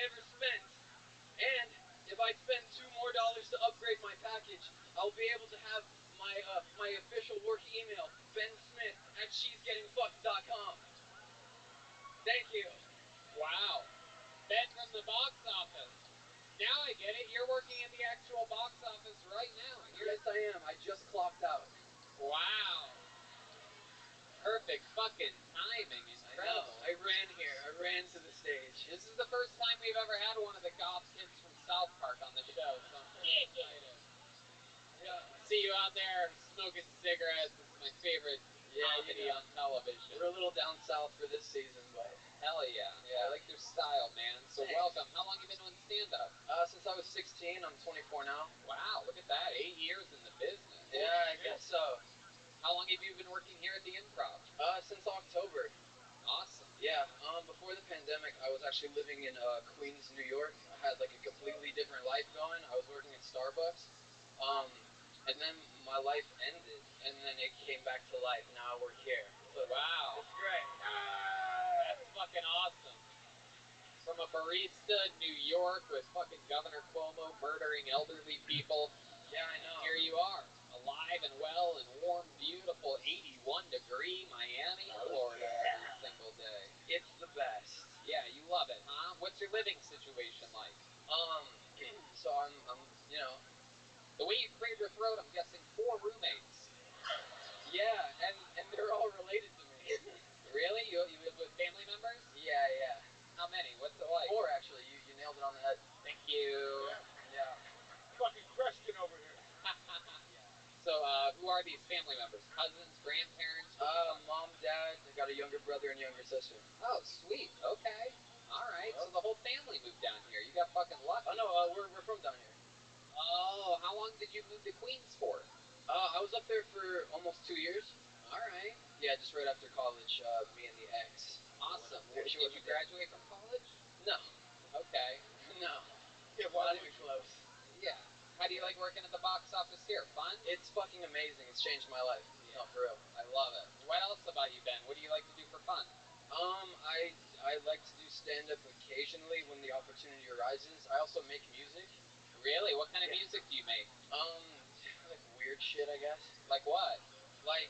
ever spent. And if I spend $2 more to upgrade my package, I'll be able to have my official work email, bensmith@shesgettingfucked.com. Thank you. Wow. Ben from the box office. Now I get it. You're working at the actual box office right now. Yes, I am. I just clocked out. Wow. Perfect fucking timing. Incredible. I ran here. I ran to the stage. This is the first time we've ever had one of the goth kids from South Park on the show, so I'm pretty excited. Yeah. See you out there smoking cigarettes. This is my favorite comedy on television. We're a little down south for this season, but hell yeah. I like your style, man. So thanks. welcome. How long you been doing stand-up? Since I was 16, I'm 24 now. Wow, look at that. 8 years in the business. Yeah, I guess so. How long have you been working here at the Improv? Since October. Awesome. Yeah, before the pandemic, I was actually living in Queens, New York. I had like a completely different life going. I was working at Starbucks. And then my life ended, and then it came back to life. Now we're here. So wow. It's great. That's fucking awesome. From a barista in New York with fucking Governor Cuomo murdering elderly people. Yeah, I know. Here you are, alive and well and warm, beautiful 81-degree Miami, Florida every single day. It's the best. Yeah, you love it, huh? What's your living situation like? So I'm the way you cleared your throat, I'm guessing 4 roommates. Yeah, and they're all related to me. Really? You live with family members? Yeah. How many? What's it like? 4 actually. You nailed it on the head. Thank you. Yeah. Fucking question over here. So, who are these family members? Cousins, grandparents? Mom, dad. I got a younger brother and younger sister. Oh, sweet. Okay. All right. So the whole family moved down here. You got fucking lucky. Oh no, we're from down here. Oh, how long did you move to Queens for? I was up there for almost 2 years. All right. Yeah, just right after college. Me and the ex. Awesome. Did you graduate from college? No. Okay. No. Yeah, Not even close. Yeah. How do you like working at the box office here? Fun? It's fucking amazing. It's changed my life. Yeah. No, for real. I love it. What else about you, Ben? What do you like to do for fun? I like to do stand-up occasionally when the opportunity arises. I also make music. Really? What kind of music do you make? Like weird shit, I guess. Like what? Like,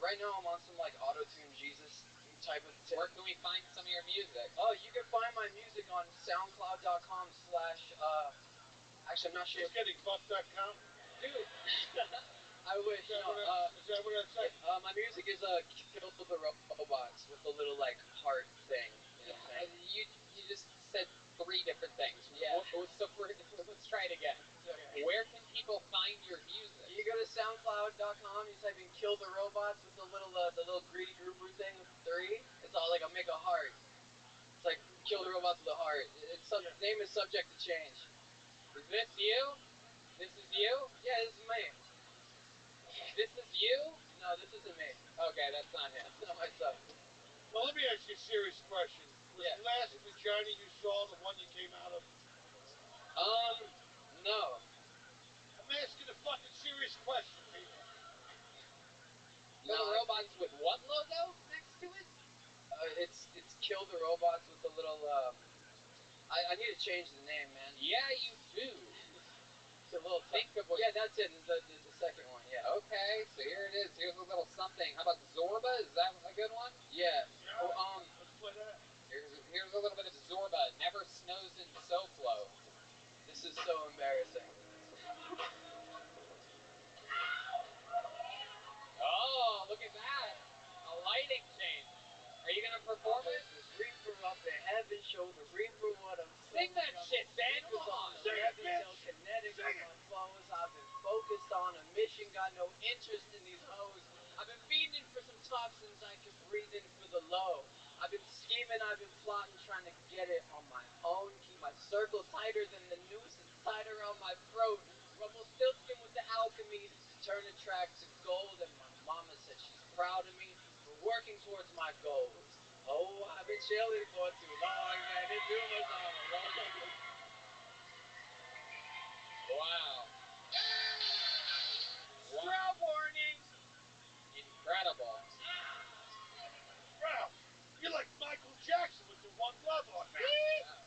right now I'm on some like auto-tune Jesus type of Where can we find some of your music? Oh, you can find my music on soundcloud.com/ actually, I'm not sure. Shesgettingfucked.com? Dude, I wish. Is that what it said? My music is Kill the Robots with the little like heart thing. You know what I'm saying? You just said 3 different things. Yeah. So let's try it again. Okay. Where can people find your music? You go to soundcloud.com, you type in Kill the Robots with the little greedy grouper thing with 3. It's all like a make a heart. It's like Kill the Robots with a heart. Name is subject to change. Is this you? This is you? Yeah, this is me. This is you? No, this isn't me. Okay, that's not him. That's not myself. Well, let me ask you a serious question. Was Yeah. the last vagina you saw the one you came out of? No. I'm asking a fucking serious question, people. Kill the Robots with what logo next to it? It's Kill the Robots with the little, I need to change the name, man. Yeah, you do. It's a little Think of what... Yeah, that's it. The second one, yeah. Okay, so here it is. Here's a little something. How about Zorba? Is that a good one? Yeah. Let's play that. Here's a little bit of Zorba. Never snows in SoFlo. This is so embarrassing. Oh, look at that. A lighting change. Are you going to perform it? Reaper up in heaven, show the reaper what I'm Sing that shit, Ben. Come on. Sing it, bitch. Kinetic Sing on my flows. I've been focused on a mission, got no interest in these hoes. I've been feeding for some toxins I can breathe in for the low. I've been scheming, I've been plotting, trying to get it on my own. Keep my circle tighter than the noose that's tied around my throat. Rumpelstiltskin with the alchemy to turn a track to gold. And my mama said she's proud of me for working towards my goals. Oh, I've been chilling for too long, man. It's too much on the road. Wow. Strap warning! Incredible. Ralph, you're like Michael Jackson with the one glove on now. Wow.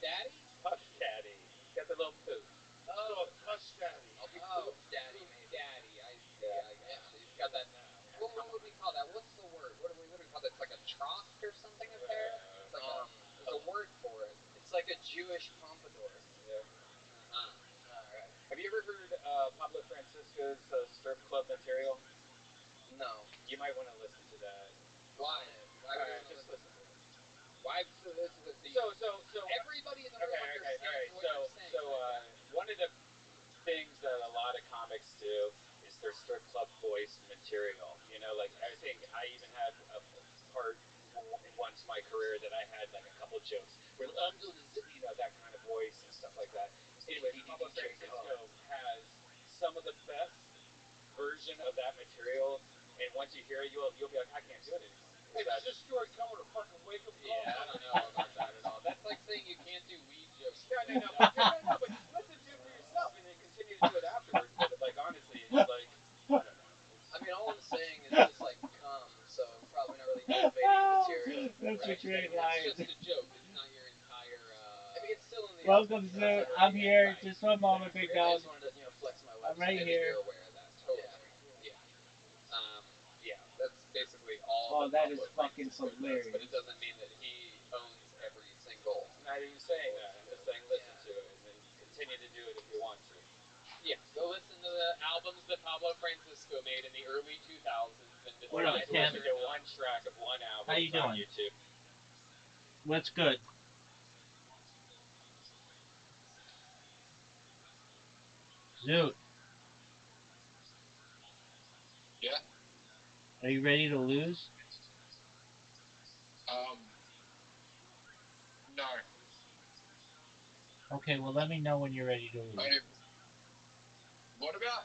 Daddy? Puff Daddy. He's got the little poof. Oh, Puss Daddy. I'll be Oh, Poof Daddy, Poof maybe. Daddy. I see. Yeah. I got you. He's got that. What would we call that? What's the word? What do we call that? It's like a trough or something up there. It's like there's a word for it. It's like a Jewish pompadour. Yeah. All right. Have you ever heard Pablo Francisco's Strip Club material? No. You might want to listen to that. Why? Why would All you right, want to just listen? listen to it. Why? So this is So everybody in the room understands all right. what you're saying. One of the things that a lot of comics do is their strip club voice material. You know, like I think I even had a part once in my career that I had like a couple jokes where I'm doing you know that kind of voice and stuff like that. Anyway, Pablo Francisco has some of the best version of that material, and once you hear it, you'll be like, I can't do it anymore. Hey, does this story come with a fucking wake-up call? Yeah, I don't know about that at all. That's like saying you can't do weed jokes. No, but just listen to it for yourself and then continue to do it afterwards. But like honestly, it's like I don't know. I mean, all I'm saying is just like come, so probably not really elevating material. That's a Right. great It's line. just a joke. It's not your entire. I mean, it's still in the Welcome, album. sir. That's I'm already- here. Right. Just one moment, big I dog. just wanted to, flex my I'm website. right I think here. you're aware of that. Totally. Yeah. Yeah. That's basically all. Oh, that is Pablo fucking Francisco does, hilarious. but it doesn't mean that he owns every single. I'm not even saying that. I'm just saying listen to it and then continue to do it if you want to. Yeah, go listen to the albums that Pablo Francisco made in the early 2000s and What up, decide Tim? Listen to one track of one album. How you It's on doing? YouTube. What's good? Zoot, Yeah. are you ready to lose? No. Okay, well, let me know when you're ready to lose. Wait, what about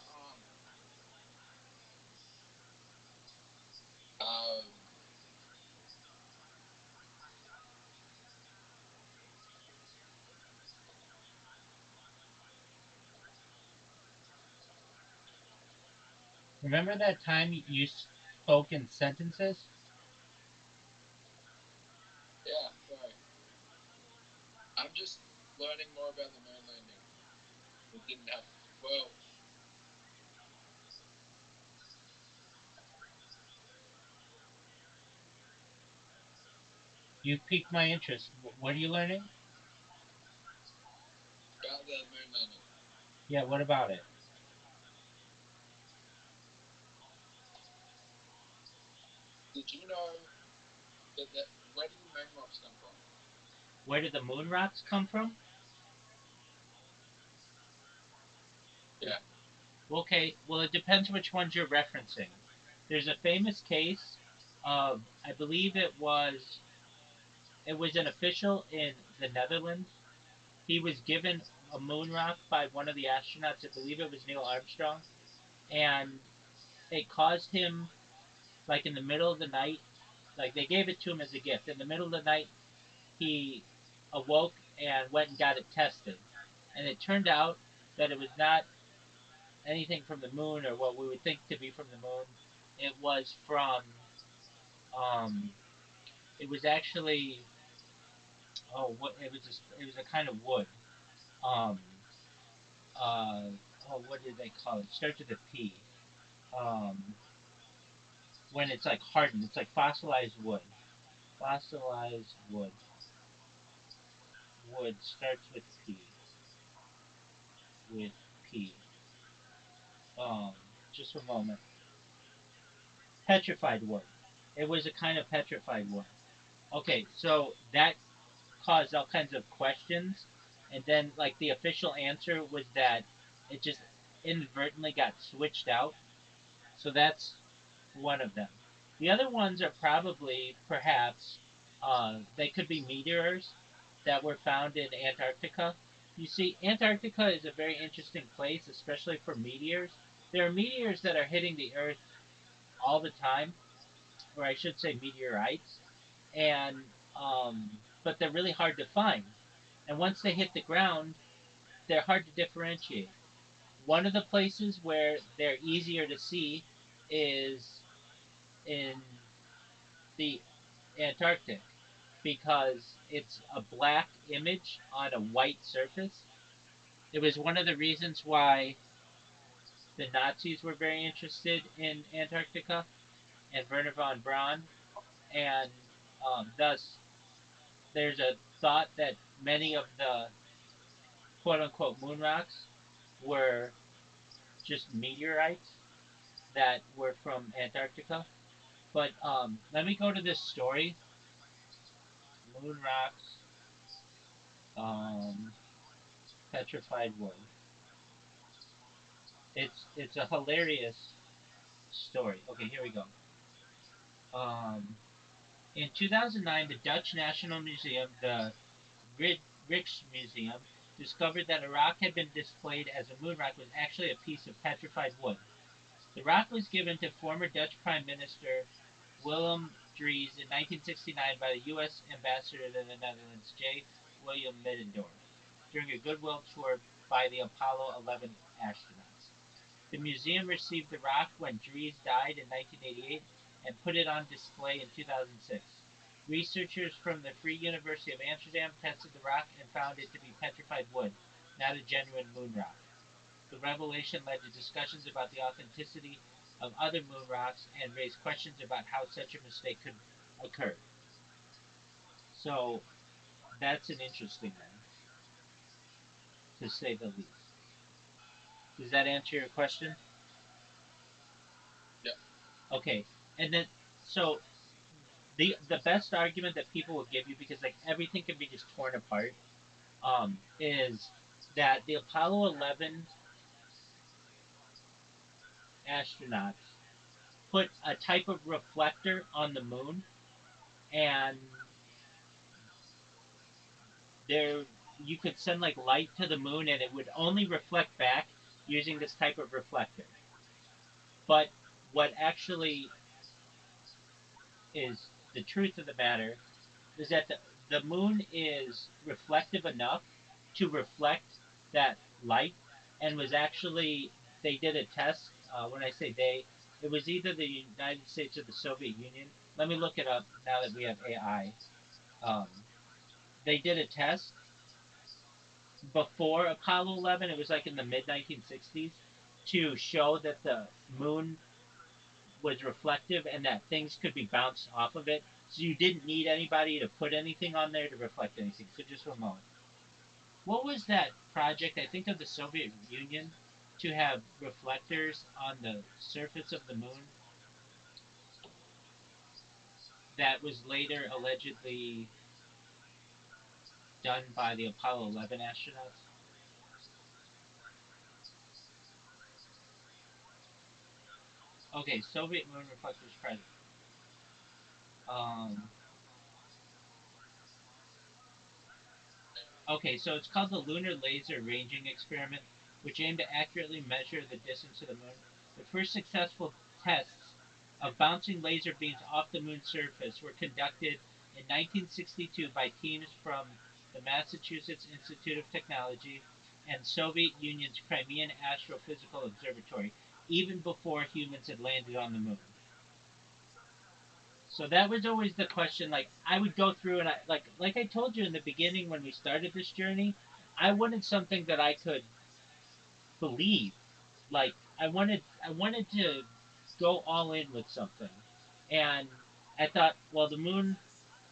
Remember that time you spoke in sentences? yeah, sorry. I'm just learning more about the moon landing. It didn't happen. Well, You piqued my interest. What are you learning? about the moon landing. Yeah, what about it? Did you know that where did the moon rocks come from? Where did the moon rocks come from? Yeah. Okay, well, it depends which ones you're referencing. There's a famous case of, I believe it was an official in the Netherlands. He was given a moon rock by one of the astronauts. I believe it was Neil Armstrong, and it caused him, like in the middle of the night, like they gave it to him as a gift. In the middle of the night, he awoke and went and got it tested, and it turned out that it was not anything from the moon or what we would think to be from the moon. It was from, um, it was actually, what it was a kind of wood. Um, uh, what did they call it? It starts with a P. Um, when it's like hardened, it's like fossilized wood. Fossilized wood. Wood starts with P. With P. Um, just a moment. Petrified wood. It was a kind of petrified wood. Okay, so that caused all kinds of questions, and then like the official answer was that it just inadvertently got switched out. So that's one of them. The other ones are probably, perhaps, they could be meteors that were found in Antarctica. You see, Antarctica is a very interesting place, especially for meteors. There are meteors that are hitting the Earth all the time, or I should say meteorites, and but they're really hard to find. And once they hit the ground, they're hard to differentiate. One of the places where they're easier to see is in the Antarctic because it's a black image on a white surface. It was one of the reasons why the Nazis were very interested in Antarctica and Werner von Braun, and thus there's a thought that many of the quote unquote moon rocks were just meteorites that were from Antarctica. But let me go to this story. Moon rocks, um, petrified wood. It's a hilarious story. Okay, here we go. Um, in 2009, the Dutch National Museum, the Rijksmuseum, discovered that a rock had been displayed as a moon rock was actually a piece of petrified wood. The rock was given to former Dutch Prime Minister Willem Drees in 1969 by the U.S. ambassador to the Netherlands, J. William Middendorf, during a goodwill tour by the Apollo 11 astronauts. The museum received the rock when Drees died in 1988 and put it on display in 2006. Researchers from the Free University of Amsterdam tested the rock and found it to be petrified wood, not a genuine moon rock. The revelation led to discussions about the authenticity of other moon rocks and raised questions about how such a mistake could occur. So that's an interesting one, to say the least. Does that answer your question? Yeah. Okay, and then so the best argument that people will give you, because like everything can be just torn apart, is that the Apollo 11 astronauts put a type of reflector on the moon, and there you could send like light to the moon and it would only reflect back using this type of reflector. But what actually is the truth of the matter is that the moon is reflective enough to reflect that light, and was actually, they did a test. When I say they, it was either the United States or the Soviet Union. Let me look it up now that we have AI. Um, they did a test before Apollo 11. It was like in the mid 1960s, to show that the moon was reflective and that things could be bounced off of it. So you didn't need anybody to put anything on there to reflect anything. So just for a moment. What was that project, I think, of the Soviet Union to have reflectors on the surface of the moon that was later allegedly done by the Apollo 11 astronauts? Okay, Soviet moon reflectors project. Um, Okay, so it's called the Lunar Laser Ranging Experiment, which aimed to accurately measure the distance to the moon. The first successful tests of bouncing laser beams off the moon's surface were conducted in 1962 by teams from the Massachusetts Institute of Technology and Soviet Union's Crimean Astrophysical Observatory, even before humans had landed on the moon. So that was always the question. Like I would go through and like I told you in the beginning when we started this journey, I wanted something that I could believe. Like I wanted to go all in with something. And I thought, well, the moon,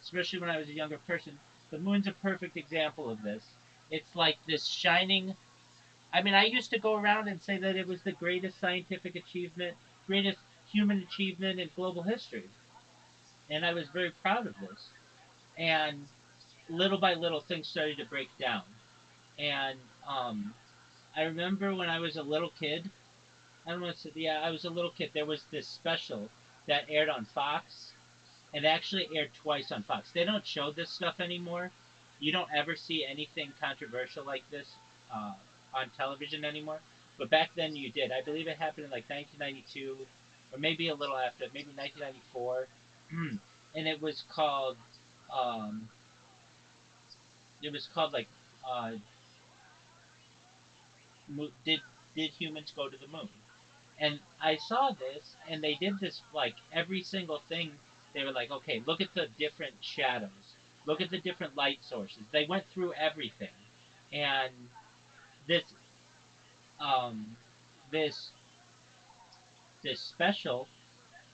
especially when I was a younger person, the moon's a perfect example of this. It's like this shining, I mean, I used to go around and say that it was the greatest scientific achievement, greatest human achievement in global history. And I was very proud of this. And little by little, things started to break down. And I remember when I was a little kid. I don't want to say, yeah, I was a little kid. There was this special that aired on Fox. It actually aired twice on Fox. They don't show this stuff anymore. You don't ever see anything controversial like this uh, on television anymore. But back then you did. I believe it happened in like 1992, or maybe a little after, maybe 1994. And um, it was called like, uh, did humans go to the moon? And I saw this, and they did this like every single thing. They were like, okay, look at the different shadows. Look at the different light sources. They went through everything, and this um, this this special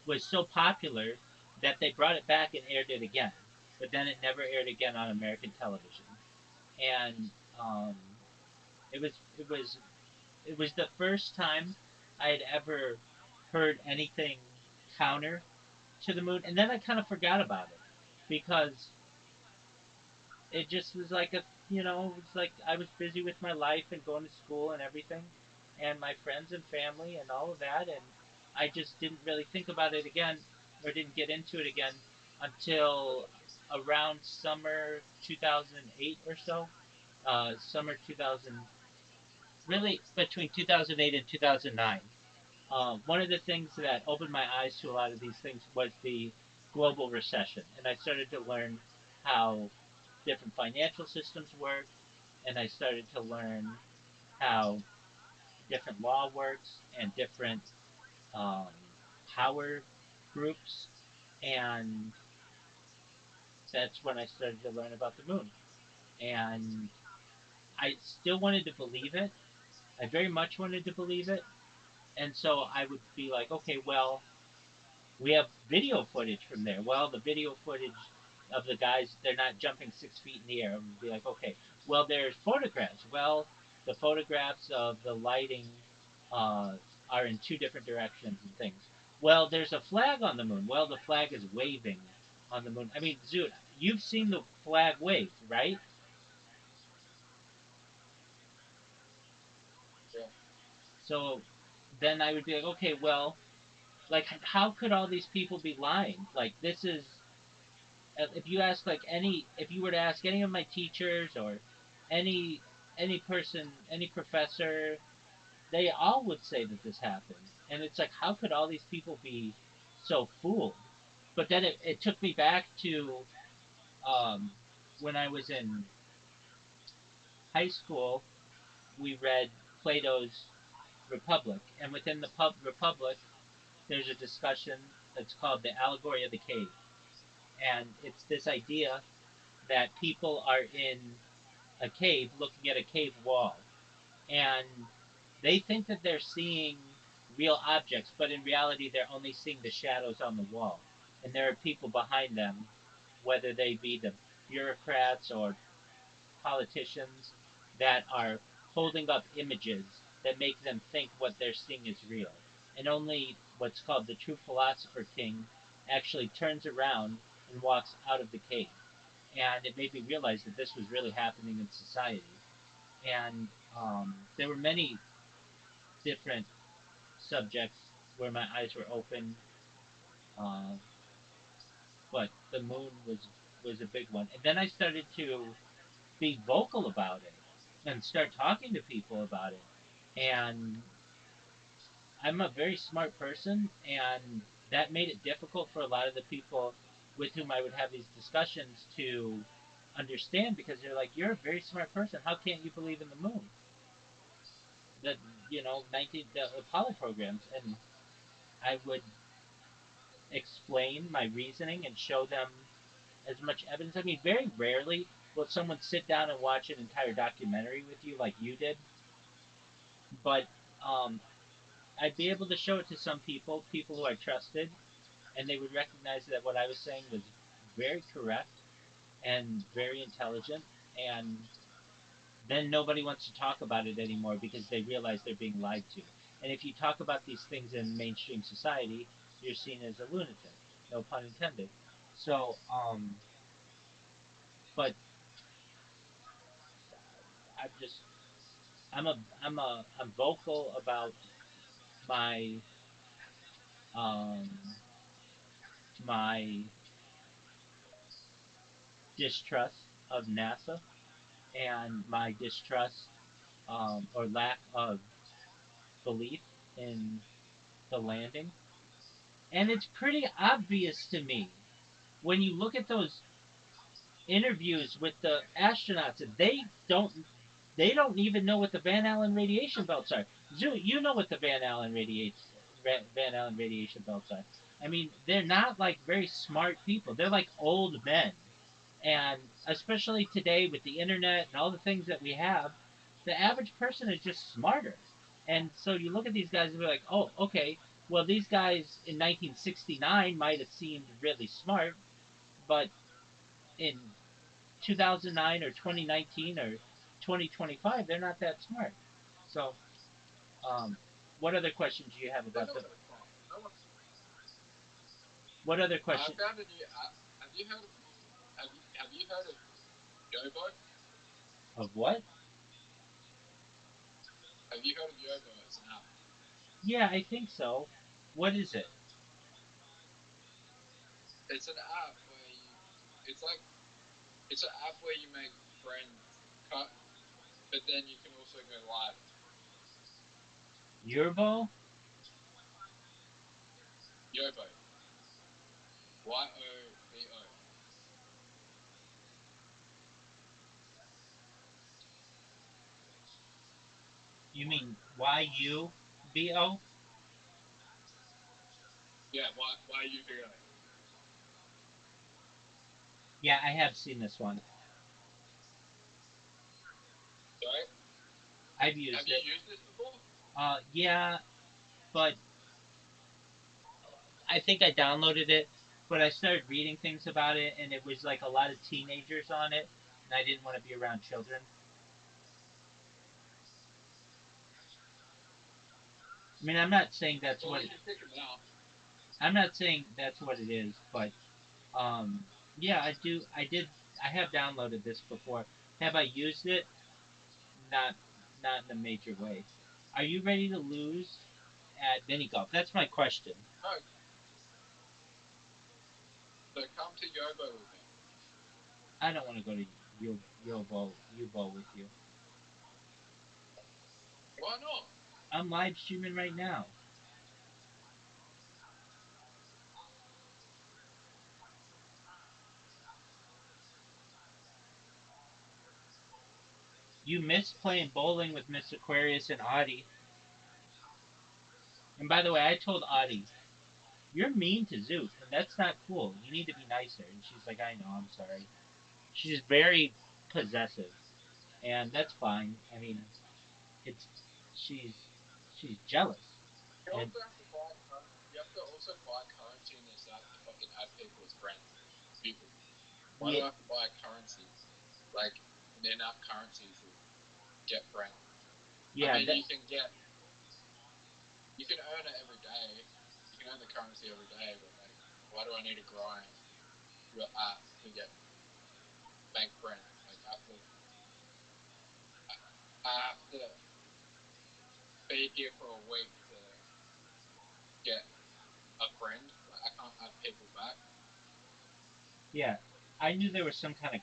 was so popular that they brought it back and aired it again. But then it never aired again on American television. And um, it was it was it was the first time I had ever heard anything counter to the moon, and then I kind of forgot about it because it just was like it's like I was busy with my life and going to school and everything, and my friends and family and all of that, and I just didn't really think about it again or didn't get into it again until around summer 2008 or so. Summer 2000, really between 2008 and 2009. One of the things that opened my eyes to a lot of these things was the global recession, and I started to learn how different financial systems work, and I started to learn how different law works and different um, power groups, and that's when I started to learn about the moon. And I still wanted to believe it. I very much wanted to believe it, and so I would be like, okay, well, we have video footage from there. Well, the video footage of the guys, they're not jumping 6 feet in the air. And be like, okay, well, there's photographs. Well, the photographs of the lighting uh, are in two different directions and things. Well, there's a flag on the moon. Well, the flag is waving on the moon. I mean, Zoot, you've seen the flag wave, right? Yeah. So then I would be like, okay, well, like, how could all these people be lying? Like, this is if you ask like any if you were to ask any of my teachers or any any person any professor, they all would say that this happened, and it's like, how could all these people be so fooled? But then it took me back to um, when I was in high school. We read Plato's Republic, and within the Republic there's a discussion that's called the allegory of the cave, and it's this idea that people are in a cave looking at a cave wall, and they think that they're seeing real objects, but in reality they're only seeing the shadows on the wall, and there are people behind them, whether they be the bureaucrats or politicians, that are holding up images that make them think what they're seeing is real, and only what's called the true philosopher king actually turns around and walks out of the cave. And it made me realize that this was really happening in society. And there were many different subjects where my eyes were open, uh, but the moon was a big one. And then I started to be vocal about it and start talking to people about it. And I'm a very smart person, and that made it difficult for a lot of the people with whom I would have these discussions to understand, because they're like, "You're a very smart person. How can't you believe in the moon?" The 19 the Apollo programs, and I would explain my reasoning and show them as much evidence. I mean, very rarely will someone sit down and watch an entire documentary with you like you did, but um, I'd be able to show it to some people, people who I trusted, and they would recognize that what I was saying was very correct and very intelligent, and then nobody wants to talk about it anymore because they realize they're being lied to. And if you talk about these things in mainstream society, you're seen as a lunatic. No pun intended. So, but I'm just, I'm vocal about my, um, my distrust of NASA and my distrust, or lack of belief in the landing. And it's pretty obvious to me when you look at those interviews with the astronauts, and they don't even know what the Van Allen radiation belts are. Zoo, you know what the Van Allen radiation belts are. I mean, they're not like very smart people. They're like old men, And especially today with the internet and all the things that we have, the average person is just smarter. And so you look at these guys and be like, oh, okay, well, these guys in 1969 might have seemed really smart, but in 2009 or 2019 or 2025, they're not that smart. So, um, what other questions do you have They're about not the? that far. No one. What other I question found a new app. Have you heard of Yobo? of what? Have you heard of Yobo? It's an app. Yeah, I think so. What is it? It's an app where you. It's like it's an app where you make friends, cut, but then you can also go live. Yerbo? Yobo. Yobo. You mean YUBO? Yeah. YUBO. Yeah, I have seen this one. Sorry. I've Have used you it. used this before? Yeah, but I think I downloaded it, but I started reading things about it, and it was like a lot of teenagers on it, and I didn't want to be around children. I mean, Well, you can pick them out. I'm not saying that's what it is, but um, yeah, I do. I have downloaded this before. Have I used it? Not, not in a major way. Are you ready to lose at mini golf? That's my question. No. So come to Yobo with me. I don't want to go to Yobo with you. Why not? I'm live streaming right now. You miss playing bowling with Miss Aquarius and Audie. And by the way, I told Audie, you're mean to Zook, and that's not cool. You need to be nicer. And she's like, I know, I'm sorry. She's very possessive, and that's fine. I mean, it's she's she's jealous, You and also have to buy. You have to also buy currency in this app to fucking add people as friends. People. Why do yeah, I have to buy currency? Like an in-app currency to get friends. I yeah, mean, that, you can earn it every day. You can earn the currency every day, but like, why do I need to grind your app to get bank friends? Like, I have to be here for a week to get a friend. Like, I can't add people back. yeah. I knew there was some kind of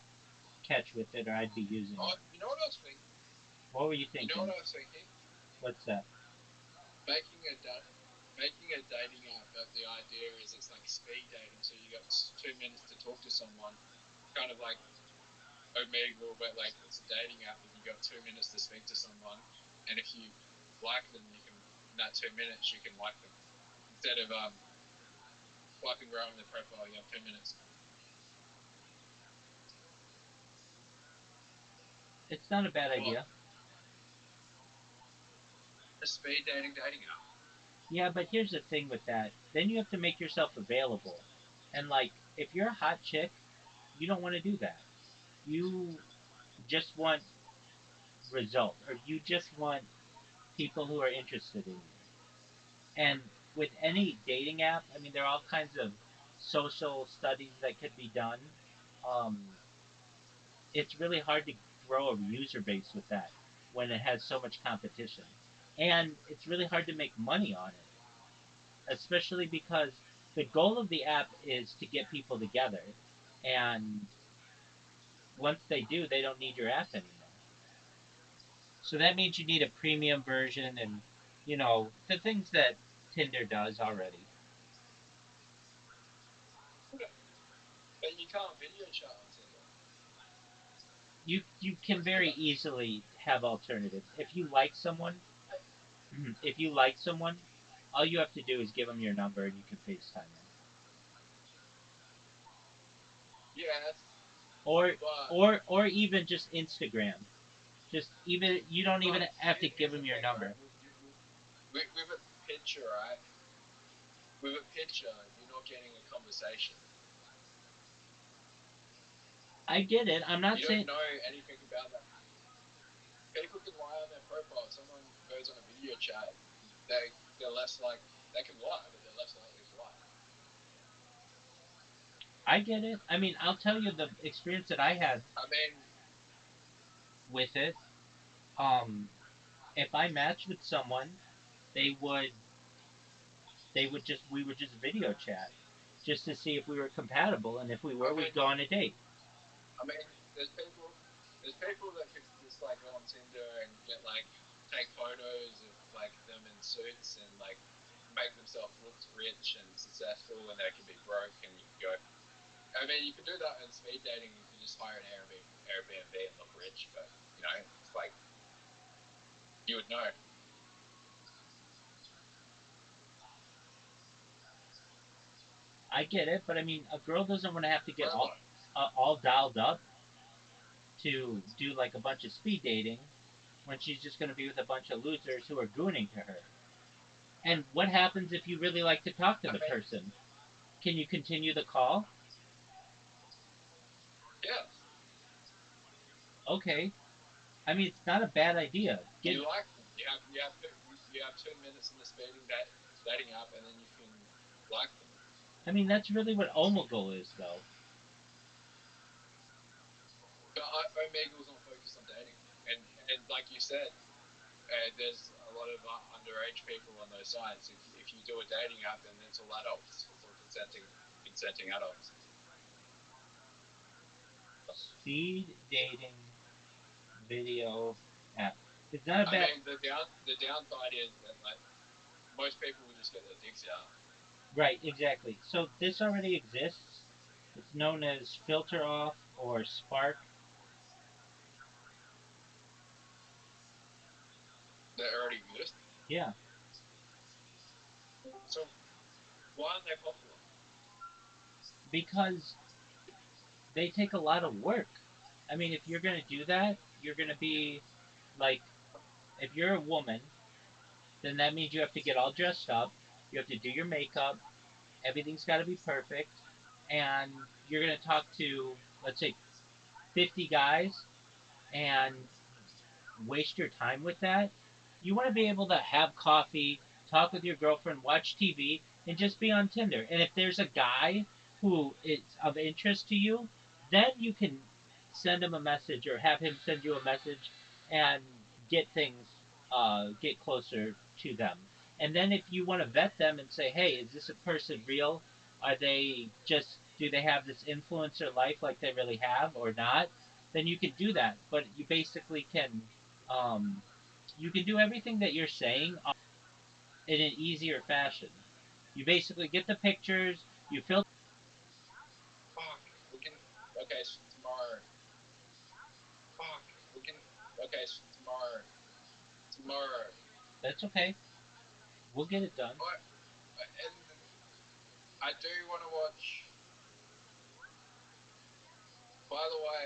catch with it, or I'd be using Oh, it. you know what I was thinking? What were you You know thinking? what I was thinking? What's that? Making a making a dating app, but the idea is it's like speed dating. So you got 2 minutes to talk to someone, kind of like Omegle, but like it's a dating app, and you got 2 minutes to speak to someone, and if you like them, you can in that 2 minutes you can like them instead of swiping right on their profile. You have 2 minutes. It's not a bad What? idea. A speed dating app. Yeah, but here's the thing with that. Then you have to make yourself available. And like, if you're a hot chick, you don't want to do that. You just want results, or you just want people who are interested in you. And with any dating app, I mean, there are all kinds of social studies that could be done. Um, it's really hard to grow a user base with that when it has so much competition. And it's really hard to make money on it, especially because the goal of the app is to get people together. And once they do, they don't need your app anymore. So that means you need a premium version and, the things that Tinder does already. But you can't video chat on Tinder. You can Or can very I? easily have alternatives. If you like someone, all you have to do is give them your number and you can FaceTime them. Yes. or But or even just Instagram. Just even you don't even have to give here's them the your thing, right? number. With a picture, right? With a picture, you're not getting a conversation. I get it. I'm not You don't saying know anything about that. People can lie on their profile. If someone goes on a video chat, they're less like they can lie, but they're less likely to lie. I get it. I mean, I'll tell you the experience that I had I mean, with it. Um, if I matched with someone, they would just we would just video chat just to see if we were compatible, and if we I were, we'd mean, go on a date. I mean, there's people that could just like go on Tinder and get like take photos of like them in suits and like make themselves look rich and successful, and they can be broke, and you can go. I mean, you could do that in speed dating. You could just hire an Airbnb and look rich, but you know, it's like you would know. I get it, but I mean, a girl doesn't want to have to get Promo. all dialed up to do like a bunch of speed dating when she's just going to be with a bunch of losers who are gooning to her. And what happens if you really like to talk to I the mean, person? Can you continue the call? yeah, Okay. I mean, it's not a bad idea. you like them. You have 2 minutes in the dating app, and then you can like them. I mean, that's really what Omegle is, though. But Omegle's not focused on dating, and like you said, there's a lot of underage people on those sites. If you do a dating app, then it's all adults. It's all consenting adults. Speed dating video app. It's not a I bad. mean, the downside is that like most people will just get their dicks out. Right, exactly. So this already exists. It's known as Filter Off or Spark. They already exist. Yeah, So why aren't they popular? because they take a lot of work. I mean, if you're going to do that, you're going to be like, if you're a woman, then that means you have to get all dressed up. You have to do your makeup. Everything's got to be perfect. And you're going to talk to, let's say, 50 guys and waste your time with that. You want to be able to have coffee, talk with your girlfriend, watch TV, and just be on Tinder. And if there's a guy who is of interest to you, then you can send him a message or have him send you a message and get things, get closer to them. And then if you want to vet them and say, hey, is this a person real? Are they just, do they have this influencer life like they really have or not? Then you can do that. But you basically can um, you can do everything that you're saying in an easier fashion. You basically get the pictures, you fill. Fuck, we can. Okay, so tomorrow. Fuck, we can. Okay, so tomorrow. Tomorrow. That's okay. We'll get it done. What? And I do want to watch. By the way,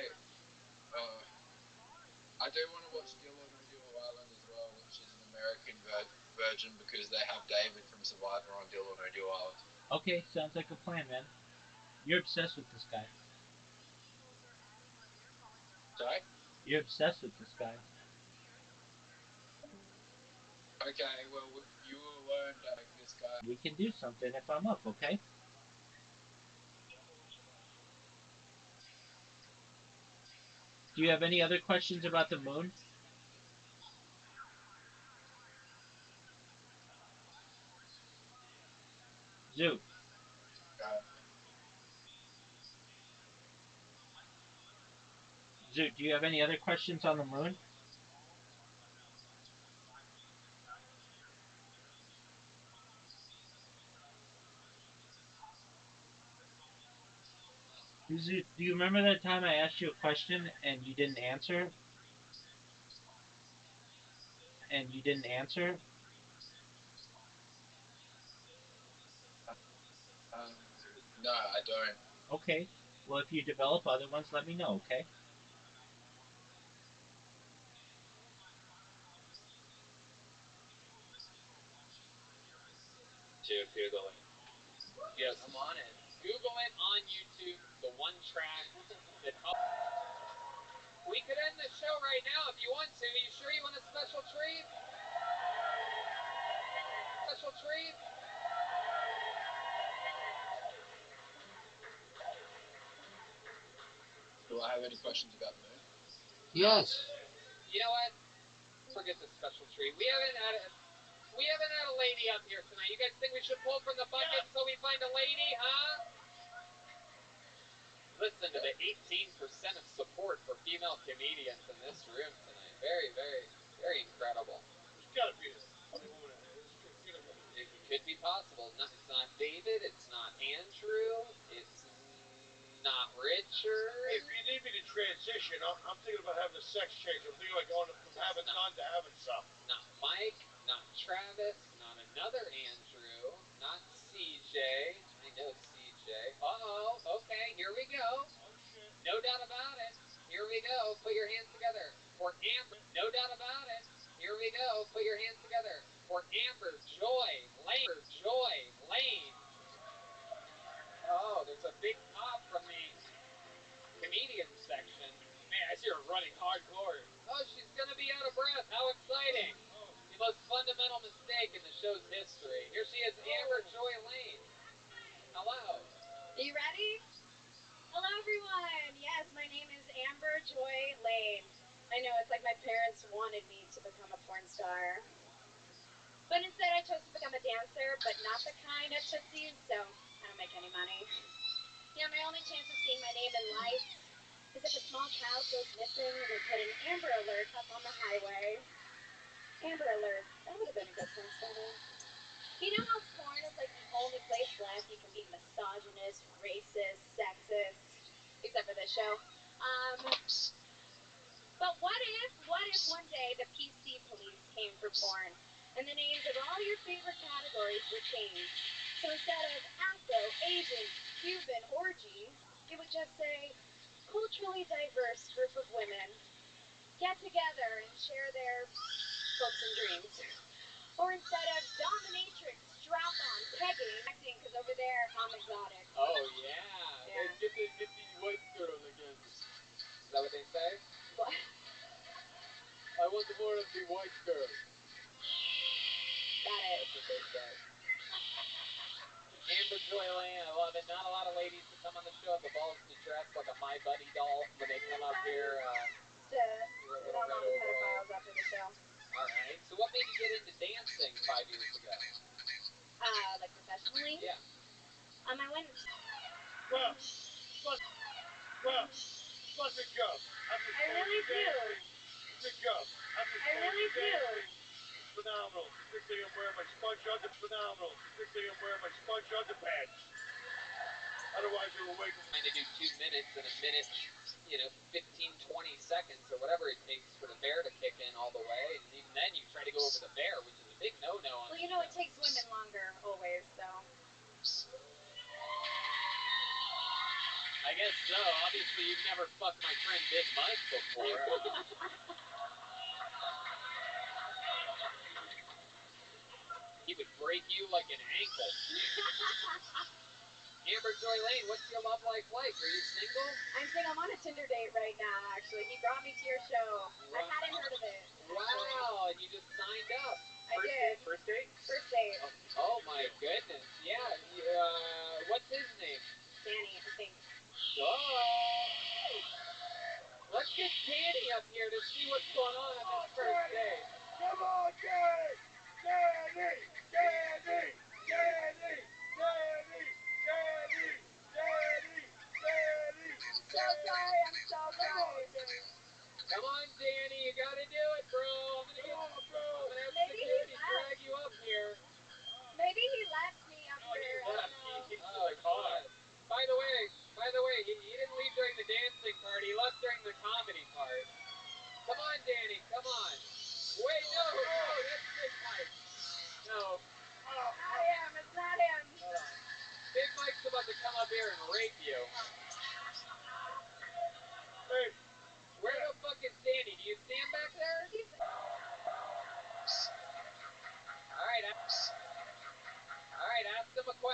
uh, I do want to watch Deal or No Deal Island as well, which is an American version because they have David from Survivor on Deal or No Deal Island. Okay, sounds like a plan, man. You're obsessed with this guy. Sorry? You're obsessed with this guy. Okay, well, you will learn that like this guy. We can do something if I'm up, okay? Do you have any other questions about the moon? Zoo. Zoo, do you have any other questions on the moon? Zoo, do you remember that time I asked you a question and you didn't answer? And you didn't answer? Um, no, I don't. Okay. Well, if you develop other ones, let me know, okay? To Google it. Yes, I'm on it. Google it on YouTube. The one track that helped. We could end the show right now if you want to. You sure you want a special treat? Special treat? Do I have any questions about the moon? Yes. You know what? Forget the special treat. We haven't had a lady up here tonight. You guys think we should pull from the bucket until we find a lady, huh? Listen to the 18% of support for female comedians in this room tonight. Very, very, very incredible. There's gotta be a funny woman in here. It could be possible. It's not David. It's not Andrew. It's not Richard. Hey, if you need me to transition, I'm thinking about having a sex change. I'm thinking about going from having none to having some. Not Mike. Not Travis. Not another Andrew. Not CJ. I know CJ. Uh-oh. Okay, here we go. Oh, shit. No doubt about it. Here we go. Put your hands together. For Amber. No doubt about it. Here we go. Put your hands together. For Amber Joy Lane. Amber Joy Lane. Oh, there's a big pop from the comedian section. Man, I see her running hardcore. Oh, she's going to be out of breath. How exciting. The most fundamental mistake in the show's history. Here she is, Amber Joy Lane. Hello. Are you ready? Hello, everyone. Yes, my name is Amber Joy Lane. I know it's like my parents wanted me to become a porn star. But instead, I chose to become a dancer, but not the kind of tootsies, so I don't make any money. Yeah, my only chance of seeing my name in lights is if a small child goes missing and they put an Amber Alert up on the highway. Amber Alert. That would have been a good porn starter. You know how porn is like the only place left you can be misogynist, racist, sexist, except for this show. But what if one day the PC police came for porn and the names of all your favorite categories were changed? So instead of Afro, Asian, Cuban, orgies, it would just say culturally diverse group of women get together and share their hopes and dreams. Or instead of dominatrix, strap-on, pegging, acting, because over there, I'm exotic. Oh, yeah. Yeah. Get the white girl again. Is that what they say? What? I want more of the white girl. Got it. That's what they say. Amber Joy Lane, I love it. Not a lot of ladies that come on the show have the balls to dress like a My Buddy doll when they come up here. To sit on all the pedophiles after the show. All right. So what made you get into dancing 5 years ago? Like professionally? Yeah. I went. Well, plus a joke. I really do. It's a joke. I really do. Phenomenal. Good thing I'm wearing my sponge phenomenal. Good thing I'm wearing my sponge underpants. Otherwise, they were waiting. Trying to do 2 minutes and a minute, 15, 20 seconds or whatever it takes for the bear to kick in all the way. And even then, you try to go over the bear, which is a big no-no on Well, you know, it takes women longer always, so. I guess so. Obviously, you've never fucked my friend Big Mike before. He would break you like an ankle. Amber Joy Lane, what's your love life like? Are you single? I'm single. I'm on a Tinder date right now, actually. He brought me to your show. Wow. I hadn't heard of it. Wow, and you just signed up. I did. First date? First date. Oh my goodness. Yeah. What's his name? Danny, I think. Oh. Let's get Danny up here to see what's going on this first date. Come on, Danny! Danny! Danny! Danny! Danny! Danny! Danny! Danny! I'm so sorry. I'm so sorry. Come on, Danny, you gotta do it, bro. I'm gonna have Ladies, security drag you up here.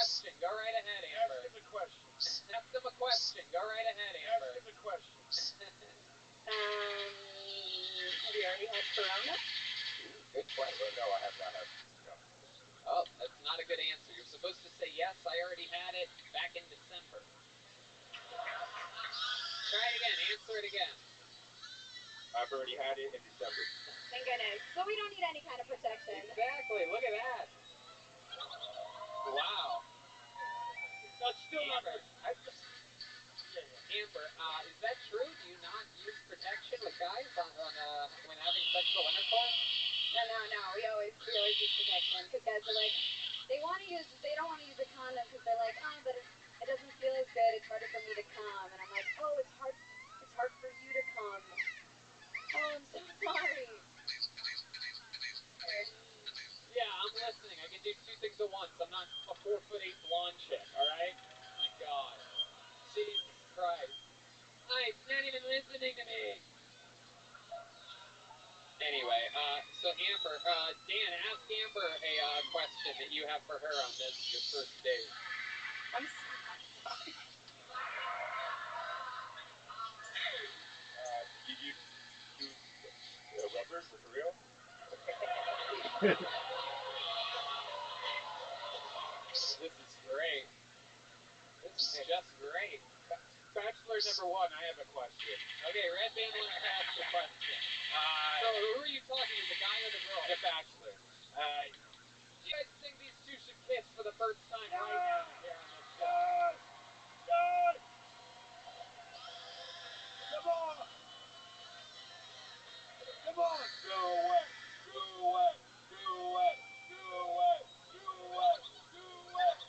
question. Go right ahead, Amber. Ask him the question. Ask him a question. Go right ahead, Ask Amber. him the question. Have you already had Corona? Good question. No, I have not had. Oh, that's not a good answer. You're supposed to say, yes, I already had it back in December. Try it again. Answer it again. I've already had it in December. Thank goodness. So we don't need any kind of protection. Exactly. Look at that. Wow. That's still not. Amber, Amber, is that true? Do you not use protection with guys when having sexual intercourse? No. We always use protection because guys are like, they don't want to use a condom because they're like, oh, but it doesn't feel as good. It's harder for me to come, and I'm like, oh, it's hard for you to come. Oh, I'm so sorry. Yeah, I'm listening. I can do two things at once. I'm not a 4'8" blonde chick, alright? Oh my god. Jesus Christ. He's not even listening to me. Anyway, so Amber, Dan, ask Amber a question that you have for her on this, your first date. I'm sorry. Did you use rubbers for real? This is great. This is just great. Bachelor number one, I have a question. Okay, Red Band wants to ask a question. So who are you talking to, the guy or the girl? The Bachelor. Do you guys think these two should kiss for the first time right now here on this show? Yes! Come on! Come on! Do it! Do it! Do it! Do it! Do it! Do it!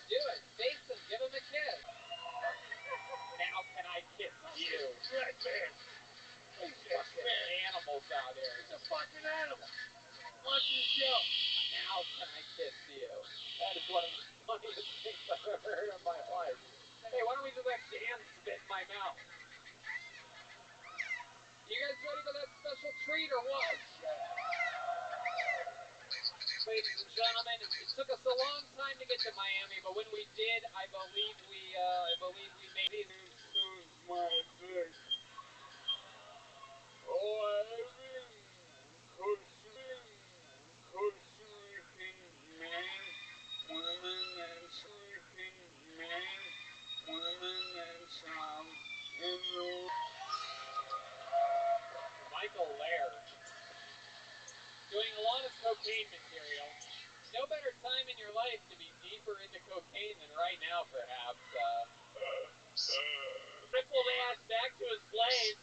Do it. Face him. Give him a kiss. Now can I kiss you? Red man! Fucking animals out here. It's a fucking animal! Watch the show! Now can I kiss you? That is one of the funniest things I've ever heard in my life. Hey, why don't we just have Dan spit in my mouth? You guys ready for that special treat or what? Ladies and gentlemen, it took us a long time to get to Miami, but when we did, I believe we made it. My dick. Oh, I've been Costa Rican men, women, and Rican men, women, and some in the Michael Lair, doing a lot of cocaine material. No better time in your life to be deeper into cocaine than right now, perhaps. Crippled ass back to his place.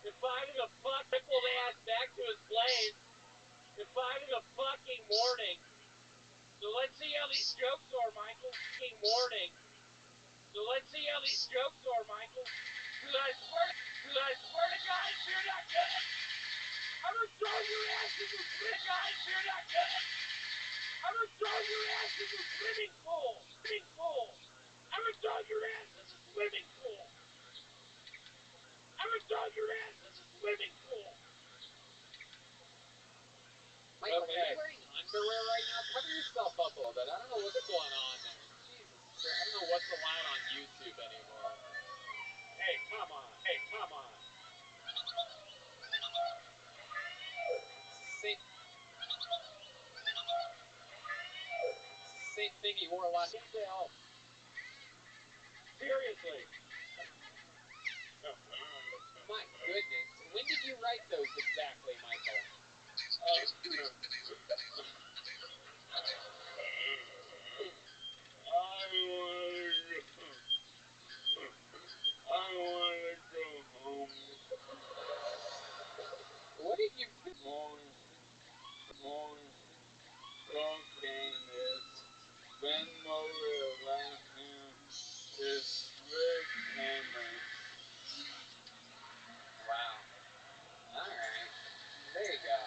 At 5 in the crippled ass back to his place. At 5 in the fucking morning. So let's see how these jokes are, Michael. Fucking morning. So let's see how these jokes are, Michael. Dude, I swear to God, if you're not good, I'm gonna throw your ass in the swimming guys. If you're not good, I'm gonna throw your ass in the swimming pool. I'm gonna throw your ass in the swimming pool. I'm gonna throw your ass in the swimming pool. Michael, are you wearing underwear right now? Cover yourself up a little bit. I don't know what's going on there. Jesus Christ. I don't know what's allowed on YouTube anymore. Hey, come on. Same thing he wore last day off. Seriously. My goodness. When did you write those exactly, Michael? I wanna go home. What did you do? More cocaine is bend over the left hand is slick hammer. Wow. Alright. There you go.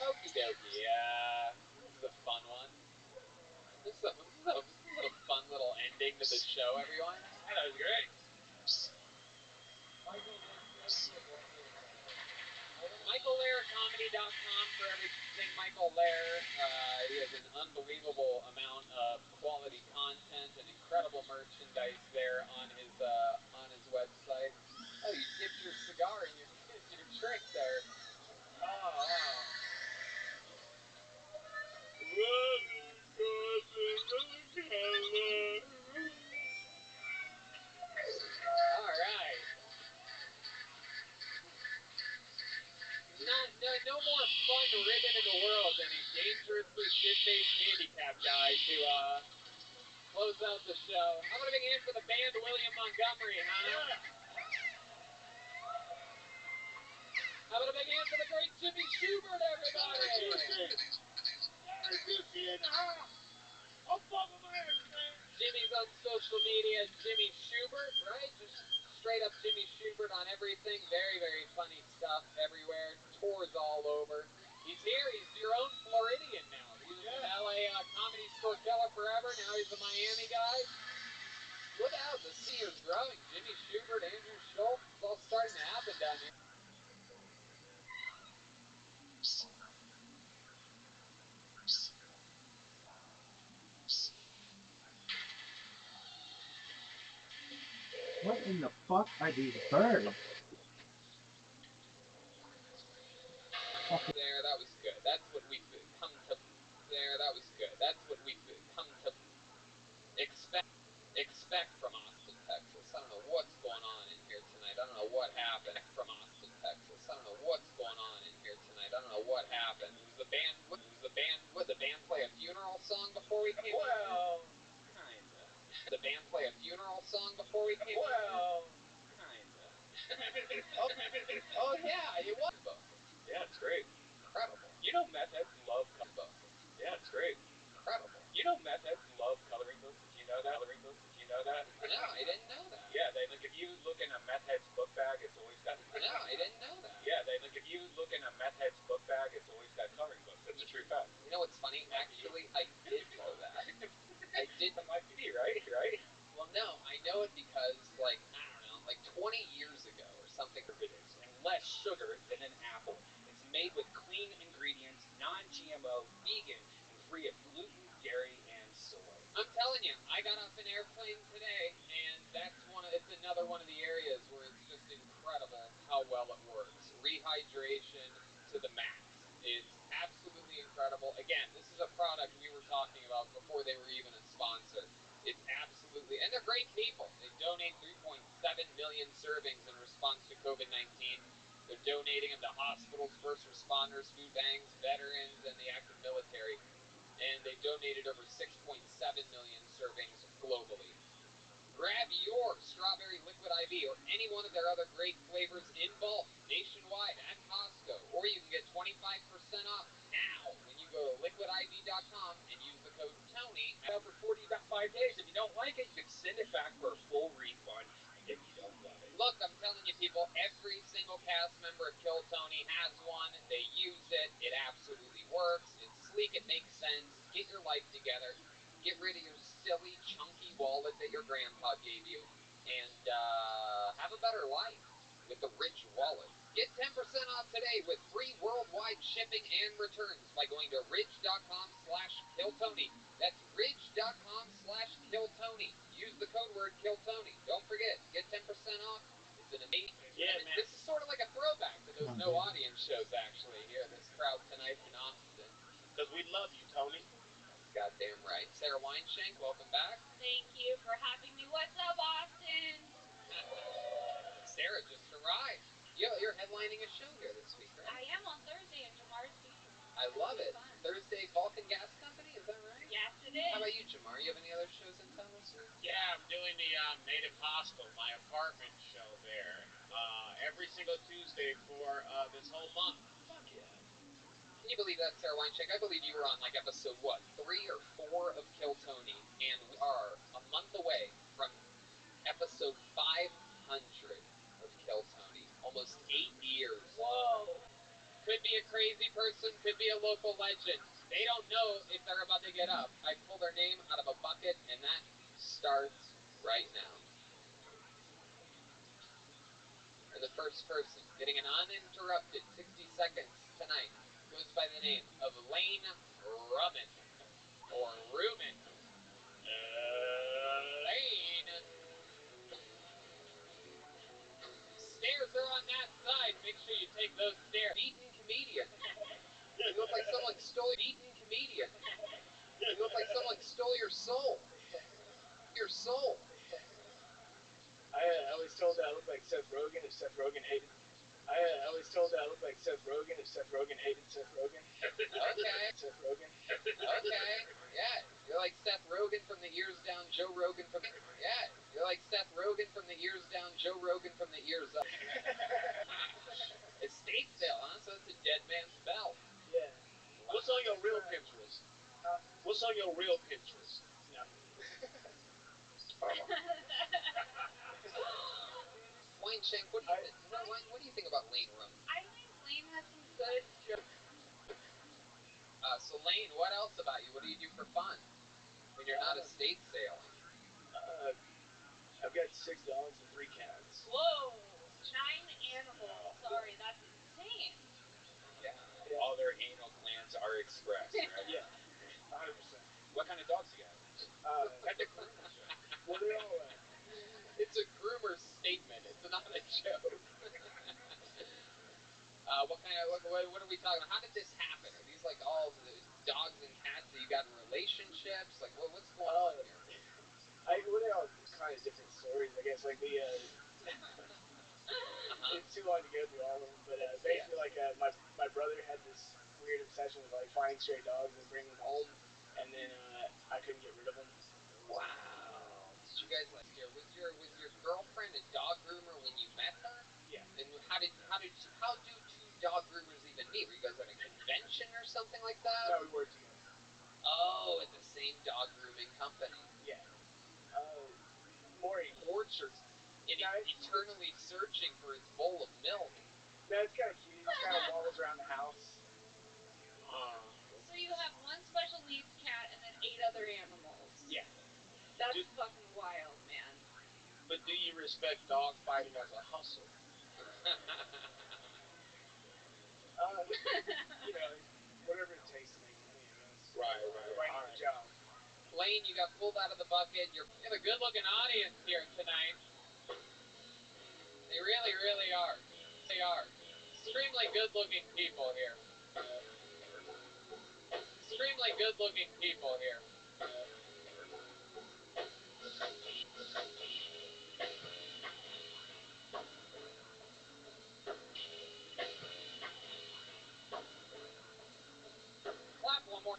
Okie dokie. This is a fun one. This is a fun little ending to the show, everyone. That was great. Michael Lair Comedy RabbiRothschild.com for everything Michael Lair. He has an unbelievable amount of quality content and incredible merchandise there on his website. Oh, you dipped your cigar in your drink there. Oh. All right. No more fun ribbon in the world than a dangerously shit-faced handicap guy to close out the show. How about a big hand for the band William Montgomery, huh? Yeah. How about a big hand for the great Jimmy Schubert, everybody? Juicy in the house. I'm bumping my ass, man. Jimmy's on social media, Jimmy Schubert, right? Just straight up Jimmy Schubert on everything. Very, very funny stuff everywhere. Tours all over. He's here. He's your own Floridian now. He was an LA Comedy Store killer forever. Now he's a Miami guy. Look out, the sea is growing. Jimmy Schubert, Andrew Schultz, it's all starting to happen down here. What in the fuck are these birds? There, that was good. That's what we've come to. There, that was good. That's what we've come to expect from Austin, Texas. I don't know what's going on in here tonight. I don't know what happened from Austin, Texas. I don't know what's going on in here tonight. I don't know what happened. Was the band? Would the band play a funeral song before we came? Well, kinda. The band play a funeral song before we came? Well, kinda. Oh yeah, it was. Yeah, it's great. Incredible. You know meth heads love Yeah, it's great. Incredible. You know meth heads love coloring books. Did you know that? Did you know that? No, I didn't know that. Yeah, like if you look in a meth head's book bag, it's always got. No, I didn't know that. Yeah, like if you look in a meth head's book bag, it's always got coloring books. That's a true fact. You know what's funny? Actually, I did know that. I did. On my TV, right? Well, no, I know it because, like, I don't know, like 20 years ago or something. It is, and less sugar than an apple. It's made with clean ingredients, non-GMO, vegan, and free of gluten, dairy, and soy. I'm telling you, I got off an airplane today, and it's another one of the areas where it's just incredible how well it works. Rehydration to the max. It's absolutely incredible. Again, this is a product we were talking about before they were even a sponsor. It's absolutely, and they're great people. They donate 3.7 million servings in response to COVID-19. They're donating them to hospitals, first responders, food banks, veterans, and the active military. And they've donated over 6.7 million servings globally. Grab your strawberry liquid IV or any one of their other great flavors in bulk nationwide at Costco, or you can get 25% off now when you go to liquidiv.com and use the code TONY. For 45 days. If you don't like it, you can send it back for a full refund if you don't love it. Look, I'm telling you, people, every single cast member of Kill Tony has one. They use it. It absolutely works. It's sleek. It makes sense. Get your life together. Get rid of your silly, chunky wallet that your grandpa gave you, and have a better life with the Ridge wallet. Get 10% off today with free worldwide shipping and returns by going to ridge.com/killtony. That's ridge.com/killtony. Use the code word KillTony. Don't forget, get 10% off. It's an amazing. Yeah, man. This is sort of like a throwback to those no audience shows, actually. Here, this crowd tonight in Austin. Because we love you, Tony. Goddamn right. Sarah Weinshank, welcome back. Thank you for having me. What's up, Austin? Sarah just arrived. You're headlining a show here this week, right? I am on Thursday in Jamar's Theater. I love it. Fun. Thursday, Vulcan Gas Company, is that right? Yes, it is. How about you, Jamar? You have any other shows in town this week? Yeah, I'm doing the Native Hostel, my apartment show there, every single Tuesday for this whole month. Fuck yeah. Can you believe that, Sarah Weinshank? I believe you were on like episode, 3 or 4 of Kill Tony, and we are a month away from episode 500 of Kill Tony. Almost 8 years. Whoa. Could be a crazy person, could be a local legend. They don't know if they're about to get up. I pull their name out of a bucket, and that starts right now. For the first person, getting an uninterrupted 60 seconds tonight. tonight goes by the name of Lane Rumman. Or Ruman. Lane. Stairs are on that side. Make sure you take those stairs. Beaten comedian. You look like someone stole beaten comedian. You look like someone stole your soul. Your soul. I always told that I looked like Seth Rogen if Seth Rogen hated. I always told that I looked like Seth Rogen if Seth Rogen hated Seth Rogen. Okay. Seth Rogen. Okay. Yeah. You're like Seth Rogen from the ears down, Joe Rogan from. Yeah. You're like Seth Rogen from the ears down, Joe Rogan from the ears up. Estate sale, huh? So it's a dead man's bell. Yeah. What's on your real Pinterest? What's on your real Pinterest? No. Wine Shank, what do you think about Lane Rum? I think Lane has some good jokes. So Lane, what else about you? What do you do for fun when you're not estate sailing? I've got 6 dogs and 3 cats. Whoa! 9 animals. Sorry, that's insane. Yeah. All their anal glands are expressed, right? Yeah. 100%. What kind of dogs you got? At the groomers. Well, they're all. It's a groomer statement. It's not a joke. What are we talking about? How did this happen? Are these like all the dogs and cats that you got in relationships? Like, what's going on here? They're all kind of different stories, I guess. Like the. It's too long to go through all of them, but basically, like my brother had this weird obsession with like finding stray dogs and bringing them home, and then I couldn't get rid of them. Wow. Did you guys like here? Was your girlfriend a dog groomer when you met her? Yeah. And how do 2 dog groomers even meet? Were you guys at a convention or something like that? No, we worked together. Oh, at the same dog grooming company. Yeah. Maury. Orchards. And he's eternally searching for his bowl of milk. No, it's kind of cute. He just kind of waddles around the house. So you have 1 special needs cat and then 8 other animals. Yeah. That's fucking wild, man. But do you respect dog fighting as a hustle? You know, whatever it takes to make money, I guess. Right. Everybody needs a job. Lane, you got pulled out of the bucket. You have a good-looking audience here tonight. They really, really are. They are. Extremely good-looking people here. Extremely good-looking people here.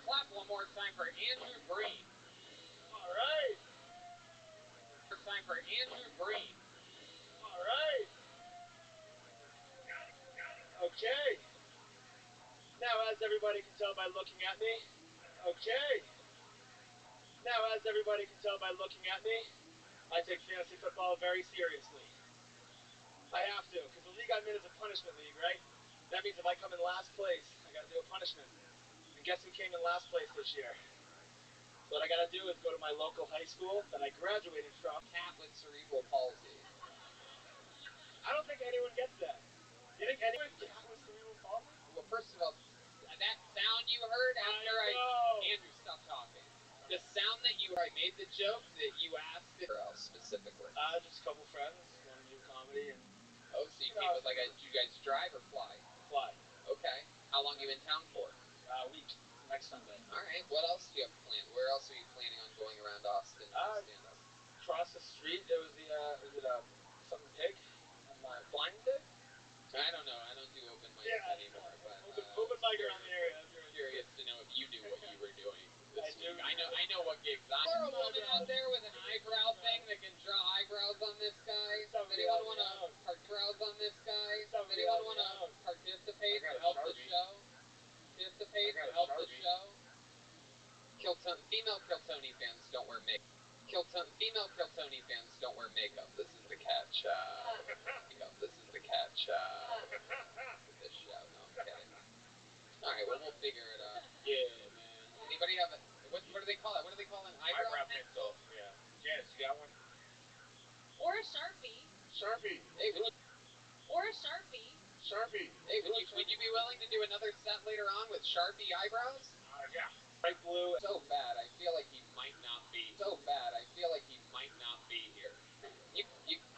Clap one more time for Andrew Green. All right. Time for Andrew Green. All right. Okay. Now, as everybody can tell by looking at me. Okay. Now, as everybody can tell by looking at me, I take fantasy football very seriously. I have to, because the league I'm in is a punishment league, right? That means if I come in last place, I got to do a punishment. And guess who came in last place this year? So what I got to do is go to my local high school that I graduated from. Cat with cerebral palsy. I don't think anyone gets that. You think anyone cat with cerebral palsy? Well, first of all, that sound you heard after Andrew, stop talking. The sound that I made the joke that you asked specifically. Just a couple friends want to do comedy and Oh, so you came with like did you guys drive or fly? fly. Okay. How long you in town for? A week, next Sunday. All right. What else do you have planned? Where else are you planning on going around Austin to stand up? Across the street, there was something pig? Blind pig? I don't know. I don't do open mics anymore, but Open mic around the area. Curious to know if you knew what you were doing this I do. week. I know what gigs I. Is there a woman out there with an eyebrow thing that can draw eyebrows on this guy? Does anyone want to eyebrows on this guy? Does anyone want to participate to help the show? Participate to help the show? Female Kiltony fans don't wear makeup. Female Kiltony fans don't wear makeup. This is the catch. This is the catch. This show. No, I'm kidding. All right, well we'll figure it out. Yeah, man. Anybody have what do they call it? What do they call an eyebrow pencil? Yeah. Janice, you got one? Or a Sharpie. Sharpie. Hey, Or a Sharpie. Sharpie. Hey, would you be willing to do another set later on with Sharpie eyebrows? Yeah. Bright blue. So bad, I feel like he might not be. So bad, I feel like he might not be here.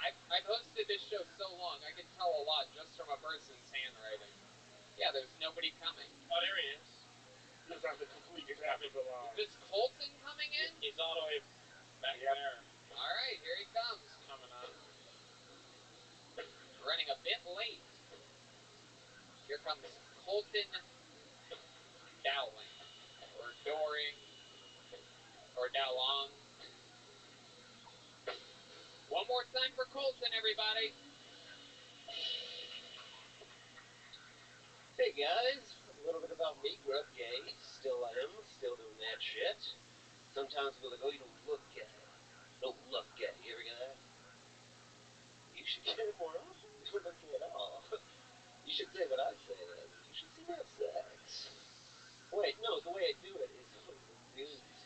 I've hosted this show so long, I can tell a lot just from a person's handwriting. Yeah, there's nobody coming. Oh, there he is. Just have to complete exactly the line. Is this Colton coming in? He's all the way back there. All right, here he comes. Coming on. Running a bit late. Here comes Colton Dowling, or Doring, or Dowlong. One more time for Colton, everybody. Hey guys, a little bit about me, Grub Gay. Still am, still doing that shit. Sometimes people are like, oh, you don't look gay. Don't look gay. You ever get that? You should get it more often. You don't look gay at all. You should say what I say then. You should see me have sex. Wait, no, the way I do it is always with dudes.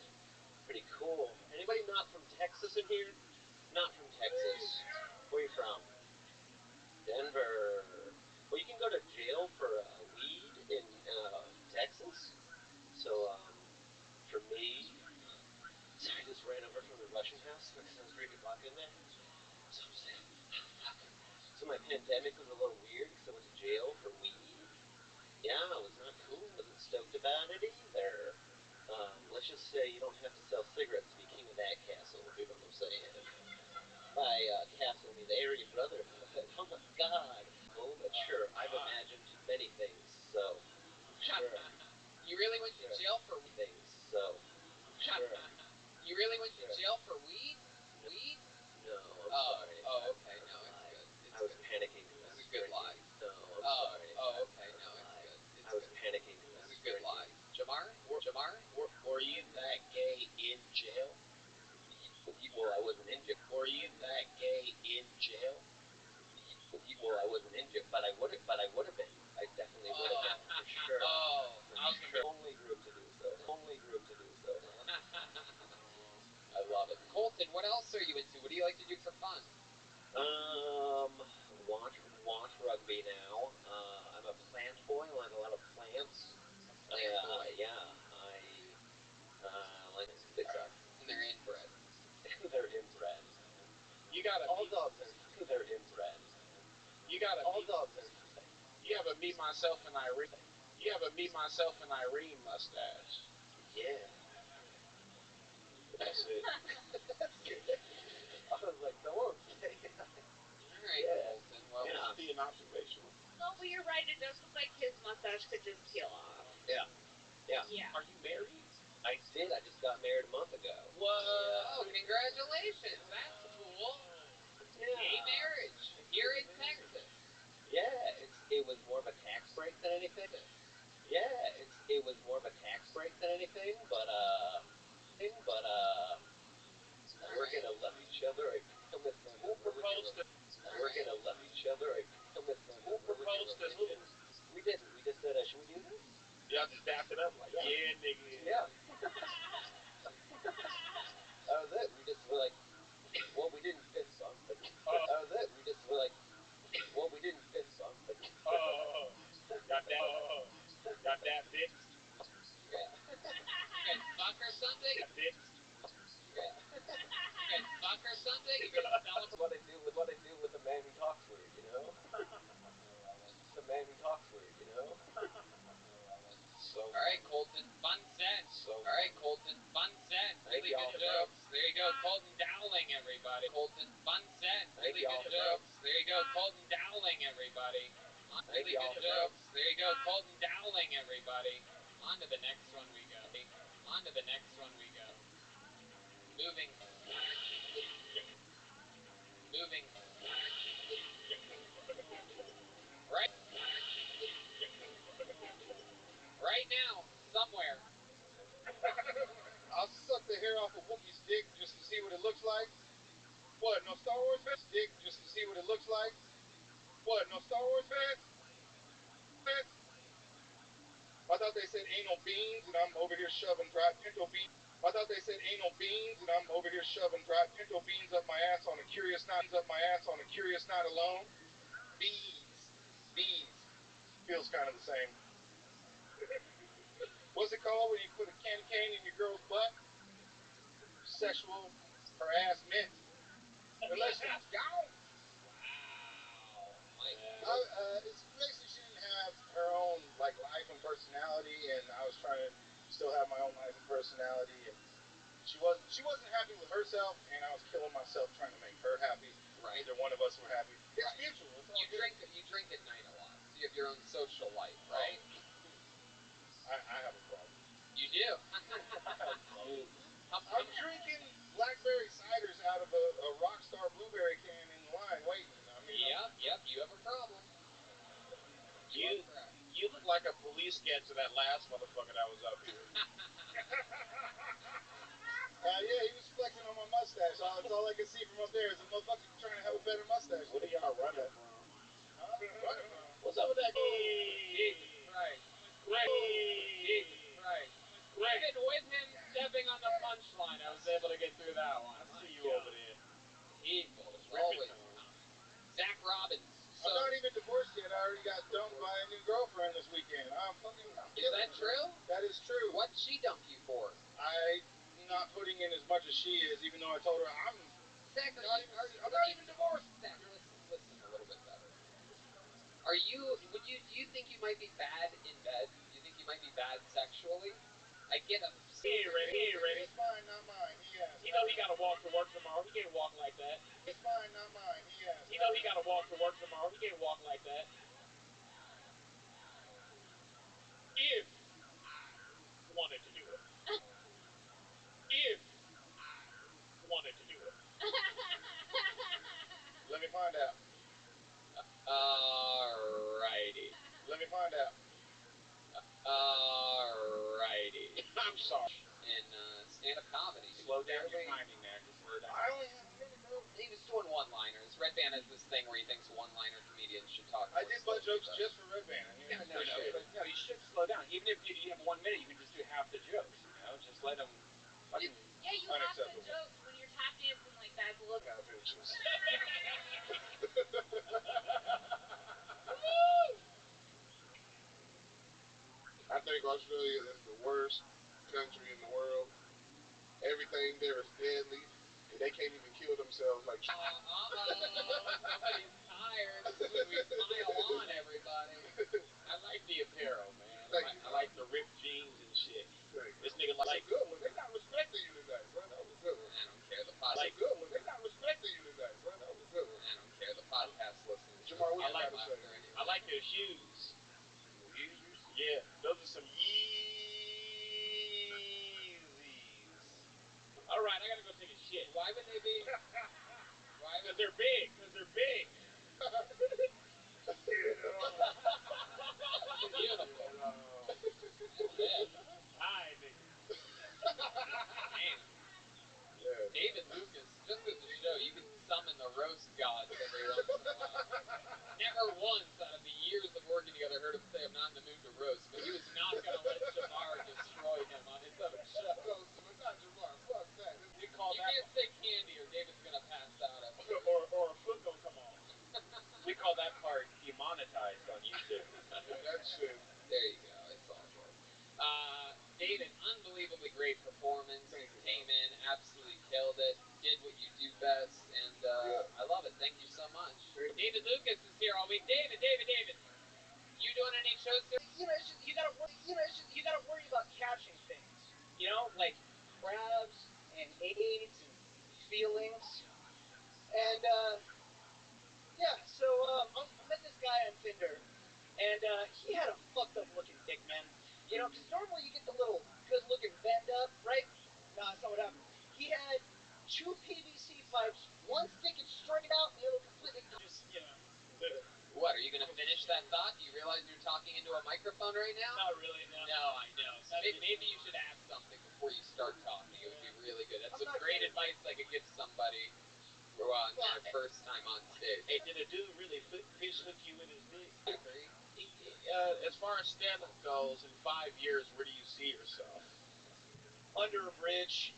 Pretty cool. Anybody not from Texas in here? Not from Texas. Where are you from? Denver. Well, you can go to jail for weed in Texas. So, for me, so I just ran over from the Russian house because I was drinking vodka in there. So I'm saying, fuck. So my pandemic was a little weird because I went to jail for weed. Yeah, it was not cool. Wasn't stoked about it either. Let's just say you don't have to sell cigarettes to be king of that castle. You know what I'm saying? By castle, I mean the area brotherhood. Oh my God. Well, but sure, I've imagined many things. So, sure. You really went to jail for things. So, sure. You really went to jail for weed? Weed? No, I'm sorry. Oh, okay. No, it's good. I was panicking because I was It's a good drinking. lie. No, I'm sorry. Okay. No, it's good. I was panicking because I was It's a good drinking. lie. Jamar? Were you that gay in jail? Well, I wasn't in jail. Were you that gay in jail? Well, I wasn't in jail, but I would have been. I definitely would have been, for sure. I was gonna Only group to do so. Only group to do so. I love it. Colton, what else are you into? What do you like to do for fun? Watch rugby now. I'm a plant boy. I like a lot of plants. Plant boy. Yeah, like they suck. And they're inbred. They're inbred. You gotta All dogs are. They're inbred. You gotta All dogs are. You have a me, myself, and Irene. You have a me, myself, and Irene mustache. Yeah. That's it. I was like, no one's saying that. All right, Yeah. Colton. Well, Yeah. Be an observation. Oh, but you're right. It does look like his mustache could just peel off. Yeah. Yeah. Yeah. Are you married? I did. I just got married a month ago. Whoa! Oh, congratulations! That's cool. Yeah. Gay marriage here in Texas. Yeah. It was more of a tax break than anything. Yeah. It was more of a tax break than anything, but we're gonna love each other. I promise. Who proposed to? We're gonna love each other. I promise. Who proposed to who? We didn't. We just said, should we do this? Y'all just dapped it up like, yeah, nigga. Yeah. That was it. We just were like, well, we didn't fist bump, but that was it. We just were like, well, we didn't fist bump, but Got that bitch. You guys fuck or something? That bitch. You guys fuck or something? You guys celebrate? What I do with the man who talks weird, you know? The man who talks weird, you know? So. All right, Colton. Fun set. So. All right, Colton. Fun set. Really good jokes. There you go, Colton Dowling, everybody. Colton. Fun set. Really good jokes. There you go, Colton Dowling, everybody. Really good jokes. There you go, Colton Dowling, everybody. On to the next one we go. On to the next one we go. Moving. Right now, somewhere. I'll suck the hair off a Wookiee's dick just to see what it looks like. What, no Star Wars fans? Dick just to see what it looks like. What, no Star Wars fans? I thought they said anal beans and I'm over here shoving dry pinto beans. I thought they said anal beans and I'm over here shoving dry pinto beans up my ass on a curious night alone. Beans. feels kind of the same. What's it called when you put a candy cane in your girl's butt? Sexual harassment. Unless she's gone. It's basically she didn't have her own like life and personality, and I was trying to still have my own life and personality, and she wasn't happy with herself, and I was killing myself trying to make her happy. Right. Neither one of us were happy. It's mutual. You drink at night a lot, so you have your own social life, right? I have a problem. You do. I'm drinking blackberry ciders out of a Rockstar blueberry can in the line waiting. I mean, Yep, you have a problem. You look like a police sketch of that last motherfucker that was up here. Yeah, he was flexing on my mustache. That's all I could see from up there is a motherfucker trying to have a better mustache. What are y'all running from? Huh? Running from? What's up with that? Jesus Christ. Jesus Christ. Even with him stepping on the punchline, I was able to get through that one. I see you over there. People always coming. Zach Robbins. I'm not even divorced yet. I already got dumped by a new girlfriend this weekend. Is that true? That is true. What'd she dump you for? I'm not putting in as much as she is, even though I told her I'm Zach, I'm not even divorced. Zach, listen a little bit better. Do you think you might be bad in bed? Do you think you might be bad sexually? I get him. He ain't ready. It's mine, not mine. He knows he gotta walk to work tomorrow. He can't walk like that. It's mine, not mine. He knows he gotta walk to work tomorrow. He can't walk like that. If I wanted to do it. If I wanted to do it. Let me find out. Alrighty. Let me find out. Alrighty. I'm sorry. In stand-up comedy. Slow down your timing there. Just slow down. I only have a minute though. He was doing one-liners. Red Band has this thing where he thinks one-liner comedians should talk. I did butt jokes just for Red Band. No, you should slow down. Even if you have 1 minute, you can just do half the jokes. You know, just let them. Yeah, you have the jokes when you're tap dancing like that. Look. Half inches. I think Australia is the worst country in the world. Everything there is deadly, and they can't even kill themselves like. Somebody's tired. We pile on everybody. I like the apparel, man. Thank you. I like the ripped jeans and shit. This nigga That's like a good one. They not respecting you today, bro. That was a good one. I don't care. The That's a good one. They not respecting you today, bro. That was a good one. I don't care. The podcast listeners. Jamar, what I you like gotta say? anyway. I like your shoes. Yeah, those are some Yeezys. All right, I gotta go take a shit. Why would they be? Because they're big. Beautiful. Yeah. Hi, nigga. Man. Yeah. David Lucas, just as a show, you can summon the roast gods every once in a while. Never once out of the years of working together heard him say I'm not in the mood to roast, but he was not going to let Jamar destroy him on his own show. No, not Jamar. Fuck that. You can't say candy or David's going to pass out. Or a foot gonna come off. We call that part demonetized on YouTube. That shit. There you go. It's all good. David, unbelievably great performance. Came in, absolutely killed it. Did what you do best, and I love it. Thank you so much. David Lucas is here all week. David. You doing any shows here? You know, it's just, you gotta worry about catching things. You know, like crabs and AIDS and feelings. And yeah, so I met this guy on Tinder, and he had a fucked up looking dick, man. You know, because normally you get the little good looking bend up, right? No, that's not what happened. He had 2 PVC pipes, one sticking straight out, and the other completely just, you know. What, are you going to finish that thought? Do you realize you're talking into a microphone right now? Not really, no. No, I know. So maybe you should ask something before you start talking. It would be really good. That's some great advice I could give somebody who on their first time on stage. Hey, did a dude really fish hook you with his dick? Agree? As far as stand-up goes, in 5 years, where do you see yourself? Under a bridge.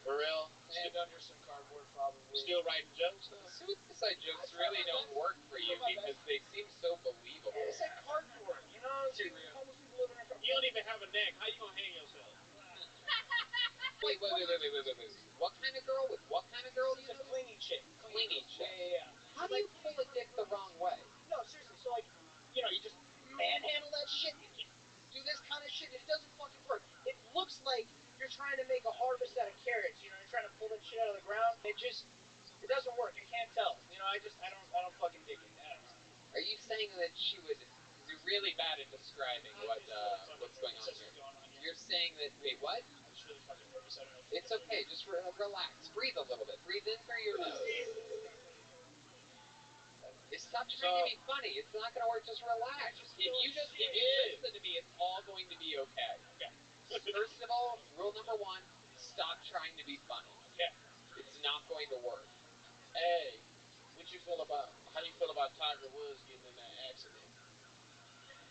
For real? And under some cardboard, probably. Still writing jokes, though? Suicide jokes really don't work for you because they seem so believable. It's like cardboard, you too real. Homeless people living in. You don't even have a neck. How you gonna hang yourself? Wait. What kind of girl with what kind of girl? She's a clingy chick. Clingy chick. Yeah. How do you pull a dick the wrong way? No, seriously. So like, you just manhandle that shit. You do this kind of shit. It doesn't fucking work. It looks like you're trying to make a harvest out of carrots. You're trying to pull that shit out of the ground. It doesn't work. I can't tell. I don't fucking dig it. I don't know. Are you saying that she would? Because you're really bad at describing what's going on here. You're saying that. Wait, what? I was really fucking nervous. I don't know. It's okay. Just relax. Breathe a little bit. Breathe in through your nose. Stop trying to be funny. It's not going to work. Just relax. If you listen to me, it's all going to be okay. Okay. First of all, rule number 1: stop trying to be funny. Okay. It's not going to work. Hey, how you feel about Tiger Woods getting in that accident?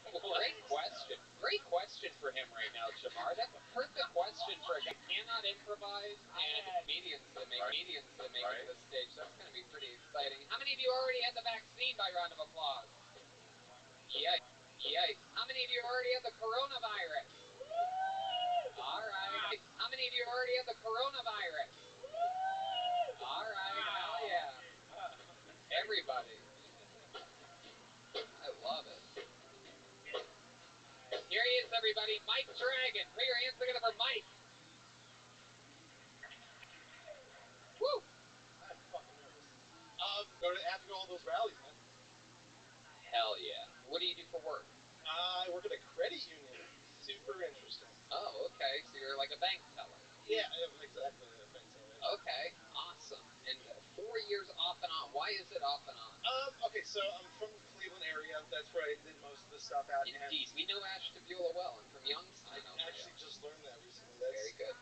Great question. Great question for him right now, Jamar. That's a perfect question for a guy who cannot improvise and comedians that make it to this stage. That's going to be pretty exciting. How many of you already had the vaccine by round of applause? Yikes. How many of you already had the coronavirus? All right. How many of you already had the coronavirus? All right. Hell yeah. Everybody. I love it. Here he is, everybody. Mike Dragon. Put your hands together for Mike. Woo! I'm fucking nervous. After all those rallies, man. Hell yeah. What do you do for work? I work at a credit union. Super interesting. Oh, okay. So you're like a bank teller. Yeah, exactly. A bank teller. Okay, awesome. And 4 years off and on. Why is it off and on? Okay, so I'm from the Cleveland area. That's where I did most of the stuff at. Indeed. We know Ashtabula well. I'm from Youngstown. I actually just learned that recently. Very good.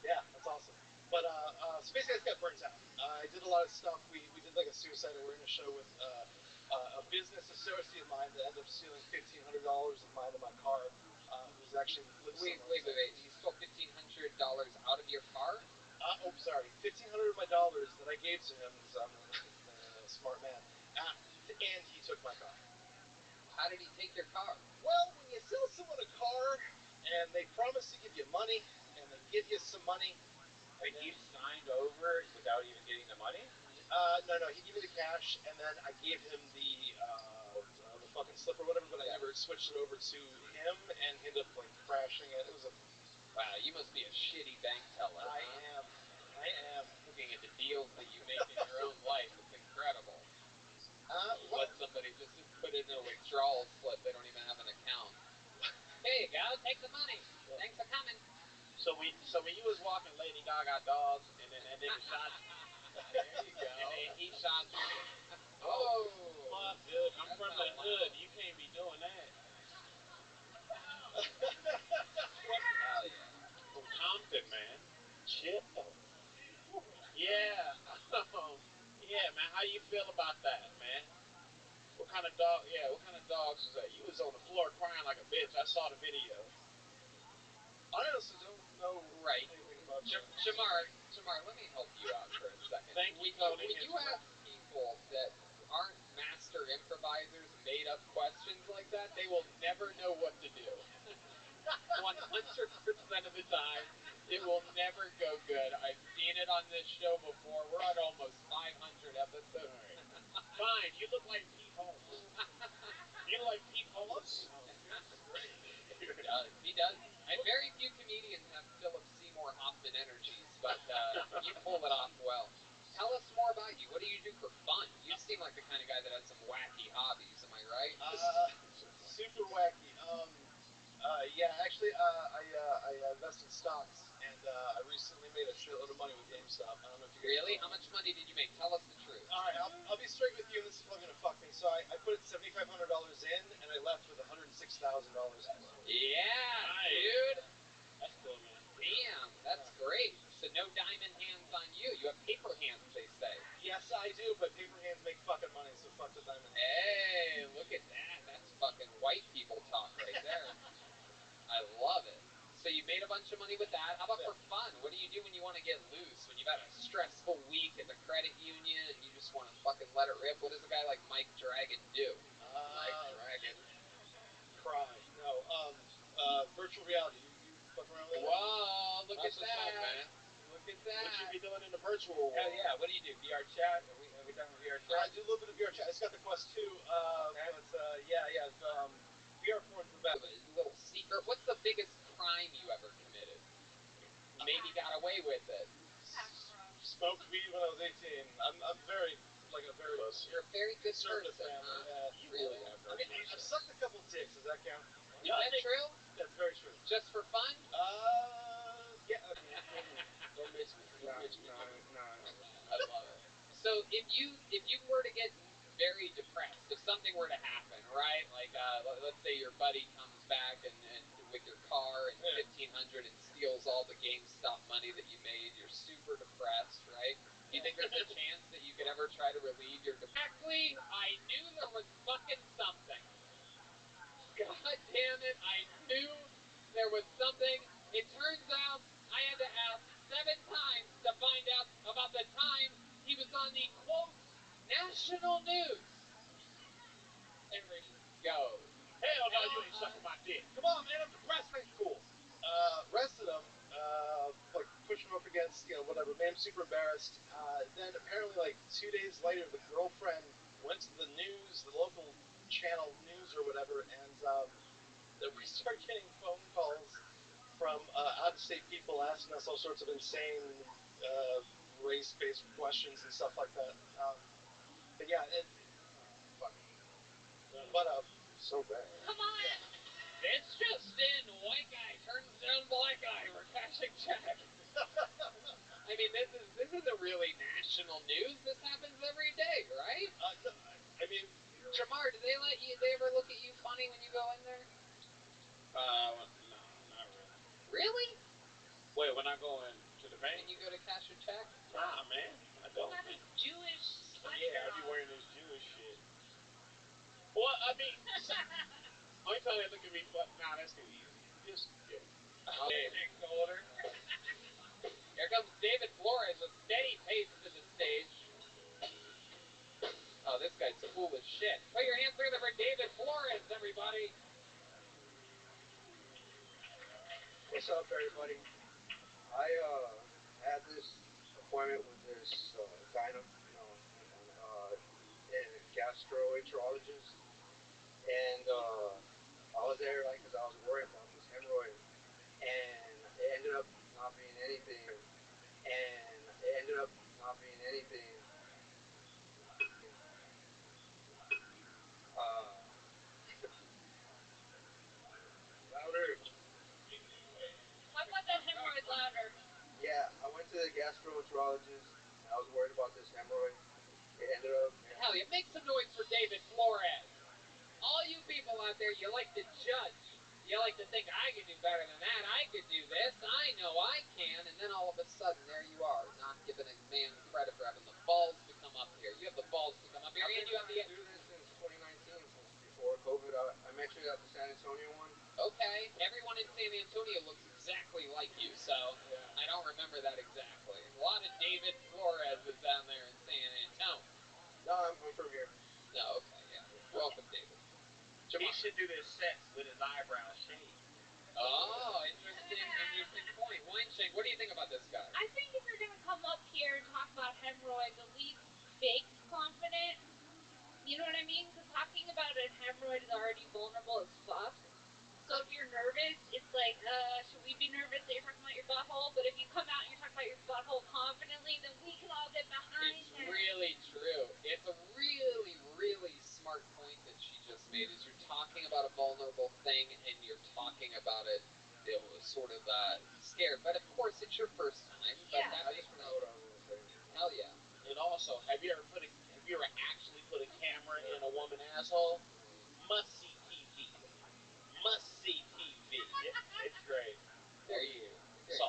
Yeah, that's awesome. But so basically, I just got burnt out. I did a lot of stuff. We did like a suicide awareness show with a business associate of mine that ended up stealing $1,500 of mine in my car. Who's actually lived Wait. You stole $1,500 out of your car? Sorry. $1,500 of my dollars that I gave to him because I'm a smart man. And he took my car. How did he take your car? Well, when you sell someone a car and they promise to give you money and they give you some money. Wait, you signed over without even getting the money? No. He gave me the cash and then I gave him the fucking slip or whatever, but I never switched it over to him and he ended up like crashing it. It was a. Wow, you must be a shitty bank teller. I am. Looking at the deals that you make in your own life, it's incredible. Let somebody just put in a withdrawal slip. They don't even have an account. Here you go. Take the money. Thanks for coming. So when you was walking Lady Gaga dolls and then that nigga shot you. There you go. And then he shot you. Oh. Fuck, dude. I'm from the hood. You can't be doing that. Hell yeah. From Compton, man. Chill. Yeah. Yeah, man. How you feel about that, man? What kind of dogs was that? You was on the floor crying like a bitch. I saw the video. I honestly don't know anything about Jamar, let me help you out for a second. Thank you, When you ask people that aren't master improvisers made up questions like that, they will never know what to do. 100% of the time, it will never go good. I've seen it on this show before. We're at almost 500 episodes. Right. Fine, you look like Pete Holmes. You look like Pete Holmes? He does. And very few comedians have Philip Seymour Hoffman energies, but you pull it off well. Tell us more about you. What do you do for fun? You seem like the kind of guy that has some wacky hobbies. Am I right? Super wacky. Yeah, actually, I invest in stocks, and I recently made a shitload of money with GameStop. I don't know if you really. How much money did you make? Tell us the truth. All right, I'll be straight with you, and this is probably gonna fuck me. So I put $7,500 in, and I left with $106,000. Yeah, nice. Dude. That's cool, man. Damn, that's great. So no diamond hands on you. You have paper hands, they say. Yes, I do, but paper hands make fucking money, so fuck the diamond hands. Hey, look at that. That's fucking white people talk right there. I love it. So you made a bunch of money with that. How about for fun? What do you do when you want to get loose? When you've had a stressful week at the credit union and you just want to fucking let it rip? What does a guy like Mike Dragon do? Mike Dragon. Look at that, man. Look at that. What you be doing in the virtual world? Hell yeah. What do you do? VR chat? Are we talking VR chat? I do a little bit of VR chat. I just got the Quest 2. Okay. But yeah. VR porn's the best. A little secret. What's the biggest crime you ever committed? Maybe got away with it. Smoked weed when I was 18. I'm very close. You're a very good Conservative person, family. huh? Yeah. You really have. I mean, I've sucked a couple dicks. Does that count? Is that true? That's very true. Just for fun? Yeah. Don't miss me. Don't miss me. No. I love it. So if you were to get very depressed, if something were to happen, right? Like let's say your buddy comes back and with your car and 1,500 and steals all the GameStop money that you made, you're super depressed, right? Do you think there's a chance that you could ever try to relieve your depression? Exactly. I knew there was fucking something. God damn it! I knew there was something. It turns out I had to ask 7 times to find out about the time he was on the, quote, national news. Every go. Hell no, you ain't sucking my dick. Come on, man, I'm depressed. That's cool. Arrested him, like pushing him up against, whatever. Man, I'm super embarrassed. Then apparently, like 2 days later, the girlfriend went to the news, the local channel news or whatever, and then we start getting phone calls from out-of-state people asking us all sorts of insane race-based questions and stuff like that. But yeah, fuck. But So bad. Come on. It's just in. White guy turns down black guy for cashing check. I mean, this isn't really national news. This happens every day, right? no, I mean, Jamar, do they ever look at you funny when you go in there? no, not really. Really? Wait, when I go in to the bank? When you go to cash a check? Nah, man, I don't. Have his Jewish sweatshirt Yeah, I be on. wearing this Jewish shit. Well, I mean, only time they look at me, nah, that's too easy. Just, yeah. David Golder. Here comes David Flores, a steady pace to the stage. Oh, this guy's cool as shit. Put your hands together for David Flores, everybody. What's up, everybody? I had this appointment with this and gastroenterologist, and I was there like because I was worried about this hemorrhoid, and it ended up not being anything, louder. Talk about that hemorrhoid louder. Yeah, I went to the gastroenterologist, and I was worried about this hemorrhoid. It ended up. Hell yeah, make some noise for David Flores. All you people out there, you like to judge. You like to think, I could do better than that. I could do this. I know I can. And then all of a sudden, there you are, not giving a man credit for having the balls to come up here. You have the balls to come up here, and you have the... I've been trying to do this since 2019, since before COVID. I met you at the San Antonio one. Okay, everyone in San Antonio looks exactly like you, so I don't remember that exactly. A lot of David Flores is down there in San Antonio. No, I'm from here. No, okay, yeah. Welcome, David. He should do this set with his eyebrows shaved. Oh, interesting point. Weinshank, what do you think about this guy? I think if you're gonna come up here and talk about hemorrhoids, at least fake confident. You know what I mean? Because talking about a hemorrhoid is already vulnerable as fuck. So if you're nervous, it's like, should we be nervous that you're talking about your butthole? But if you come out and you're talking about your butthole confidently, then we can all get behind It's that. really true. It's a really, really smart point that she just made. Is you're talking about a vulnerable thing and you're talking about it, sort of scared. But of course, it's your first time. But Yeah. I just forgot what I was gonna say. Hell yeah. And also, have you ever actually put a camera in a woman's asshole? Must see TV. Must see TV. It's great. There you go. So,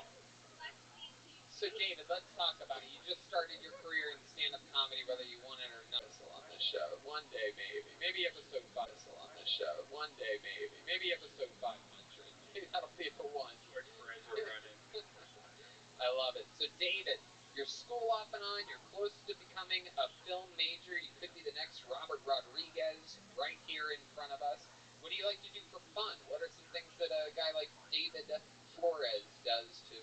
So David, let's talk about it. You just started your career in stand-up comedy, whether you want it or not. On this show, one day maybe, episode 5 on this show, one day maybe, episode 500. Maybe that'll be the one. George Perez are running. I love it. So David, your school off and on, you're close to becoming a film major. You could be the next Robert Rodriguez right here in front of us. What do you like to do for fun? What are some things that a guy like David Flores does to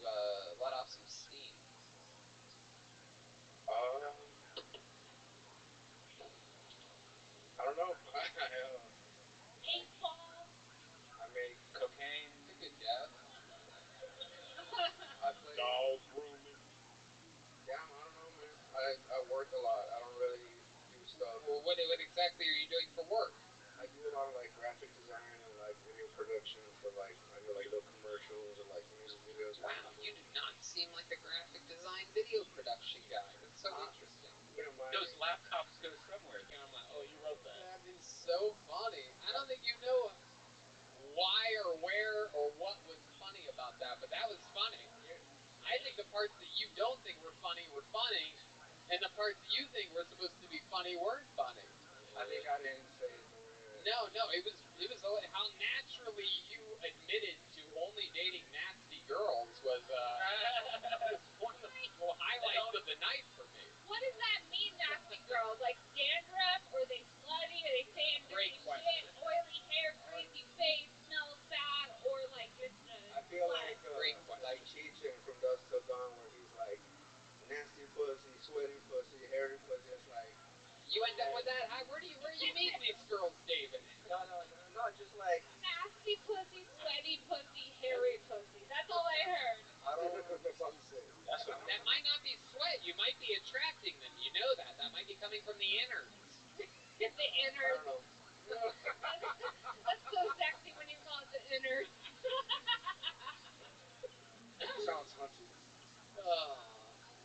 parts that you don't think were funny, and the parts that you think were supposed to be funny weren't funny. I think I didn't say it the way. No, it was how naturally you admitted to only dating nasty girls was one of the highlights of the night for me. What does that mean, nasty girls? Like dandruff, or they slutty, or they saying Great dirty question. shit, oily hair, crazy face, smells bad, or like just I feel slut? like Great question. like Cheech from Dusk Till Dawn, where he's like nasty pussy, sweaty pussy, hairy pussy. It's like You end up with that? Where do you meet these girls, David? no, just like Nasty pussy, sweaty pussy, hairy pussy. That's all I heard. I don't know what the fuck you say. That might not be sweat. You might be attracting them. You know that. That might be coming from the innards. The I innards. don't know. That's so sexy when you call it the innards. Sounds hunty.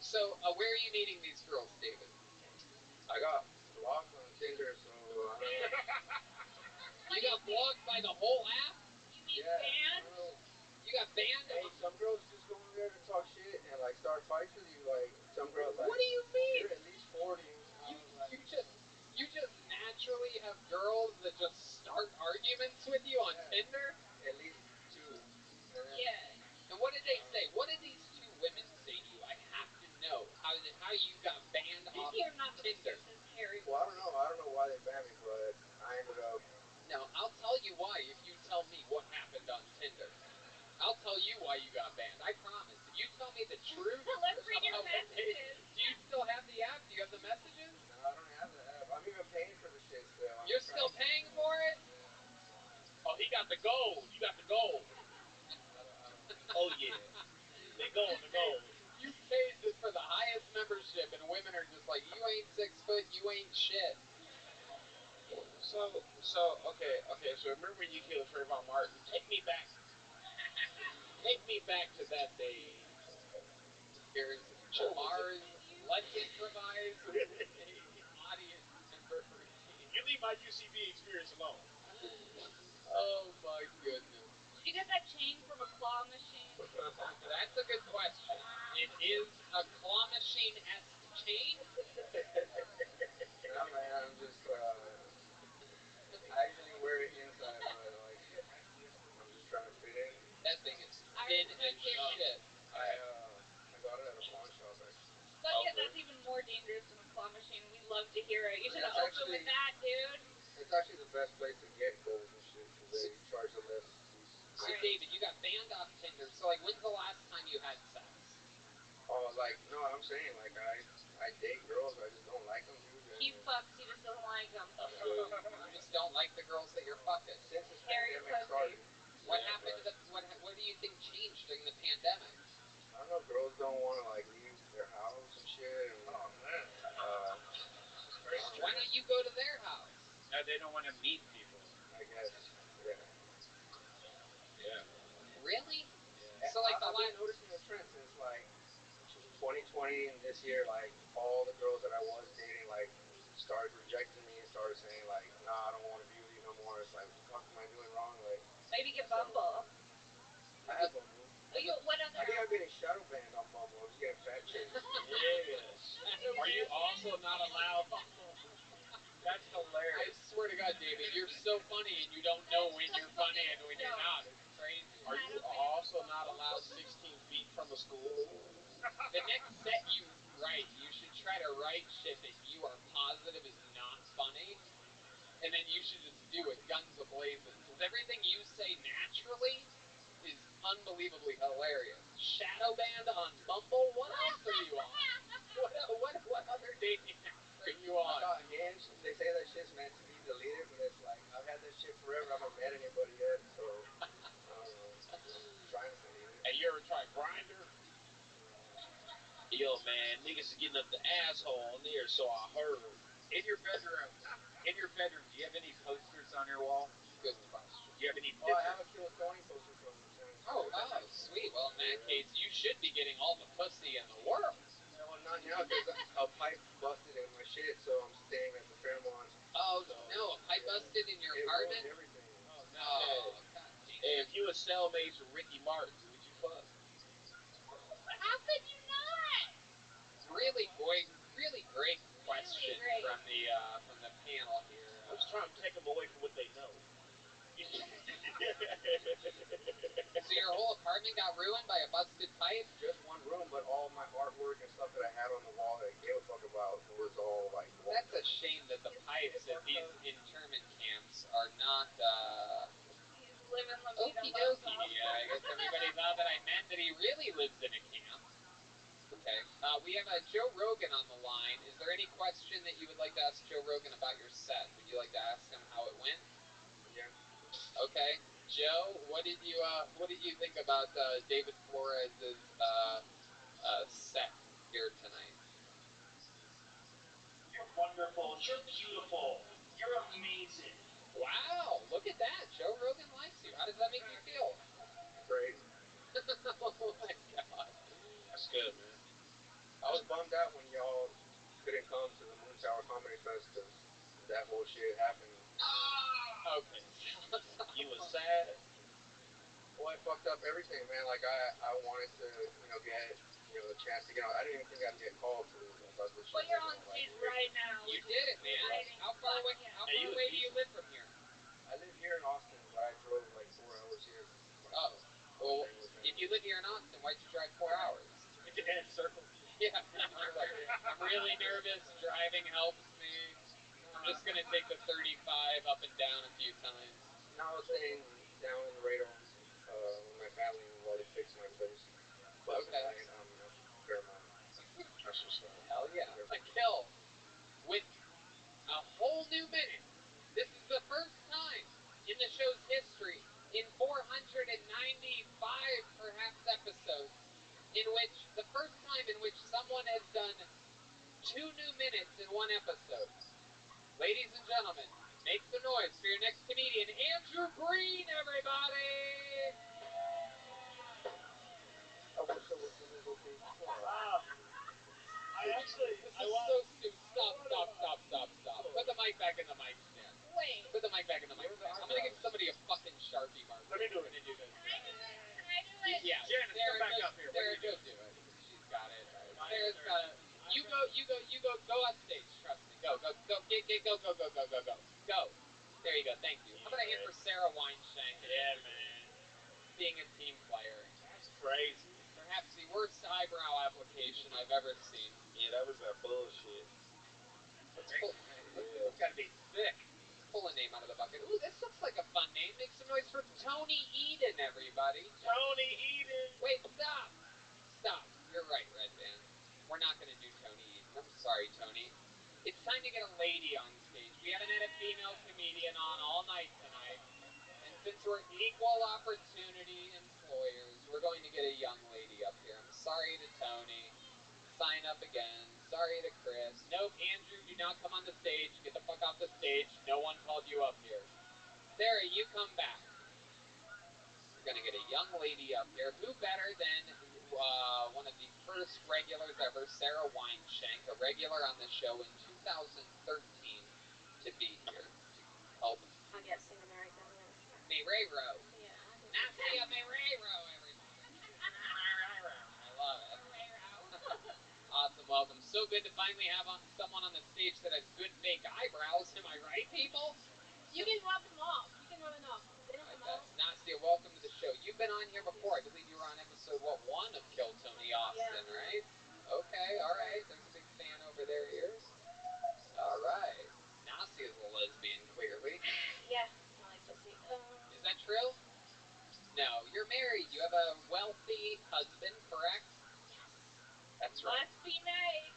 So, where are you meeting these girls, David? I got blocked on Tinder, so You got blocked by the whole app? You mean yeah. banned? You got banned? Hey, some girls just go in there to talk shit and like start fights with you. Like some girls like. What do you mean? You're at least 40. You just naturally have girls that just start arguments with you on Tinder? At least 2. Yeah. And what did they say? What did these 2 women say to you? I have to know how you got banned off You're not the Tinder. hairy. Well, I don't know why they banned me, but I ended up. No, I'll tell you why if you tell me what happened on Tinder. I'll tell you why you got banned. I promise. If you tell me the truth. Let's read your messages. Do you still have the app? Do you have the messages? No, I don't have the app. I'm even paying for the shit still. You're still paying for it? Yeah. Oh, he got the gold. You got the gold. Oh yeah. The gold. You paid for the highest membership, and women are just like, you ain't 6 foot, you ain't shit. So okay. So remember when you killed Trayvon Martin? Take me back to that day. Here's Jamar's Let's Improvise with a audience member routine. You leave my UCB experience alone. Oh my goodness. Did you get that chain from a claw machine? That's a good question. It is a claw machine-esque chain? No, man, I'm just. I usually wear it inside, but like, I'm just trying to fit in. That thing is thin as shit. I got it at a pawn shop actually. But yeah, that's even more dangerous than a claw machine. We love to hear it. You should have That's opened with actually- that, dude. It's actually the best place to get gold and shit because they charge the less fees. So David, you got banned off Tinder. So like, when's the last time you had sex? Oh, like no, I'm saying like I date girls, I just don't like them, dude. He fucks, he just doesn't like them. You just don't like the girls that you're fucking. Since this Hairy pandemic pussy. started, What happened to what do you think changed during the pandemic? I don't know, girls don't want to like leave their house and shit. And, Oh man. it's very Why don't you go to their house? No, they don't want to meet people. I guess. Yeah. Yeah. Really? Yeah. So like I've been noticing a trend since like 2020 and this year, like all the girls that I was dating, like started rejecting me and started saying like, nah, I don't want to be with you no more. It's like, what the fuck am I doing wrong? Like, Maybe get Bumble. I have Bumble. What other? I think I'm getting shadow banned on Bumble. I'm just getting fat chicks. Yes. Are you also not allowed? That's I hilarious. swear to God, David, you're so funny and you don't know when you're funny and when you're not. It's crazy. Are you also not allowed 16 feet from a school? The next set you write, you should try to write shit that you are positive is not funny, and then you should just do it guns a-blazing. Because everything you say naturally is unbelievably hilarious. Shadow banned on Bumble? What else are you on? What other dating apps are you I on? got Hinge. They say that shit's meant to be deleted, but it's like I've had that shit forever. I haven't met anybody yet, so I don't know. I'm trying to delete it. Hey, you ever tried Grindr? Yo, man, niggas is getting up the asshole in there, so I heard. In your bedroom, do you have any posters on your wall? Good question. Do you have any Oh, I pictures? have a Kill Tony poster from San Oh, Antonio. sweet. Well, in that case, you should be getting all the pussy in the world. No, not now because a pipe busted in my shit, so I'm staying at the Fairmont. Oh, So, no, a pipe busted in your it apartment? ruined everything. Oh, God damn. Hey, if you was cellmates with Ricky Martin, would you fuck? How could you Really great question great. from the panel here. I'm just trying to take them away from what they know. So your whole apartment got ruined by a busted pipe? Just one room, but all my artwork and stuff that I had on the wall that I gave a fuck about was all like. That's a shame that the pipes at these internment camps are not. He's living la vida Okie loca. dokie. I guess everybody thought that I meant that he really lives in a camp. Okay. We have Joe Rogan on the line. Is there any question that you would like to ask Joe Rogan about your set? Would you like to ask him how it went? Yeah. Okay. Joe, what did you think about David Flores's set here tonight? You're wonderful. You're beautiful. You're amazing. Wow, look at that. Joe Rogan likes you. How does that make you feel? Great. Oh my god. That's good, man. I was bummed out when y'all couldn't come to the Moon Tower Comedy Fest because that whole shit happened. Okay. You was sad. Well, I fucked up everything, man. Like I wanted to, get, a chance to get on. I didn't even think I'd get called to about this shit. Well, you're on stage right now. You did it, man. How far away do you live from here? I live here in Austin, but I drove like 4 hours here. Oh. Well, if you live here in Austin, why'd you drive 4 hours? And circle. Yeah. You're like, I'm really nervous. Driving helps me. I'm just gonna take the 35 up and down a few times. Now I was staying down in Laredo with my family while they fixed my place. But Okay. I'm Paramount. That's what's up. Hell yeah. A kill with a whole new minute. This is the first time in the show's history, in 495 perhaps episodes, the first time in which someone has done 2 new minutes in one episode. Ladies and gentlemen, make some noise for your next comedian, Andrew Green, everybody! I wish I was in his location. This is so stupid. Stop. Put the mic back in the mic stand. Wait. Put the mic back in the mic stand. I'm gonna give somebody a fucking Sharpie marker. Let me do it. We're gonna do this. Can I do it? Yeah. Janice, come back up here. Sarah, go do it. She's got it. Sarah's got it. You go on stage. Trust me. Go. Go. There you go. Thank you. How about a hand for Sarah Weinshank? Yeah, man. Being a team player. That's crazy. Perhaps the worst eyebrow application I've ever seen. Yeah, that was that bullshit. It's gotta be thick. Pull a name out of the bucket. Ooh, this looks like a fun name. Make some noise for Tony Eden, everybody. Tony Eden. Wait, stop. You're right, Red Band. We're not gonna do Tony Eden. I'm sorry, Tony. It's time to get a lady on stage. We haven't had a female comedian on all night tonight. And since we're equal opportunity employers, we're going to get a young lady up here. I'm sorry to Tony. Sign up again. Sorry to Chris. Nope, Andrew, do not come on the stage. Get the fuck off the stage. No one called you up here. Sarah, you come back. We're going to get a young lady up here. Who better than one of the first regulars ever, Sarah Weinshank, a regular on the show in 2013, to be here to help. I'm guessing American, yeah. Mayreiro. Yeah. Nasia Mayreiro, everybody. I love it. Awesome, welcome. So good to finally have someone on the stage that has good fake eyebrows. Am I right, people? You can rub them off. You can rub them off. They don't come out. Nasia, welcome to the show. You've been on here before. I believe you were on episode, 1 of Kill Tony Austin, Yeah. right? Okay, all right. There's a big fan over there, ears. All right. Nasia's a lesbian, clearly. Yeah, I like pussy. Is that true? No, you're married. You have a wealthy husband, correct? Yes. That's right. Must be nice.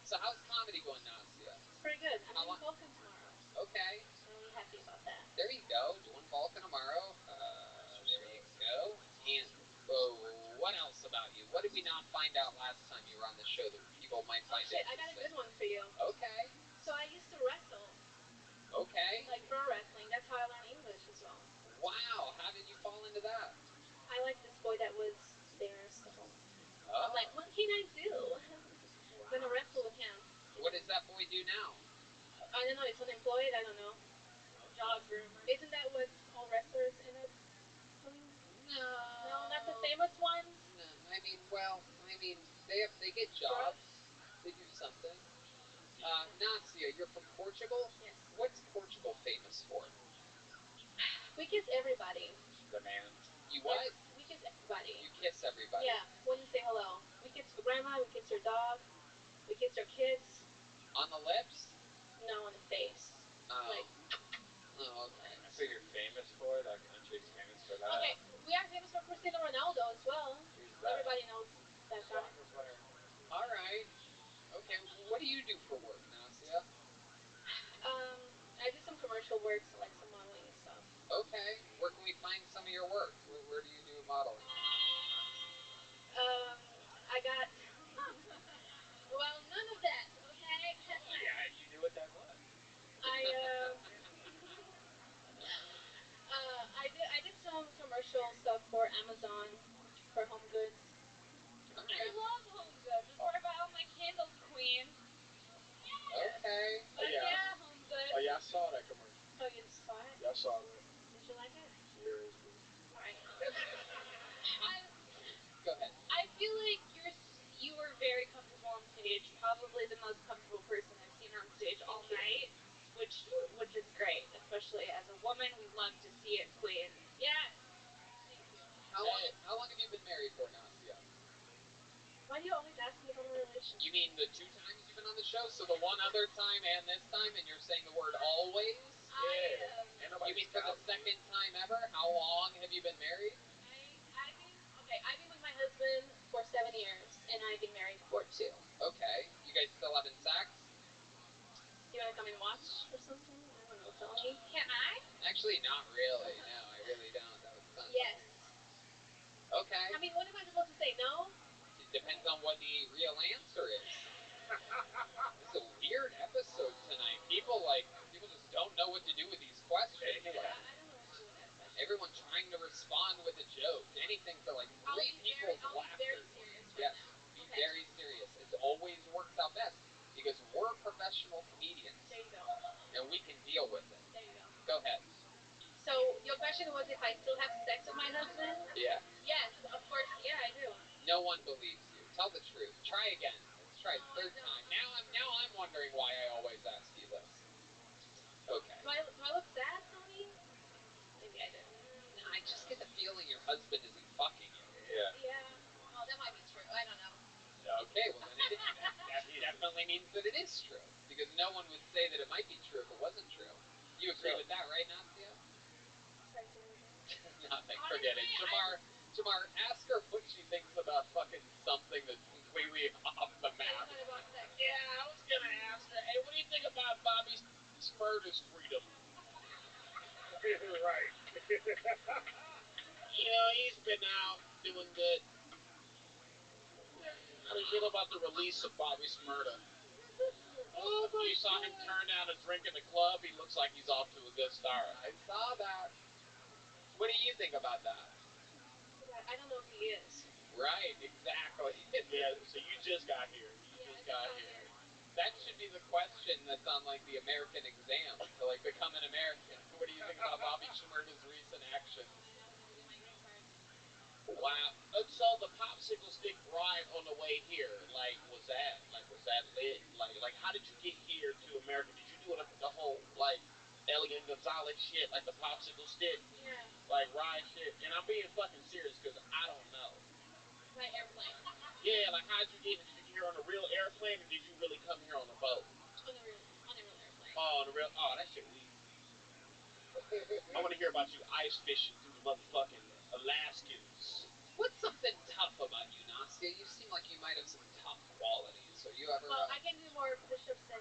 So how's comedy going, Nasia? It's pretty good. I'm doing Vulcan tomorrow. Okay. I'm really happy about that. There you go. Doing Vulcan tomorrow. There you go. And what else about you? What did we not find out last time you were on the show that people might find interesting? I got a good one for you. Okay. So I used to wrestle. Okay. Like pro wrestling. That's how I learned English as well. Wow. How did you fall into that? I like this boy that was there, so Oh. I'm like, what can I do? I'm gonna wrestle with him. What does that boy do now? I don't know. He's unemployed. I don't know. Job groomer. Isn't that what all wrestlers end up doing? No. No, not the famous ones. No, I they get jobs. They do something. Nasia, you're from Portugal? Yes. What's Portugal famous for? We kiss everybody. The man. You what? We kiss everybody. You kiss everybody. Yeah, when you say hello. We kiss your grandma, we kiss your dog, we kiss our kids. On the lips? No, on the face. Oh. Like, Okay. That's what you're famous for? That country's famous for that? okay, we are famous for Cristiano Ronaldo as well. Who's that? Everybody knows that guy. Soccer player. All right. Okay, what do you do for work, Nasia? I do some commercial work, so like some modeling and stuff. Okay. Where can we find some of your work? Where do you do modeling? I got. Well, none of that, okay? Oh, yeah, you knew what that was. I did some commercial stuff for Amazon, for Home Goods. All I right. love Home Goods. It's where I buy all my candles, Queen. Okay. But yeah, Home Goods. Oh yeah, I saw that commercial. Oh, you saw it? Yeah, I saw that. Did you like it? Yeah, it was good. All right. Go ahead. I feel like you were very comfortable on stage. Probably the most comfortable person I've seen on stage all night, which is great. Especially as a woman, we love to see it, Queen. Yes. Thank you. How long have you been married for, Nasia? Why do you always ask me about my relationship? You mean the 2 times you've been on the show? So the one other time and this time, and you're saying the word always? Yeah. You mean for the second time ever? How long have you been married? I've been with my husband for 7 years, and I've been married for 2. Okay. You guys still having sex? You want to come and watch or something? I don't know, Tony. Can I? Actually, not really. No, I really don't. That was fun. Yes. Okay. I mean, what am I supposed to say? No? It depends on what the real answer is. It's a weird episode tonight. People just don't know what to do with these questions. I don't know what to do with that question. Everyone trying to respond with a joke. Anything for like 3 people's laughter. I'll be very serious Yes. now. Be very serious. It always works out best because we're professional comedians. There you go. And we can deal with it. There you go. Go ahead. So, your question was if I still have sex with my husband? Yeah. Yes, of course. Yeah, I do. No one believes you. Tell the truth. Try again. Let's try No, 3rd I time. Now I'm wondering why I always ask you this. Okay. Do I look sad, Tony? Maybe I do. No, I just get the feeling your husband isn't fucking you. Yeah. Yeah. Oh, that might be true. I don't know. Okay, well then that definitely means that it is true. Because no one would say that it might be true if it wasn't true. You agree with that, right, Nasia? Sorry, say that again. Nothing. Forget it. Jamar, ask her what she thinks about fucking something that's completely off the map. It's not about sex. Yeah, I was gonna ask her, hey, what do you think about Bobby Smurder's freedom? Right. He's been out doing good. How do you feel about the release of Bobby Smurda? You saw him turn down a drink in the club. He looks like he's off to a good start. I saw that. What do you think about that? I don't know who he is. Right, exactly. Yeah, so you just got here. That should be the question that's on like the American exam to like become an American. What do you think about Bobby Shmurda's recent actions? Wow. So the popsicle stick ride on the way here, was that lit? Like, how did you get here to America? Did you do the whole Elian Gonzalez shit, like the popsicle stick, Yeah. ride shit? And I'm being fucking serious because I don't know. By airplane. Yeah, like how'd you get here on a real airplane, or did you really come here on a boat? On a real airplane. Oh, on a real. Oh, that shit weak. I want to hear about you ice fishing through the motherfucking Alaskans. What's something tough about you, Nasia? You seem like you might have some tough qualities. Are you ever? Well, I can do more push-ups than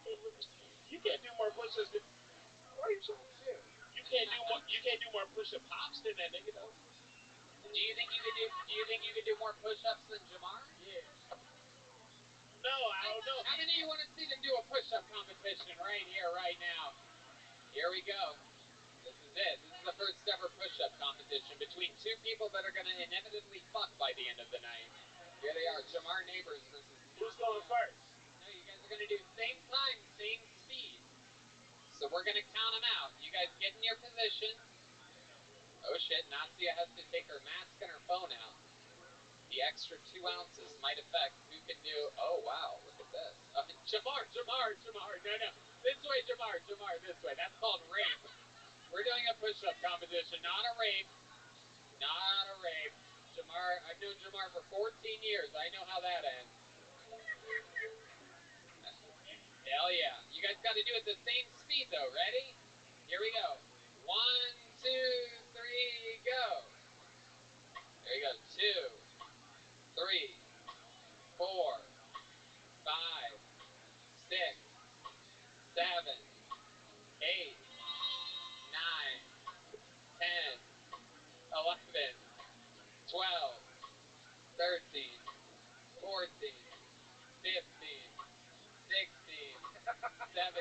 Dave Lucas can. You can't do more push-ups than. Why are you so upset? You can't do more. You can't do more push-up pops than that nigga though. Do you think you could do more push-ups than Jamar? Yeah. No, I don't know. How many of you want to see them do a push-up competition right here, right now? Here we go. This is it. This is the first ever push-up competition between 2 people that are going to inevitably fuck by the end of the night. Here they are, Jamar Neighbors versus... Who's going first? No, you guys are going to do same time, same speed. So we're going to count them out. You guys get in your position. Oh shit, Nasia has to take her mask and her phone out. The extra 2 ounces might affect who can do. Oh wow, look at this. Jamar. No. This way, Jamar. This way. That's called rape. We're doing a push-up competition, not a rape. Not a rape. Jamar, I've known Jamar for 14 years. I know how that ends. Hell yeah. You guys got to do it the same speed though. Ready? Here we go. 1, 2, 3, go. There you go. 2, 3, 4, 5, 6, 7, 8, 9, 10, 11, 12, 13, 14, 15, 16, 17.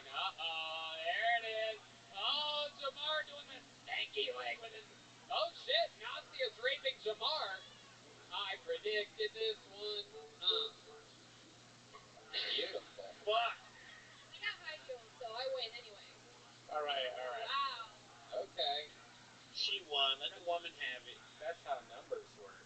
Uh-oh, there it is. Oh, Jamar doing the stanky leg with his... Oh, shit, Nasia's raping Jamar. I predicted this one. Beautiful. Fuck. I got high heels, so I win anyway. All right. Wow. Okay. She won. Let the woman have it. That's how numbers work.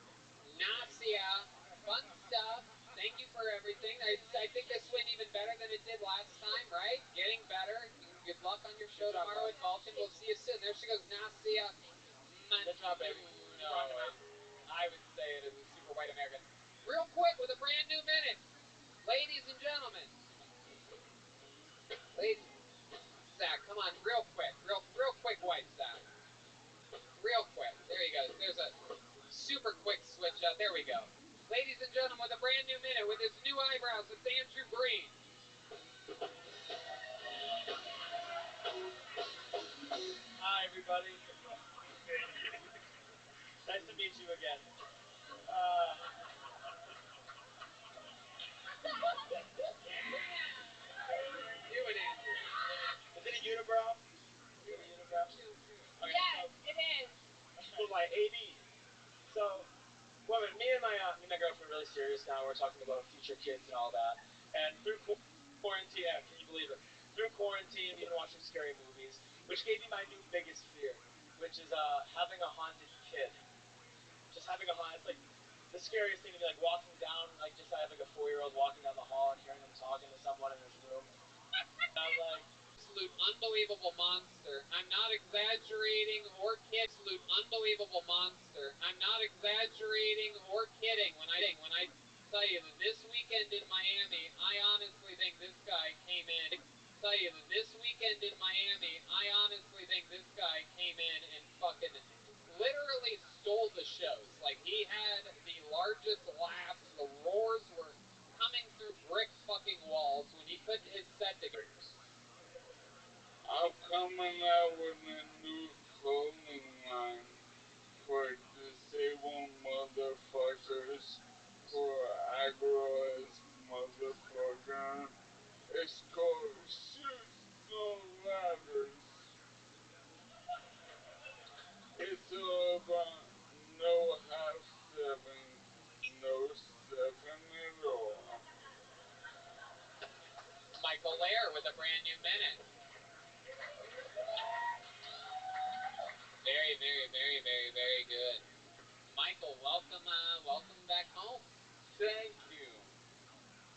Nasia, fun stuff. Thank you for everything. I think this went even better than it did last time, right? Getting better. Good luck on your show tomorrow with Vulcan. We'll see you soon. There she goes, Nasia. Good job, baby. No, I would say it as a super white American. Real quick with a brand new minute. Ladies and gentlemen. Ladies. Zach, come on, real quick. Real quick, white Zach. Real quick. There you go. There's a super quick switch up. There we go. Ladies and gentlemen, with a brand new minute with his new eyebrows, it's Andrew Green. Hi, everybody. Nice to meet you again. Do it, Andrew. Is it a unibrow? Is it a unibrow? Okay, Yes, it is. so my AD. So, woman, me and my girlfriend are really serious now. We're talking about future kids and all that. And through quarantine, yeah, can you believe it? Through quarantine, we've been watching scary movies, which gave me my new biggest fear, which is having a haunted kid. Just having a haunted, it's like the scariest thing to be like walking down, like just I have like a 4-year-old walking down the hall and hearing him talking to someone in his room. And I'm like, Absolute unbelievable monster. I'm not exaggerating or kidding. Absolute unbelievable monster. I'm not exaggerating or kidding when I tell you that this weekend in Miami, I honestly think this guy came in. Tell you that this weekend in Miami, I honestly think this guy came in and fucking literally stole the shows. Like he had the largest laughs. The roars were coming through brick fucking walls when he put his set together. I'm coming out with a new clothing line for disabled motherfuckers who aggro as motherfucker. It's called Shoots No Ladders. It's all about no half stepping, no stepping at all. Michael Lair with a brand new minute. Very, very, very, very, very good. Michael, welcome back home. Thank you.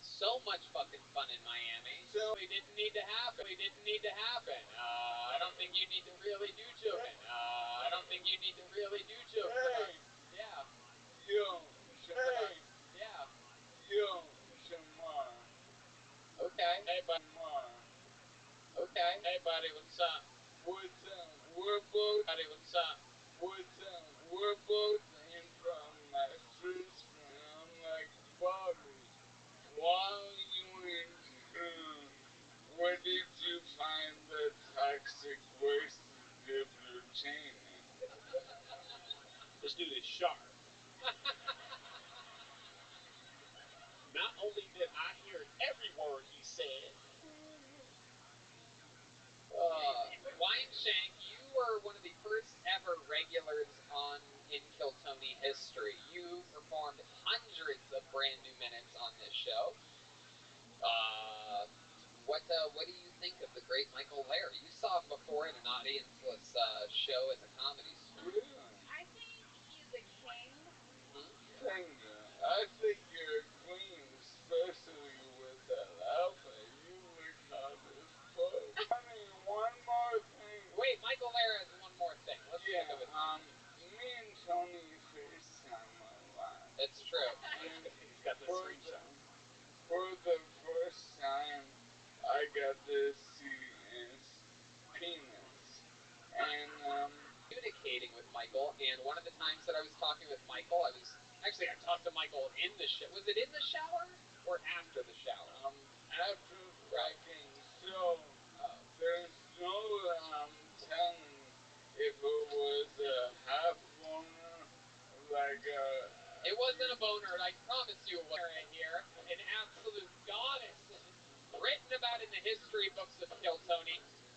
So much fucking fun in Miami. So- It didn't need to happen. I don't think you need to really do joking. I don't think you need to really do joking. Hey, Yeah, yo, hey, yeah. yo, Shamar. Okay. Hey, Shamar. Okay. Hey, buddy, what's up? What's up? We're both. Buddy, what's up? What's up? We're both improv masters. I'm like, Bobby, while you were in where did you find the toxic waste to dip your chain in? This dude is sharp. Not only did I hear every word he said, Wineshank, you were one of the first ever regulars on In Kill Tony history. You performed hundreds of brand new minutes on this show. What do you think of the great Michael Lair? You saw him before in an audienceless show at the Comedy Store. Yeah. I think he's a king. Thank Michael, and one of the times that I was talking with Michael, I talked to Michael in the shower. Was it in the shower or after the shower? After fucking, so there's no telling if it was a half boner, like It wasn't a boner, I promise you it wasn't here. An absolute goddess, written about in the history books of Kill Tony.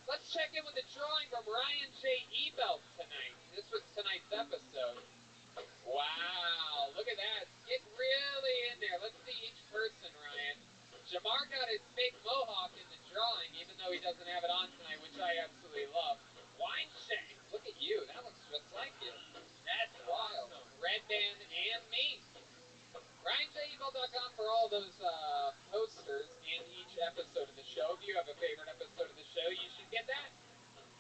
Let's check in with a drawing from Ryan J. Ebelt tonight. This was tonight's episode. Wow, look at that. Get really in there. Let's see each person, Ryan. Jamar got his fake mohawk in the drawing, even though he doesn't have it on tonight, which I absolutely love. Wine Shank, look at you. That looks just like you. That's wild. Red Band and me. RyanJEvil.com for all those posters and each episode of the show. If you have a favorite episode of the show, you should get that.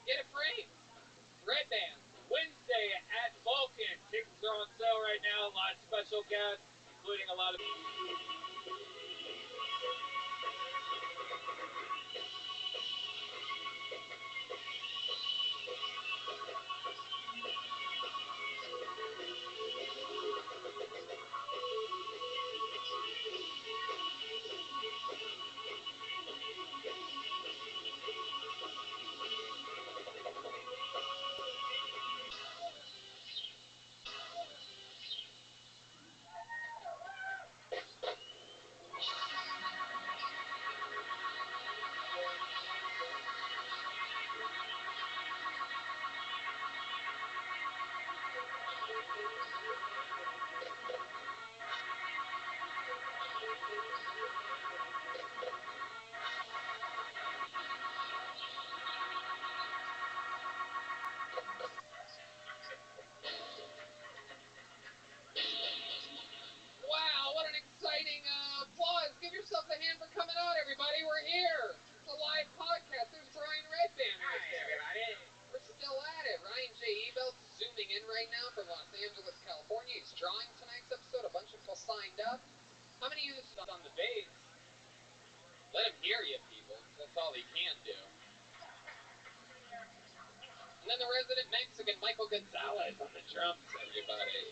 Get it framed. Red Band. Wednesday at Vulcan. Tickets are on sale right now. A lot of special guests, including a lot of... Wow, what an exciting applause. Give yourself a hand for coming out, everybody. We're here. It's a live podcast. There's Brian Redband right there. everybody. We're still at it. Ryan J. Ebelt zooming in right now from Los Angeles, California. He's drawing tonight's episode. A bunch of people signed up. How many of you on the base? Let him hear you, people. That's all he can do. And then the resident Mexican, Michael Gonzalez, on the drums, everybody.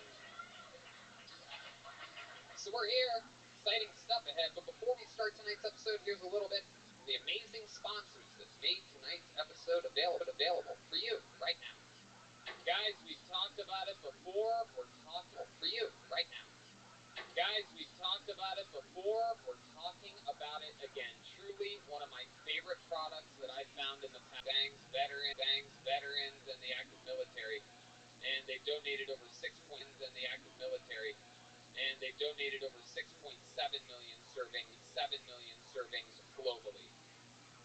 So we're here. Exciting stuff ahead. But before we start tonight's episode, here's a little bit of the amazing sponsors that made tonight's episode available for you right now. Guys, we've talked about it before. We're talking for you right now. Guys, we've talked about it before. We're talking about it again. Truly one of my favorite products that I found in the past. Veterans, and the active military. And they've donated over 6 points in the active military. And they've donated over 6.7 million servings globally.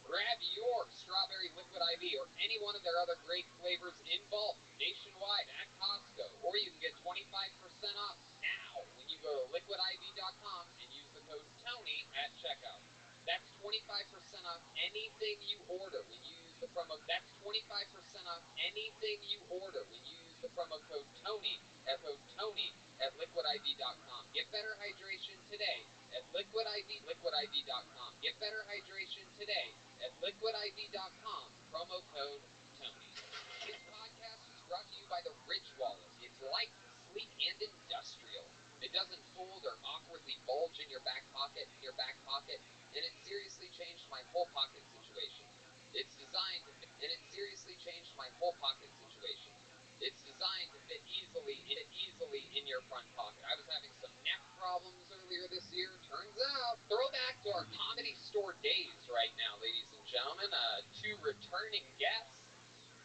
Grab your strawberry liquid IV or any one of their other great flavors in bulk nationwide at Costco, or you can get 25% off now when you go to liquidiv.com and use the code TONY at checkout. That's 25% off anything you order when you use the promo. That's 25% off anything you order when you use the promo code TONY at liquidiv.com. Get better hydration today at liquidiv.com. Get better hydration today at liquidiv.com. Promo code TONY. This podcast is brought to you by the Ridge Wallet. It's light, sleek, and industrial. It doesn't fold or awkwardly bulge in your back pocket, and it seriously changed my whole pocket situation. It's designed to fit easily in your front pocket. I was having some neck problems earlier this year. Turns out, throwback to our Comedy Store days right now, ladies and gentlemen. Two returning guests.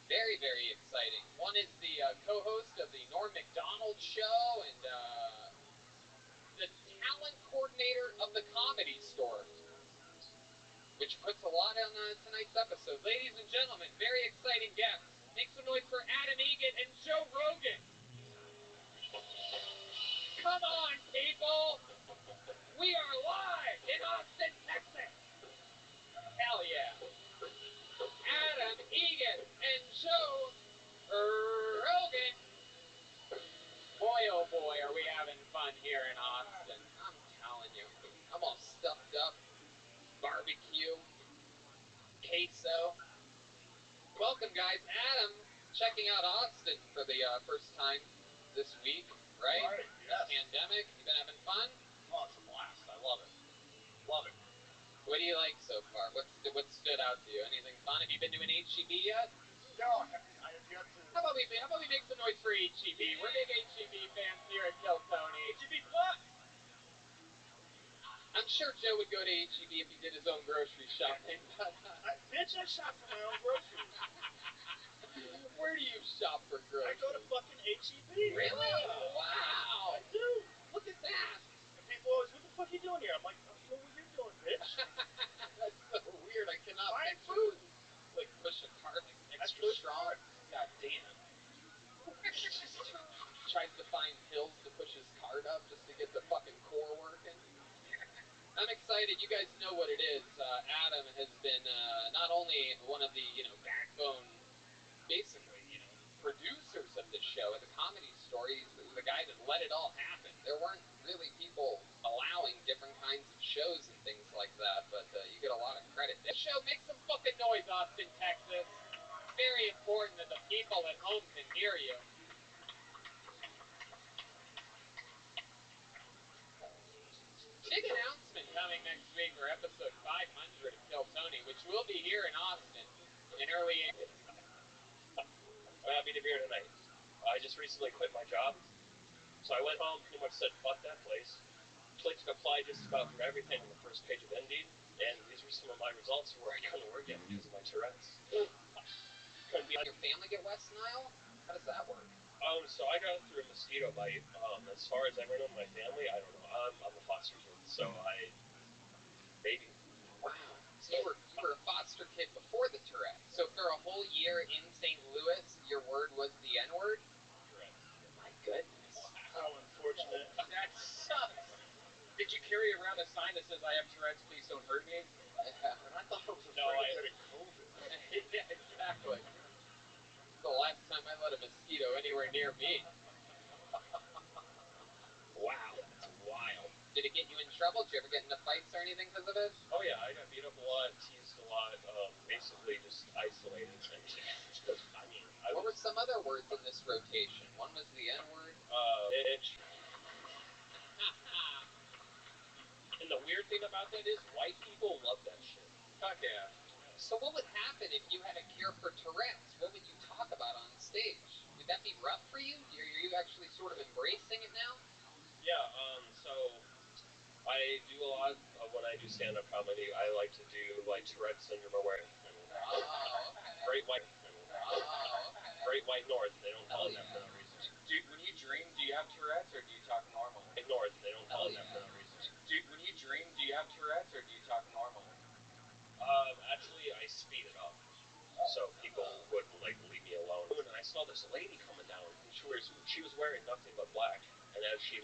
Very, very exciting. One is the co-host of the Norm Macdonald Show and the talent coordinator of the Comedy Store, which puts a lot on tonight's episode. Ladies and gentlemen, very exciting guests. Make some noise for Adam Egan and Joe Rogan. Come on, people! We are live in Austin, Texas! Hell yeah! Adam Egan and Joe Rogan. Boy, oh boy, are we having fun here in Austin. I'm telling you. I'm all stuffed up. Barbecue. Queso. Welcome, guys. Adam, checking out Austin for the first time this week, right? Right, yes. Pandemic. You been having fun? Oh, it's a blast. I love it. Love it. What do you like so far? What stood out to you? Anything fun? Have you been to an HEB yet? No, I have yet to. How about we make some noise for HEB? We're big HEB fans here at Kill Tony. HEB what? I'm sure Joe would go to HEB if he did his own grocery shopping. But Bitch, I shop for my own groceries. where do you shop for groceries? I go to fucking HEB. Really? Yeah. Wow. I do. Look at that. And people always, what the fuck are you doing here? I'm like, I'm doing what you're doing, bitch. That's so weird. I cannot Buying picture food. like push a cart like extra push strong. cart. God damn. Tries to find pills to push his cart up just to get the fucking core working. I'm excited. You guys know what it is. Adam has been not only one of the backbone, basically producers of this show at the Comedy Store. He's the guy that let it all happen. There weren't really people allowing different kinds of shows and things like that, but you get a lot of credit. This show makes some fucking noise, Austin, Texas. Very important that the people at home can hear you. Big announcement coming next week for episode 500 of Kill Tony, which will be here in Austin in early April. I'm happy to be here tonight. I just recently quit my job, so I went home, pretty much said, fuck that place. Clicked apply just about for everything on the first page of Indeed, and these were some of my results for where I couldn't work yet because of my Tourette's. Couldn't be. Your family get West Nile? How does that work? So I got it through a mosquito bite. As far as everyone in my family, I don't know. I'm a foster kid, so maybe. Wow. So you were a foster kid before the Tourette. So for a whole year in St. Louis, your word was the N-word? Correct. My goodness. How unfortunate. That sucks. Did you carry around a sign that says, I have Tourette's, please don't hurt me? And I thought I was afraid of getting COVID. Yeah, exactly. The last time I let a mosquito anywhere near me. Wow, that's wild. Did it get you in trouble? Did you ever get into fights or anything because of it? Oh yeah, I got beat up a lot, teased a lot, basically just isolated. What were some other words in this rotation? One was the N-word. Bitch. And the weird thing about that is white people love that shit. Fuck yeah. So what would happen if you had a cure for Tourette's? What would you talk about on stage? Would that be rough for you? Are you actually sort of embracing it now? Yeah, so I do a lot of when I do stand-up comedy, I like to do like Tourette's syndrome awareness. Great White Great White North, they don't call it that for no reason. When you dream, do you have Tourette's or do you talk normal? North, they don't call it that for no reason. When you dream, do you have Tourette's or do you talk normal? Actually, I speed it up, so people wouldn't leave me alone. And I saw this lady coming down, and she was wearing nothing but black. And as she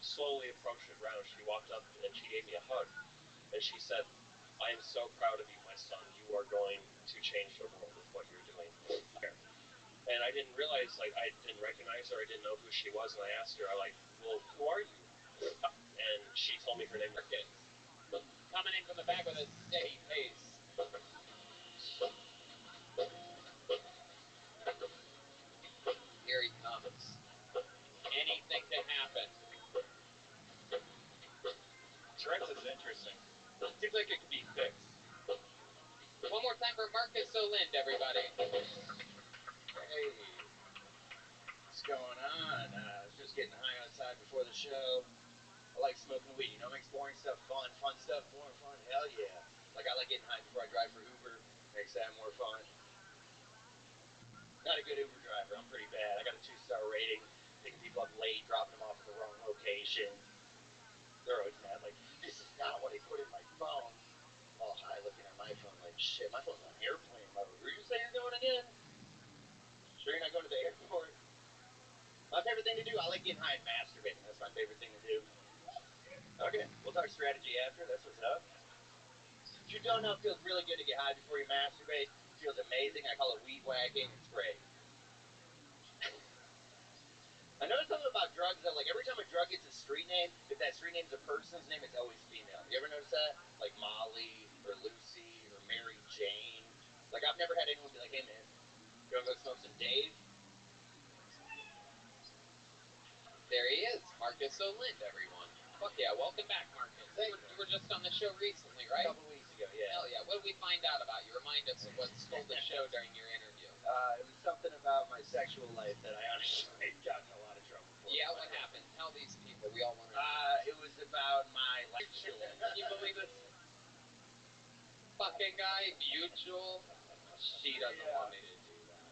slowly approached the ground, she walked up and she gave me a hug, and she said, "I am so proud of you, my son. You are going to change the world with what you're doing." And I didn't realize, I didn't recognize her. I didn't know who she was, and I asked her, "Well, who are you?" And she told me her name. Coming in from the back with a steady pace. Here he comes. Anything can happen. Tourette's is interesting. Seems like it could be fixed. One more time for Marcus Olind, everybody. Hey, what's going on? I was just getting high outside before the show. I like smoking weed. Makes boring stuff fun. Fun stuff more fun. Hell yeah. I like getting high before I drive for Uber. Makes that more fun. Not a good Uber driver. I'm pretty bad. I got a 2-star rating. Picking people up late, dropping them off at the wrong location. They're always mad. This is not what I put in my phone. All high looking at my phone shit, my phone's on airplane mode. Where you say you're going again? Sure you're not going to the airport? My favorite thing to do, I like getting high and masturbating. That's my favorite thing to do. Okay, we'll talk strategy after. That's what's up. If you don't know, it feels really good to get high before you masturbate. It feels amazing. I call it weed whacking. It's great. I noticed something about drugs that, every time a drug gets a street name, if that street name's a person's name, it's always female. You ever notice that? Like Molly, or Lucy, or Mary Jane. I've never had anyone be like, "Hey, man, You wanna go smoke some Dave? There he is, Marcus O'Lind, everyone. Fuck yeah, welcome back, Marcus. You were just on the show recently, right? A couple weeks ago, yeah. Hell yeah, what did we find out about you? Remind us of what stole the show during your interview. It was something about my sexual life that I honestly got in a lot of trouble for. Yeah, what happened? Tell these people, we all want to It was about my life. Can you believe this fucking guy, Mutual? She doesn't want me to do that.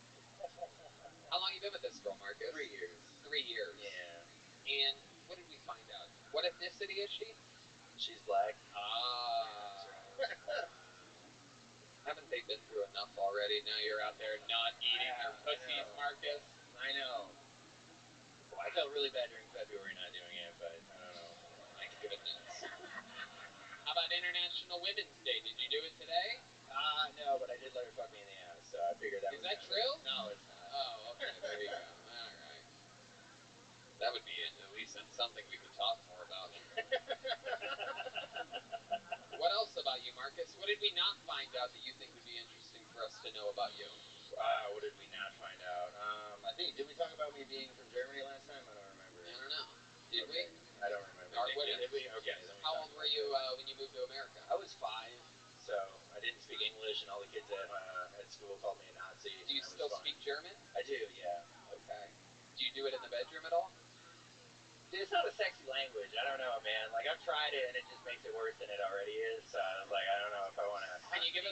How long you been with this girl, Marcus? 3 years. 3 years. Yeah. And what did we find out? What ethnicity is she? She's black. Haven't they been through enough already? Now you're out there not eating their pussies, Marcus. I know. Well, I felt really bad during February not doing it, but I don't know. My goodness. How about International Women's Day? Did you do it today? No, but I did let her fuck me in the ass, so I figured that was... Is that true? No, it's not. Oh, okay, there you go. All right. That would be at least something we could talk more about. What else about you, Marcus? What did we not find out that you think would be interesting for us to know about you? What did we not find out? Did we talk about me being from Germany last time? I don't remember. I don't know. Did we? I don't remember. Did we? Okay. How old were you when you moved to America? I was 5, so I didn't speak English, and all the kids at school called me a Nazi. Do you still speak German? I do, yeah. Okay. Do you do it in the bedroom at all? Dude, it's not a sexy language. I don't know, man. Like, I've tried it, and it just makes it worse than it already is. So I was like, I don't know if I want to... Can you give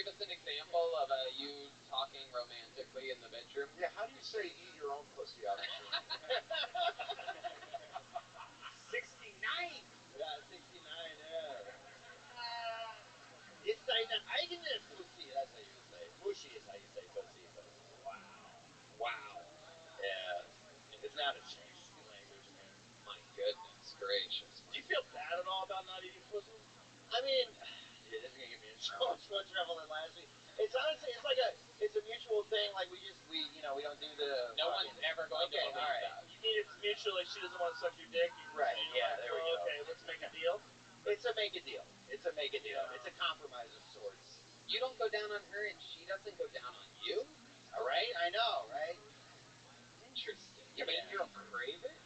us an example of you talking romantically in the bedroom? Yeah, how do you say eat your own pussy out of 69! Yeah, 69, yeah. It's deine eigene pussy, that's how you say. Mushy is how you say pussy, but... Wow. Yeah. It's not a sexy language, man. My goodness gracious. Do you feel bad at all about not eating pussy? I mean, dude, this is gonna get me in so much more trouble than last week. It's honestly, it's a mutual thing. Like we don't do the. No one's ever going to believe that. You mean it's mutual? Like she doesn't want to suck your dick. Right. Yeah. There we go. Okay, let's make a deal. It's a make a deal. It's a make a deal. It's a compromise of sorts. You don't go down on her, and she doesn't go down on you. All right. I know, right? Interesting. Yeah, but you don't crave it.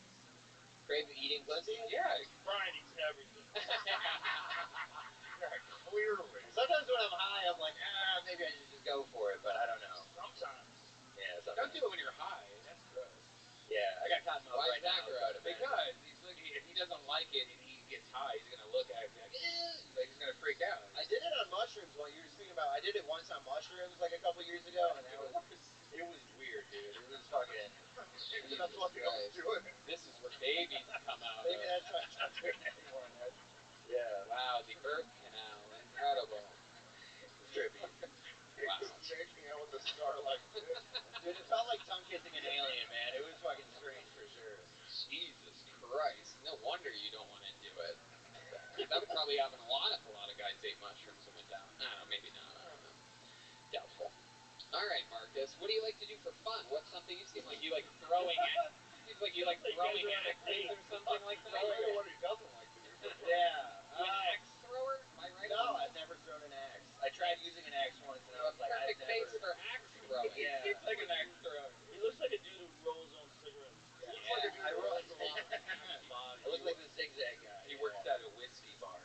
Crave eating pussy? Yeah. Brian eats everything. Clearly. Sometimes when I'm high, I'm like, maybe I should just go for it, but I don't know. Sometimes. Yeah, sometimes. Don't do it when you're high. That's gross. Yeah, I got cotton mouth right now. Why is that gross? Because if he doesn't like it and he gets high, he's gonna look at it and be like, like he's gonna freak out. I did it on mushrooms while you were speaking about. I did it once on mushrooms like a couple years ago, and it was weird, dude. It was fucking. Maybe that's what you don't do it. This is where babies come out. Maybe that's why I'm not doing it anymore, man. Yeah. Wow, the birth canal, incredible. Trippy. Wow. Just making out with a starlight. Dude, it felt like tongue kissing an alien, man. It was fucking strange for sure. Jesus Christ. No wonder you don't want to do it. That would probably happen a lot if a lot of guys ate mushrooms and went down. I don't know, maybe not. I don't know. Doubtful. All right, Marcus. What do you like to do for fun? What's something you seem like you like throwing at? Seems like you like throwing axes or something like that. I don't know what he doesn't like to do. Yeah. You an axe thrower? Am I right? No, I've never thrown an axe. I tried using an axe once, and I was like, I've perfect face never. for axe throwing. Yeah. Seems like an axe thrower. He looks like a dude who rolls on cigarettes. He looks like a dude I who roll. rolls on axe body. I look like the zigzag guy. He works at a whiskey bar.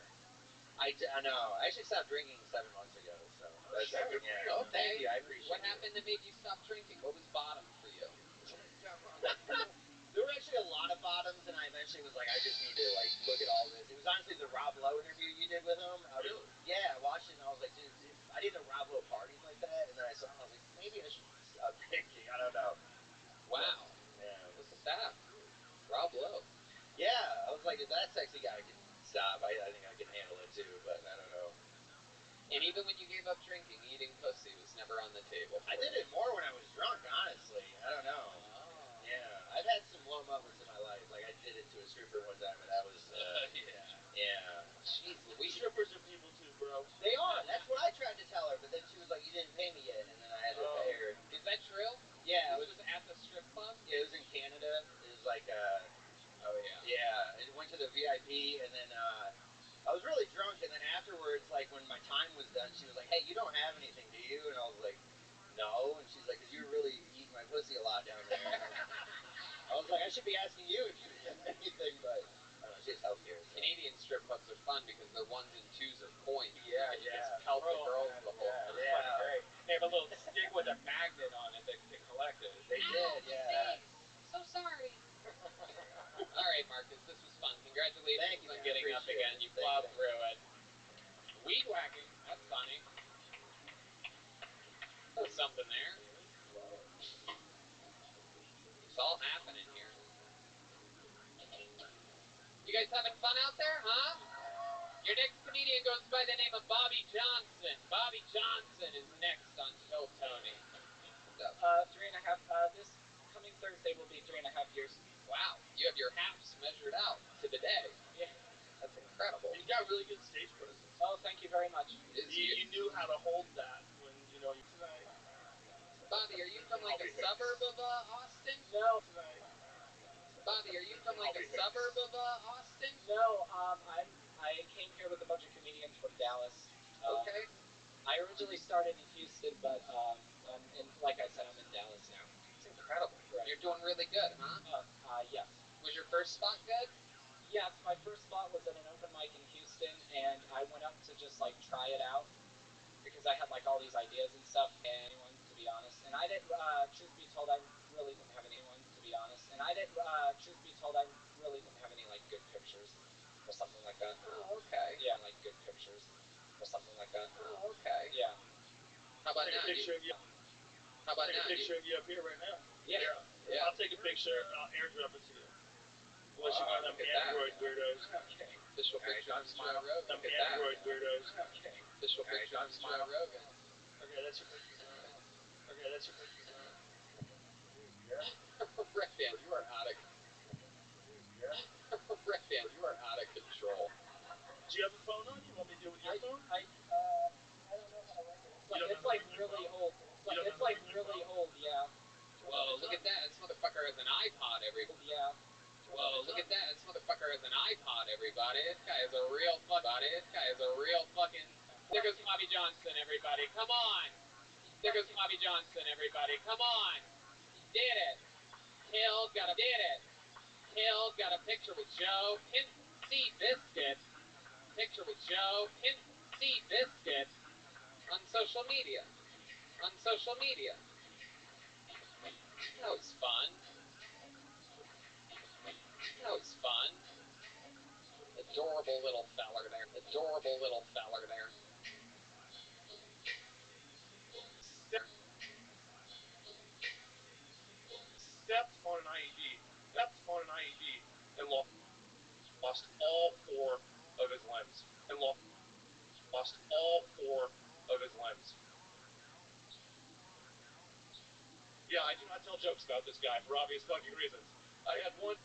I know. I actually stopped drinking 7 months ago, so. That's, shit. yeah. Okay. Thank you. I appreciate What it. happened that made you stop drinking? What was bottom for you? There were actually a lot of bottoms, and I eventually was like, I just need to like look at all this. It was honestly the Rob Lowe interview you did with him. Really? Yeah, I watched it, and I was like, dude, I didn't know Rob Lowe partied like that. And then I saw him, I was like, maybe I should stop drinking. I don't know. Wow. Yeah. Look at that. Rob Lowe. Yeah, I was like, if that sexy guy can stop, I think I can handle it too. But I don't know. And even when you gave up drinking, eating pussy was never on the table. I did it more when I was drunk, honestly. I don't know. Oh. Yeah, I've had some low moments in my life. Like I did it to a stripper one time, and that was. Yeah. Jeez, We strippers are people too, bro. They are. That's what I tried to tell her, but then she was like, "You didn't pay me yet," and then I had to pay her. Is that true? Yeah, This was at the strip club? Yeah, it was in Canada. It was like Oh yeah. yeah. It went to the VIP, and then I was really drunk, and then afterwards, like when my time was done, she was like, "Hey, you don't have anything, do you?" And I was like, no, and she's like, cause you really eat my pussy a lot down there. I was like, I should be asking you if you have anything, but I don't know, she has healthcare. So. Canadian strip clubs are fun because they're 1s and 2s of coins. Yeah, you just pelt the girls the whole time. Yeah. Fucking great. They have a little stick with a magnet on it that can collect it. They did, yeah. So sorry. All right, Marcus, this was fun. Congratulations Thank you, on man. getting up Appreciate again. it. You Thank plowed you. through it. Weed whacking, that's funny. There's something there. It's all happening here. You guys having fun out there, huh? Your next comedian goes by the name of Bobby Johnson. Bobby Johnson is next on Kill Tony. 3.5. This coming Thursday will be 3.5 years. Wow, you have your haps measured out to the day. Yeah. That's incredible. You got really good stage presence. Oh, thank you very much. You knew how to hold that when, you know, tonight. Bobby, are you from like a suburb of Austin? No. Tonight. Bobby, are you from like a suburb of Austin? No, I came here with a bunch of comedians from Dallas. Okay. I originally started in Houston, but like I said, I'm in Dallas now. It's incredible. Right. You're doing really good, huh? Yes. Was your first spot good? Yes, my first spot was at an open mic in Houston, and I went up to just like try it out because I had like all these ideas and stuff. And anyone, to be honest, and I didn't. Truth be told, I really didn't have anyone, to be honest, and I didn't. Truth be told, I really didn't have any like good pictures or something like that. Oh, okay. Yeah, like good pictures or something like that. Oh, okay. Yeah. How about now? Picture of you. How about Take now? a picture of you up here right now. Yeah. Yeah. I'll take a picture and I'll airdrop it to you. Unless you're one of them look at that. Android weirdos. Okay. Official picture of Joe Rogan. Them Look at that. Android weirdos. Okay. Official picture of Joe Rogan. Okay, that's your picture. Okay, that's your picture. Red Band, you are out of Red Band, you are out of control. Do you have a phone on? You want me to do it with your phone? I don't know how to work it. It's like really old. It's like really old, yeah. Whoa, look at that. This motherfucker has an iPod, everybody. Yeah. Whoa, look at that. This motherfucker has an iPod, everybody. This guy is a real fucking... There goes Bobby Johnson, everybody. Come on. There goes Bobby Johnson, everybody. Come on. Did it. Hill's got a picture with Joe. Hint C. Biscuit. Picture with Joe. Hint C. Biscuit. On social media. That was fun. Adorable little feller there. Stepped on an IED. And lost all 4 of his limbs. Yeah, I do not tell jokes about this guy for obvious fucking reasons. I had one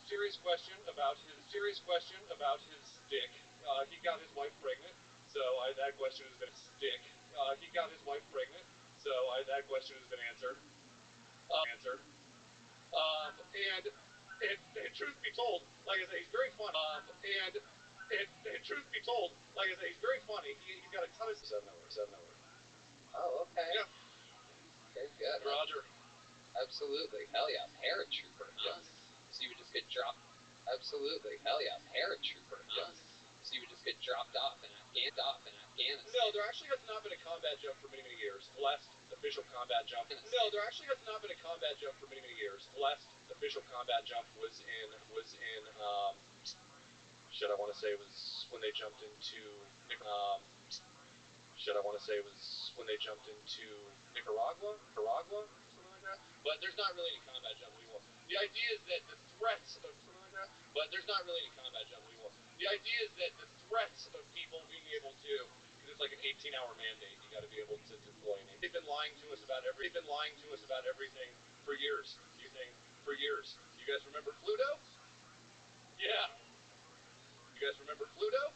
serious question about his dick. He got his wife pregnant, so that question has been answered. And truth be told, like I say, he's very funny. And truth be told, like I say, he's very funny. He's got a ton of 7 hours. Oh, okay. Yeah. Very good. Roger. Absolutely. Hell yeah. Paratrooper, huh? Yes. So you would just get dropped. Absolutely. Hell yeah. Paratrooper, huh? Yes. So you would just get dropped off in Afghanistan. No, there actually has not been a combat jump for many years. The last official combat jump. No, there actually has not been a combat jump for many years. The last official combat jump was in shit, I want to say it was when they jumped into Nicaragua, something like that. But there's not really any combat jump anymore. The idea is that the threats of people being able to, because it's like an 18-hour mandate, you got to be able to deploy. They've been lying to us about everything for years. You guys remember Pluto? Yeah. You guys remember Pluto?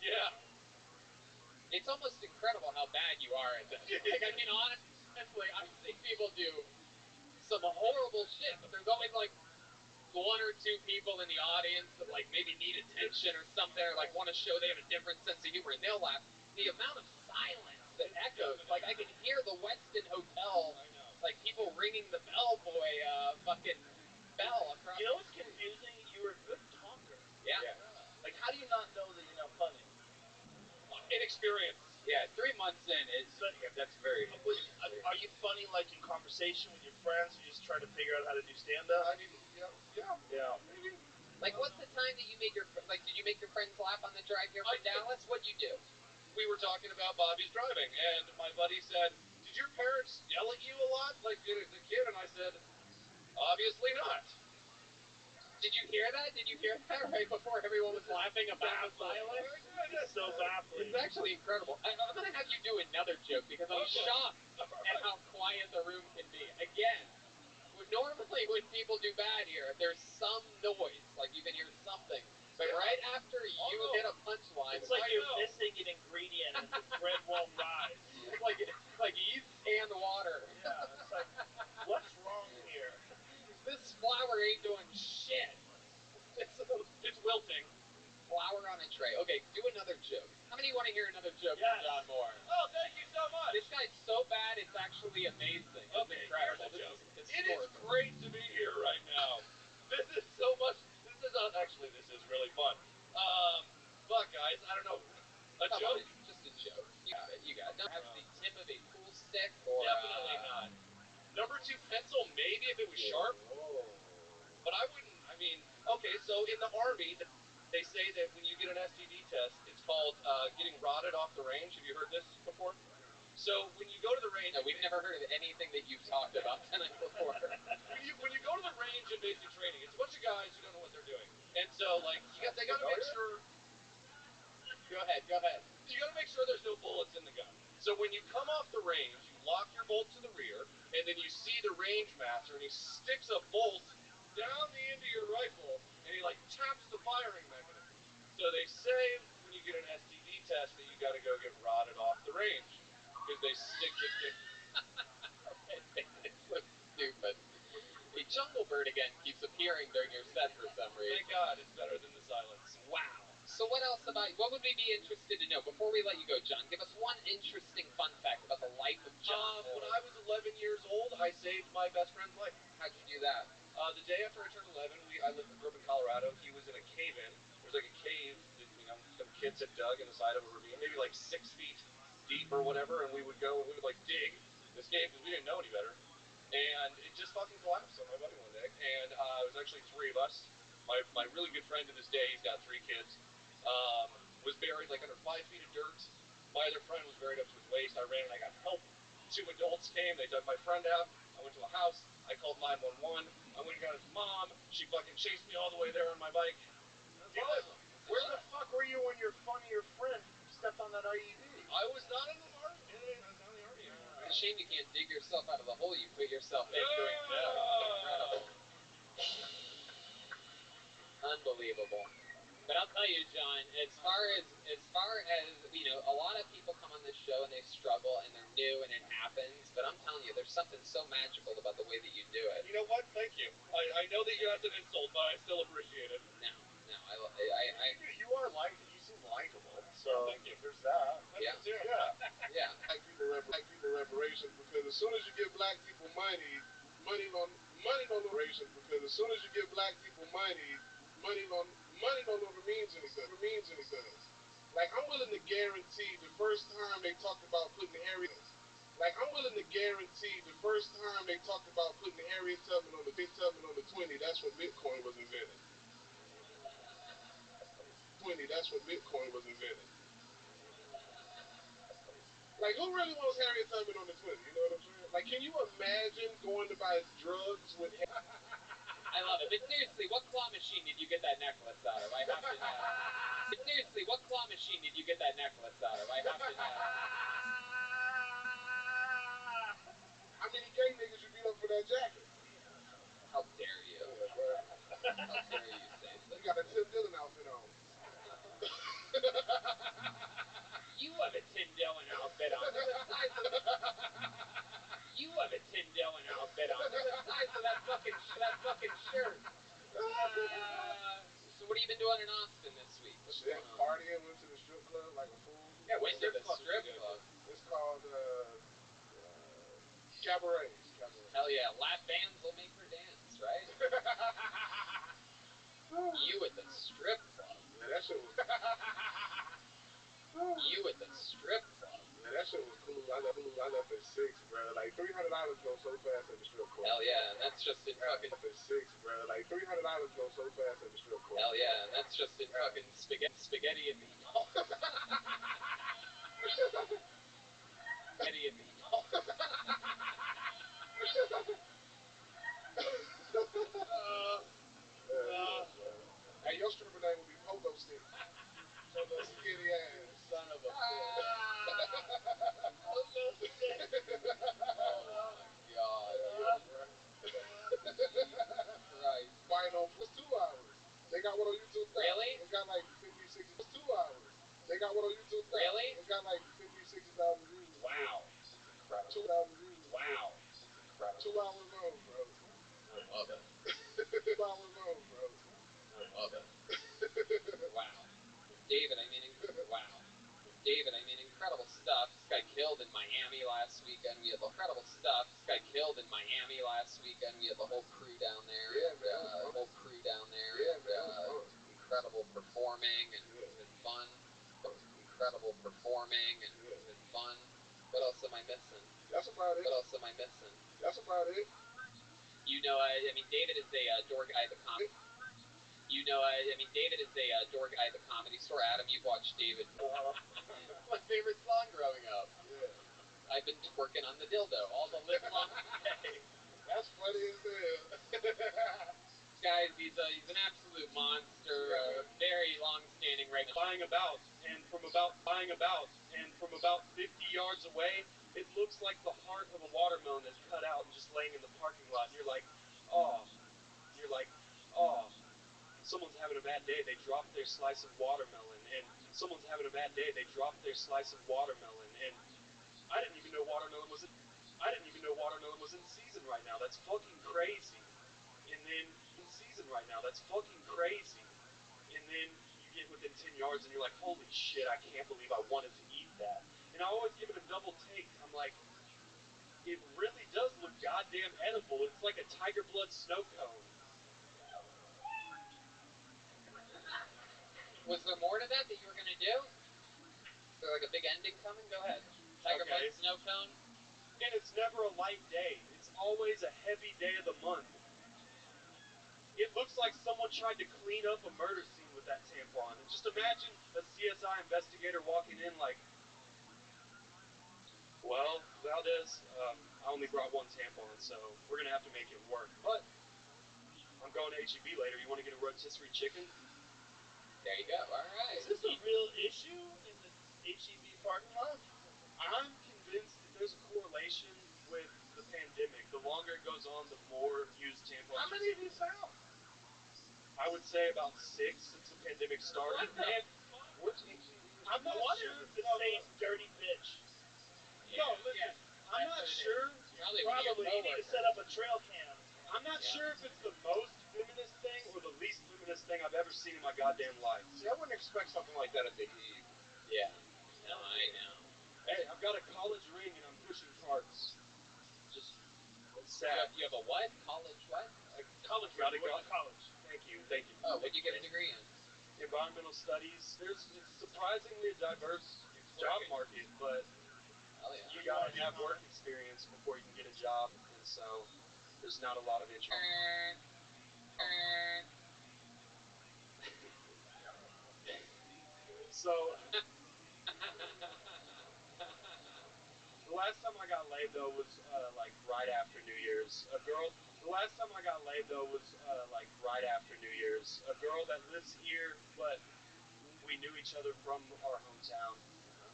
Yeah. It's almost incredible how bad you are at this. Like, I mean, honestly, I've seen people do some horrible shit, but there's always like 1 or 2 people in the audience that like maybe need attention or something, or like want to show they have a different sense of humor, and they'll laugh. the amount of silence that echoes. Like, I can hear the Westin Hotel, like, people ringing the bellboy, fucking bell across. You know what's confusing? You were a good talker. Yeah. Like, how do you not know that you're not funny? Inexperience. Yeah, 3 months in, that's very. Are you funny, like, in conversation with your friends? You just try to figure out how to do stand-up? Yeah. Maybe. Like, what's the time that you made your, like, did you make your friends laugh on the drive here from Dallas? What'd you do? We were talking about Bobby's driving, and my buddy said, "Did your parents yell at you a lot, like as a kid?" And I said, "Obviously not." Did you hear that? Did you hear that right before everyone was laughing about the silence? It's so baffling. It's actually incredible. I'm going to have you do another joke because I'm shocked at how quiet the room can be. Again, normally when people do bad here, there's some noise, like you can hear something. But right after you hit a punchline, it's like you're missing an ingredient and the bread won't rise. like yeast and water. Yeah, it's like, what's wrong here? This flour ain't doing shit. It's wilting. Flour on a tray. Okay, do another joke. How many want to hear another joke from John Moore? Oh, thank you so much. This guy's so bad, it's actually amazing. It's Okay, incredible. here's a joke. This It is great to be here right now. This is so much. This is actually, this is really fun. But guys, I don't know. Come joke? on, just a joke. You got it. You got it. Don't have the tip of a pool stick or Definitely not. Number 2 pencil, maybe if it was sharp. But I wouldn't. I mean, okay, so in the Army, they say that when you get an STD test, it's called getting rotted off the range. Have you heard this before? So when you go to the range, No, we've never heard of anything that you've talked about tonight before. when you go to the range in basic training, it's a bunch of guys who don't know what they're doing, and so like they got to make sure. Go ahead. You got to make sure there's no bullets in the gun. So when you come off the range, you lock your bolt to the rear, and then you see the range master, and he sticks a bolt down the end of your rifle, and he like taps the firing mechanism. So they say when you get an STD test that you got to go get rotted off the range because they stick the. It's so stupid. A jungle bird again keeps appearing during your set for some reason. Thank God, it's better than the silence. Wow. So what else what would we be interested to know? Before we let you go, John, give us one interesting fun fact about the life of John. When I was 11 years old, I saved my best friend's life. How'd you do that? The day after I turned 11, I grew up in Colorado. He was in a cave-in. There was like a cave that some kids had dug in the side of a ravine, maybe like 6 feet deep or whatever, and we would go and we would like dig this cave because we didn't know any better. And it just fucking collapsed on my buddy one day. And it was actually 3 of us. My really good friend to this day, he's got 3 kids, was buried like under 5 feet of dirt. My other friend was buried up to his waist. I ran and I got help. 2 adults came. They dug my friend out. I went to a house. I called 911. I went and got his mom. She fucking chased me all the way there on my bike. Where the fuck were you when your funnier friend stepped on that IED? I was not in the army. I was not in the army anymore. It's a shame you can't dig yourself out of the hole you put yourself in doing that. Incredible. Unbelievable. But I'll tell you, John, as far as you know, a lot of people come on this show and they struggle and they're new and it happens. But I'm telling you, there's something so magical about the way that you do it. You know what? Thank you. I know that that's an insult, but I still appreciate it. No, you are you seem likable. So thank you. There's that. Yeah. Yeah. Black people reparations because as soon as you give black people money on reparations because as soon as you give black people money no longer means anything. Like I'm willing to guarantee the first time they talked about putting Harriet Tubman on the 20, that's when Bitcoin was invented. Like, who really wants Harriet Tubman on the 20? You know what I'm saying? Like, can you imagine going to buy drugs with... I love it. But seriously, what claw machine did you get that necklace out of? I have to know. But seriously, what claw machine did you get that necklace out of? I have to know. How many gay niggas you beat up for that jacket? How dare you? Yeah, bro. How dare you say so? You got a Tim Dillon outfit on. You have a Tim Dillon outfit on. You have a Tim Dillon outfit on. Look at the size of that fucking shirt. So what have you been doing in Austin this week? Shit, partying, went to the strip club like a fool. Yeah, went to the Cabarets. Hell yeah, lap bands will make her dance, right? You at the strip club. Yeah, that shit was. You at the strip club. Yeah, that shit was cool. I left at 6, bro. Like $300 go so fast at the strip club. Hell yeah, and that's just in fucking. At 6, bro. Like $300 go so fast at the strip club. Hell yeah, and that's just in fucking spaghetti and meatballs. Spaghetti and meatballs. Hey, your stripper name would be Pogo Stick. Your little skinny ass. Son of a bitch. Pogo Stick. Oh my god. Christ. Fighting on it's 2 hours. They got one on YouTube. Really? It's got like 50, 60. It's 2 hours. They got one on YouTube. Really? It's got like 50, 60,000 views. Wow. 2,000 views. Wow. 2 hours long, bro. I love it. 2 hours long, bro. I love it. Wow. David, I mean, wow. David, I mean, incredible stuff. This guy killed in Miami last weekend. We had incredible stuff. This guy killed in Miami last weekend. We had the whole crew down there. Yeah, and, man. the whole crew down there. Yeah, and, man. Incredible performing and fun. Incredible performing and fun. What else am I missing? That's about it. What else am I missing? That's about it. You know, I mean, David is a door guy at the comedy. You know, I mean, David is a door guy at the Comedy Store. Adam, you've watched David. My favorite song growing up. Yeah. I've been twerking on the dildo all the live long day. That's funny as hell. Guys, he's an absolute monster. Very long-standing right now. Flying about, and from about 50 yards away, it looks like the heart of a watermelon is cut out and just laying in the parking lot. And you're like, oh. Someone's having a bad day. They dropped their slice of watermelon, and someone's having a bad day. They dropped their slice of watermelon, and I didn't even know watermelon was in season right now. That's fucking crazy. And then in season right now, that's fucking crazy. And then you get within 10 yards and you're like, holy shit, I can't believe I wanted to eat that. And I always give it a double take. I'm like, it really does look goddamn edible. It's like a tiger blood snow cone. Was there more to that you were going to do? Is there like a big ending coming? Go ahead. Tiger blood snow cone? And it's never a light day. It's always a heavy day of the month. It looks like someone tried to clean up a murder scene with that tampon. And just imagine a CSI investigator walking in like, well, Valdez, I only brought one tampon, so we're going to have to make it work. But I'm going to HEB later. You want to get a rotisserie chicken? There you go. All right. Is this a real issue in the HEB parking lot? I'm convinced that there's a correlation with the pandemic. The longer it goes on, the more used tampons. How many of you found? I would say about 6 since the pandemic started. And Which HEB? I'm not sure if the same dirty bitch. No, listen. I'm not sure. Probably. You need to set up a trail cam. I'm not sure if it's the most feminist thing or the least feminist thing I've ever seen in my goddamn life. See, I wouldn't expect something like that at the Eve. Yeah. No, I know. Hey, I've got a college ring and I'm pushing carts. Just, it's sad. You have a what? College what? College ring. College. Thank you. Oh, what did you get a degree in? Environmental studies. It's surprisingly a diverse job market, but you gotta have work experience before you can get a job, and so there's not a lot of interest. So the last time I got laid though was like right after New Year's. The last time I got laid though was like right after New Year's. A girl that lives here, but we knew each other from our hometown,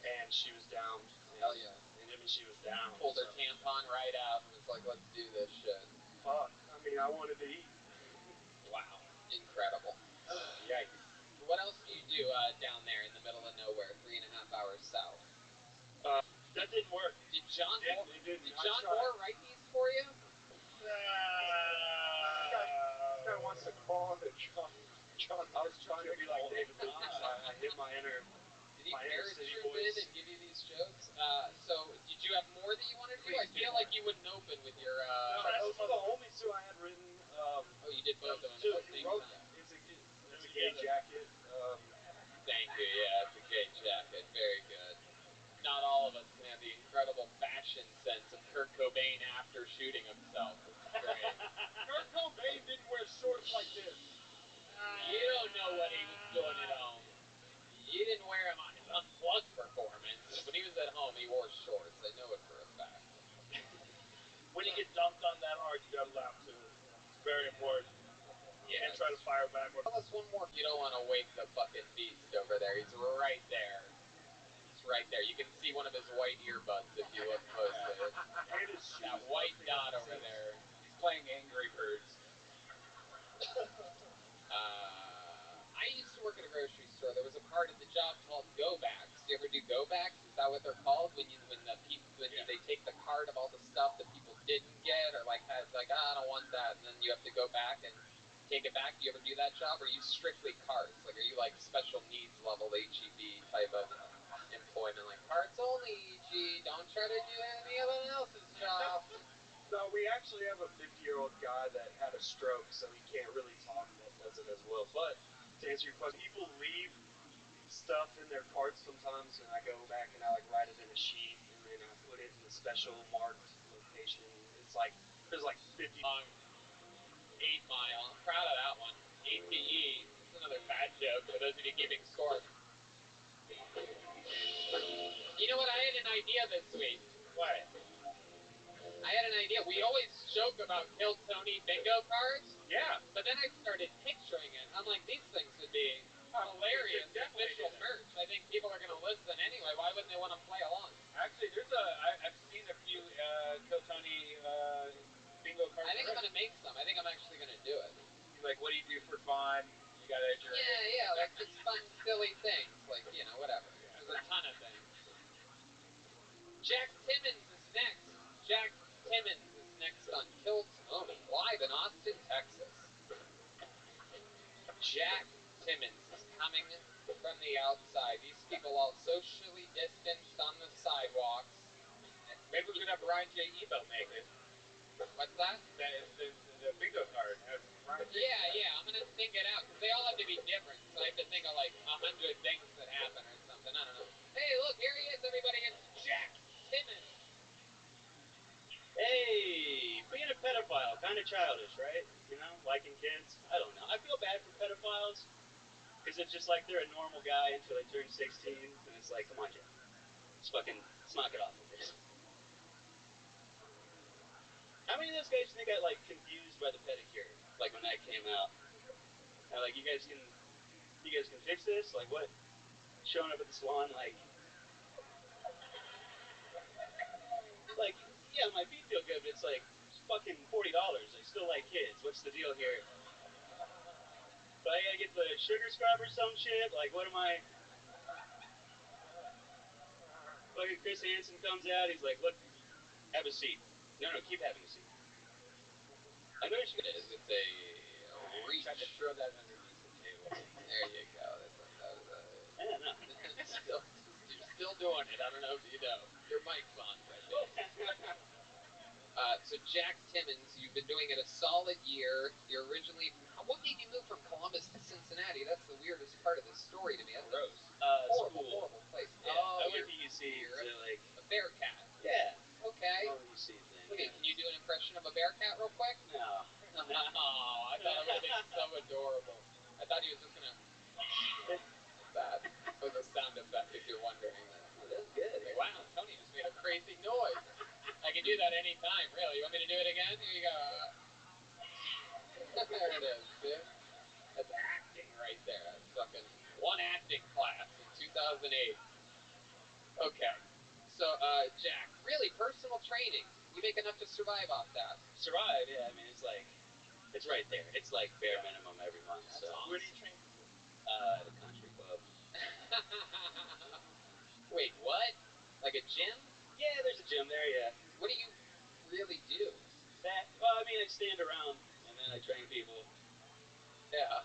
and she was down. Hell yeah. And I mean, she was down. Pulled her tampon right out and was like, let's do this shit. Fuck. I mean, I wanted to eat. Wow. Incredible. Yikes. What else do you do down there in the middle of nowhere, 3.5 hours south? That didn't work. Did John Did John Moore write these for you? This guy wants to call the John. I was trying to be like David Lucas. I hit my inner. Did he parachute in and give you these jokes? So, did you have more that you wanted to do? I feel like you would know action sense of Kurt Cobain after shooting himself. It's great. Kurt Cobain didn't wear shorts like this. You don't know what he was doing at home. You didn't wear him on his Unplugged performance. When he was at home, he wore shorts. I know it for a fact. When you get dunked on that hard, you gotta laugh too. It's very important. Yeah. And try to fire back. Tell us one more. You don't want to wake the fucking beast over there. He's right there. He's right there. You can see one of his white earbuds if you look closely. That white dot over there. He's playing Angry Birds. I used to work at a grocery store. There was a part of the job called go backs. Do you ever do go backs? Is that what they're called? When they take the cart of all the stuff that people didn't get, or like had I don't want that, and then you have to go back and take it back. Do you ever do that job, or are you strictly carts? Like, are you like special needs level HEB type of employment? Like carts only, HE. Don't try to do anyone else's job. No, we actually have a 50-year-old guy that had a stroke, so he can't really talk that does it as well. But to answer your question, people leave stuff in their carts sometimes, and I go back and I write it in a sheet, and then I put it in a special marked location. It's like there's 50. 8 Mile. I'm proud of that one. ATE. It's another bad joke for those of you keeping score. You know what? I had an idea this week. What? I had an idea. We always joke about Kill Tony bingo cards. Yeah. But then I started picturing it. I'm like, these things would be hilarious official merch. I think people are going to listen anyway. Why wouldn't they want to play along? Actually, I've seen a few Kill Tony bingo cards. I think I'm going to make some. I think I'm actually going to do it. Like, what do you do for fun? You got to enter. Yeah, like just fun, silly things. Like, whatever. There's a ton of things. Jack Timmons is next. Jack Timmons is next on Kill Tony, live in Austin, Texas. Jack Timmons is coming from the outside. These people all socially distanced on the sidewalks. Maybe we could have Ryan J. Ebel make it. What's that? The bingo card. Yeah, I'm going to think it out, because they all have to be different, so I have to think of, 100 things that happen or something. I don't know. Hey, look, here he is, everybody. It's Jack Timmons. Hey, being a pedophile, kind of childish, right? Liking kids. I don't know. I feel bad for pedophiles, because it's just like they're a normal guy until they turn 16, and it's like, come on, Jack. Let's knock it off with this. How many of those guys think I, confused by the pedicure, when that came out? And, you guys can fix this? What? Showing up at the salon, yeah, my feet feel good, but it's fucking $40. I still like kids. What's the deal here? But I gotta get the sugar scrub or some shit? What am I? Fucking Chris Hansen comes out, he's like, look, have a seat. No, keep having a seat. I know what It is. It's a reach. Tried to throw that underneath the table. There you go. That was a... Yeah, no. You're still doing it. I don't know if you know. Your mic's on, so Jack Timmons, you've been doing it a solid year. You're originally from... What made you move from Columbus to Cincinnati? That's the weirdest part of this story to me. That's gross. Horrible place. Yeah, I went to UC to a Bearcat. Yeah. Okay. Oh, UC thing. Okay, can you do an impression of a Bearcat real quick? No. Oh, I thought it would have been so adorable. I thought he was just gonna... that was a sound effect, if you're wondering. Oh, that was good. Like, wow, Tony just made a crazy noise. I can do that anytime, really. You want me to do it again? Here you go. There it is, dude. That's acting right there. That's fucking one acting class in 2008. Okay. So, Jack, really, personal training. You make enough to survive off that. Survive, yeah. I mean, it's right there. It's bare minimum every month. That's so. awesome. Where do you train? At a country club. Wait, what? Like a gym? Yeah, there's a gym there, yeah. What do you really do? Well, I mean, I stand around, and then I train people. Yeah.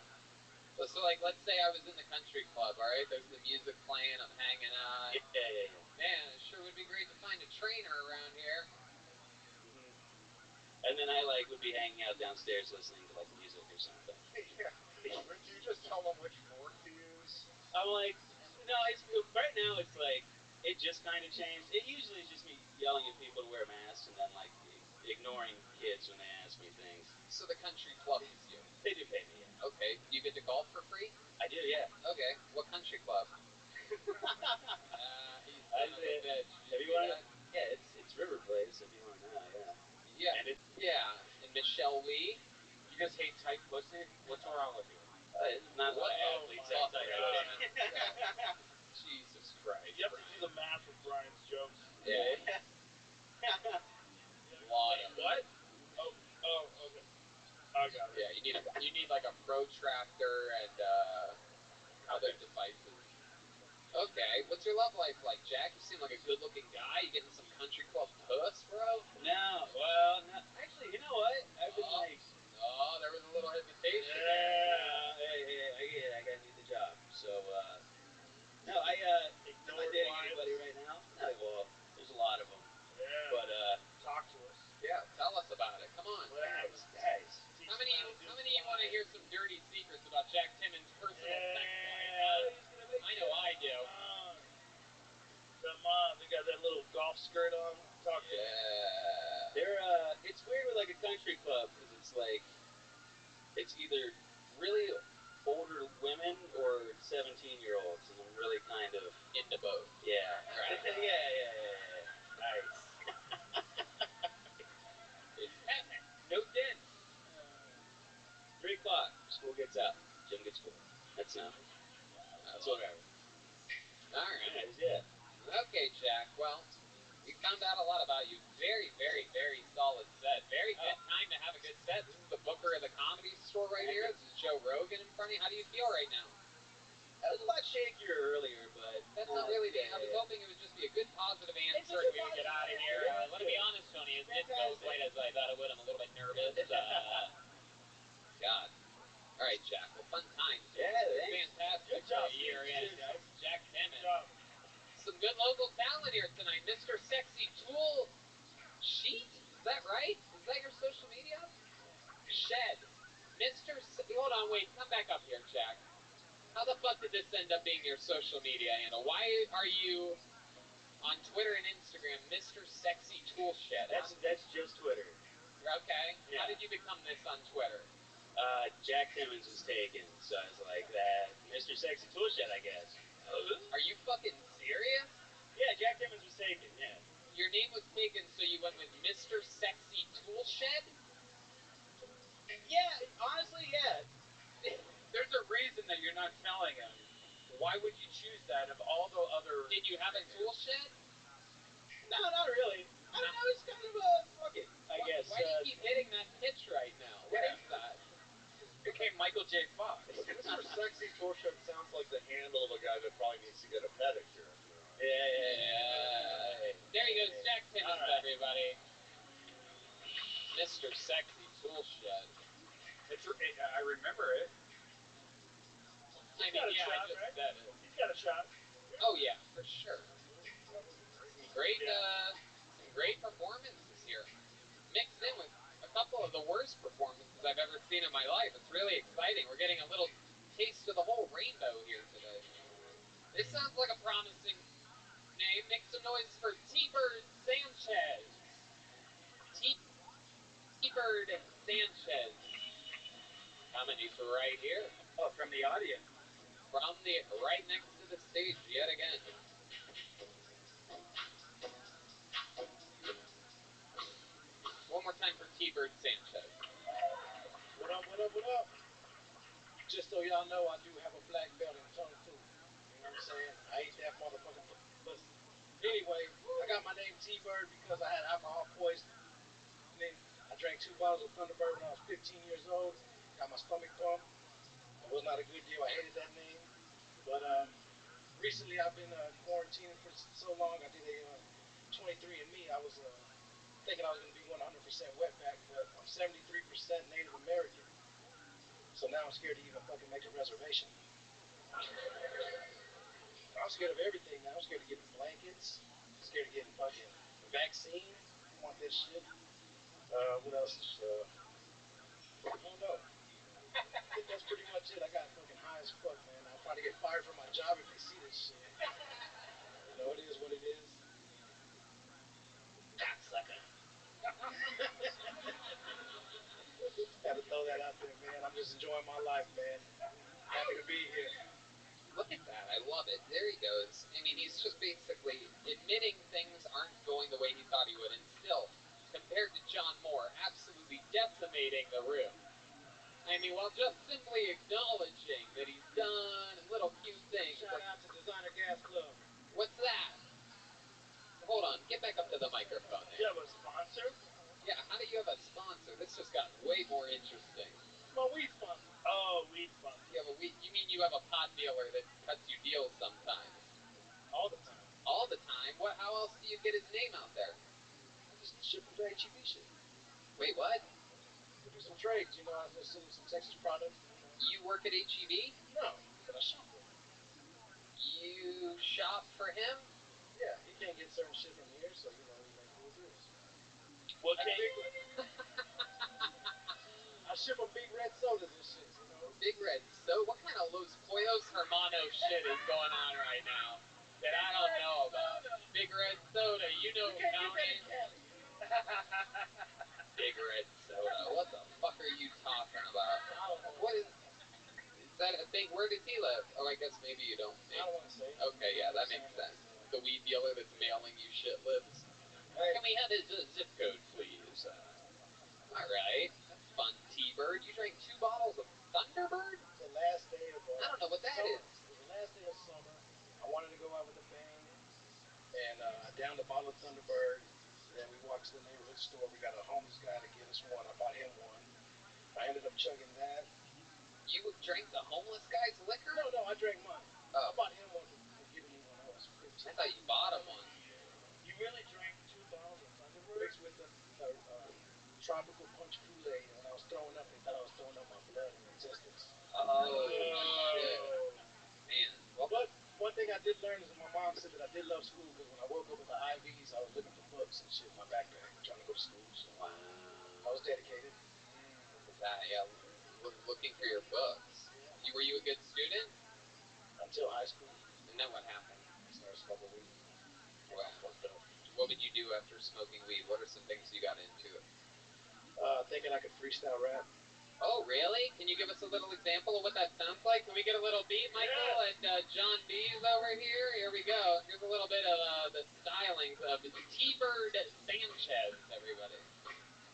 So let's say I was in the country club, all right? There's the music playing, I'm hanging out. Yeah. Man, it sure would be great to find a trainer around here. Mm-hmm. And then I, would be hanging out downstairs listening to, music or something. Yeah. Would you just tell them which fork to use? I'm no, right now it's it just kind of changed. It usually is just me yelling at people to wear masks and then like ignoring kids when they ask me things. So the country club is you. They do pay me, yeah. Okay. Do you get to golf for free? I do, yeah. Okay. What country club? He's I son of a bitch. Have you want? Yeah, it's River Place if you want to know. Yeah. Yeah. And And Michelle Lee. You just hate tight pussy? What's wrong with you? Not What athletes my outside God. Jesus Christ. You have to do the math with Brian's jokes. Yeah. Lot of What? Oh, okay. I got it. Yeah, you need like a protractor and other devices. Okay, what's your love life like, Jack? You seem like a good-looking guy. You getting some country club puss, bro? No, well, no. Actually, you know what? I've been like. Oh, there was a little hesitation. Yeah. Hey, I gotta need the job. So, no, I'm not dating anybody right now. No, well, there's a lot of them. Yeah. But talk to us. Yeah, tell us about it. Come on. guys. How many of you want to hear some dirty secrets about Jack Timmons' personal sex life? I know I do. Come on, they got that little golf skirt on. Talk to me. They're it's weird with like a country club because it's like it's either really older women or 17-year-olds, and I'm really kind of into both. Yeah. Right. yeah. Nice. It's heaven. No dents. 3 o'clock, school gets out. Jim gets full. That's enough. That's whatever. All right. Yeah. Okay, Jack. Well, we found out a lot about you. Very, very, very solid set. Very good time to have a good set. This is the Booker of the Comedy Store right here. This is Joe Rogan in front of you. How do you feel right now? I was a lot shakier earlier, but that's not really me. I was hoping it would just be a good, positive answer and we would get out of here. Let me be honest, Tony. It didn't go quite as I thought it would. I'm a little bit nervous. God. All right, Jack. Well, fun times. Yeah, fantastic. Good job. Year in. Jack Timmons. Good job. Some good local talent here tonight. Mr. Sexy Tool Sheet? Is that right? Is that your social media? Shed. Hold on, wait. Come back up here, Jack. How the fuck did this end up being your social media handle? Why are you on Twitter and Instagram, Mr. Sexy Tool Shed? That's just Twitter. Okay. Yeah. How did you become this on Twitter? Jack Timmons was taken, so I was like, that Mr. Sexy Tool Shed, I guess. Are you fucking serious? Yeah, Jack Timmons was taken, yeah. Your name was taken, so you went with Mr. Sexy Tool Shed? Yeah, honestly, yeah. There's a reason that you're not telling him. Why would you choose that of all the other... Did you have a tool shed? No, not really. I don't know, it's kind of a fuck it, I guess. Why do you keep hitting that pitch right now? What is that? Became Michael J. Fox. Mr. Sexy Tool Shed sounds like the handle of a guy that probably needs to get a pedicure. Yeah. There he goes, Jack Timmons, right. everybody. Mr. Sexy Tool Shed. I remember it. I just said it. He's got a shot. Oh yeah, for sure. Some great performances here, mixed in with a couple of the worst performances I've ever seen in my life. It's really exciting. We're getting a little taste of the whole rainbow here today. This sounds like a promising name. Make some noise for T-Bird Sanchez. T-Bird Sanchez. Coming right here. Oh, from the audience. Right next to the stage yet again. One more time for T-Bird Sanchez. What up? Just so y'all know, I do have a black belt in Kung Fu. You know what I'm saying? I ate that motherfucking pussy. Anyway, I got my name T-Bird because I had alcohol poisoning. I drank 2 bottles of Thunderbird when I was 15 years old. Got my stomach pumped. It was not a good deal. I hated that name. But recently I've been quarantining for so long. I did a 23andMe. I was thinking I was going to be 100% wetback, but I'm 73% Native American. So now I'm scared to even fucking make a reservation. I'm scared of everything now. I'm scared of getting blankets. I'm scared of getting fucking vaccine. I want this shit. What else is, I don't know. I think that's pretty much it. I got fucking high as fuck, man. I'll probably get fired from my job if they see this shit. You know, it is what it is. Cocksucker. Had to throw that out there, man. I'm just enjoying my life, man. Happy to be here. Look at that. I love it. There he goes. I mean, he's just basically admitting things aren't going the way he thought he would, and still, compared to John Moore, absolutely decimating the room. I mean, while just simply acknowledging that he's done little cute things. Shout out to Designer Gas Club. What's that? Hold on, get back up to the microphone You there. have a sponsor? Yeah, how do you have a sponsor? This just got way more interesting. My weed sponsor. Oh, weed sponsor. You have a weed, you mean you have a pot dealer that cuts you deals sometimes? All the time. All the time? What? How else do you get his name out there? I just ship him to HEB shit. Wait, what? We do some trades, you know. I just send him some Texas products. You work at HEB? No, but I shop for him. You shop for him? Yeah, he can't get certain shit from here, so you know we make cool deals. What Like can I ship him big red sodas and shit, you know. Big Red So what kind of Los Pollos Hermanos shit is going on right now that I don't know about? Big Red Soda, you know, You can't Tony. get that in Cali. Big Red Soda. What the fuck are you talking about? I don't know. What is that a thing? Where does he live? Oh, I guess maybe you don't. I don't want to say. Okay, yeah, that makes sense. The weed dealer that's mailing you shit lives. Hey. Can we have his zip code, please? All right, that's fun. T-Bird, you drank 2 bottles of Thunderbird? The last day of. I don't know what that summer. is. It was the last day of summer. I wanted to go out with a bang, and I downed a bottle of Thunderbird. Then we walked to the neighborhood store. We got a homeless guy to give us one. I bought him one. I ended up chugging that. You drank the homeless guy's liquor? No, I drank mine. Oh. I bought him one for giving me one. I was 15. I thought you bought him one. You really drank 2 bottles of Thunderbird? Mixed with the tropical punch Kool-Aid, and when I was throwing up, they thought I was throwing up my blood and intestines. Oh, shit. Man. Well, But one thing I did learn is that my mom said that I did love school because when I woke up with the IVs, I was looking for books and shit in my backpack, trying to go to school. So wow. I was dedicated. Look at that. Yeah, looking for your books. Were you a good student? Until high school. And then what happened? I started smoking weed. Well, what would you do after smoking weed? What are some things you got into? Thinking I could freestyle rap. Oh, really? Can you give us a little example of what that sounds like? Can we get a little beat, Michael, and John B's over here? Here we go. Here's a little bit of the stylings of T-Bird Sanchez, everybody.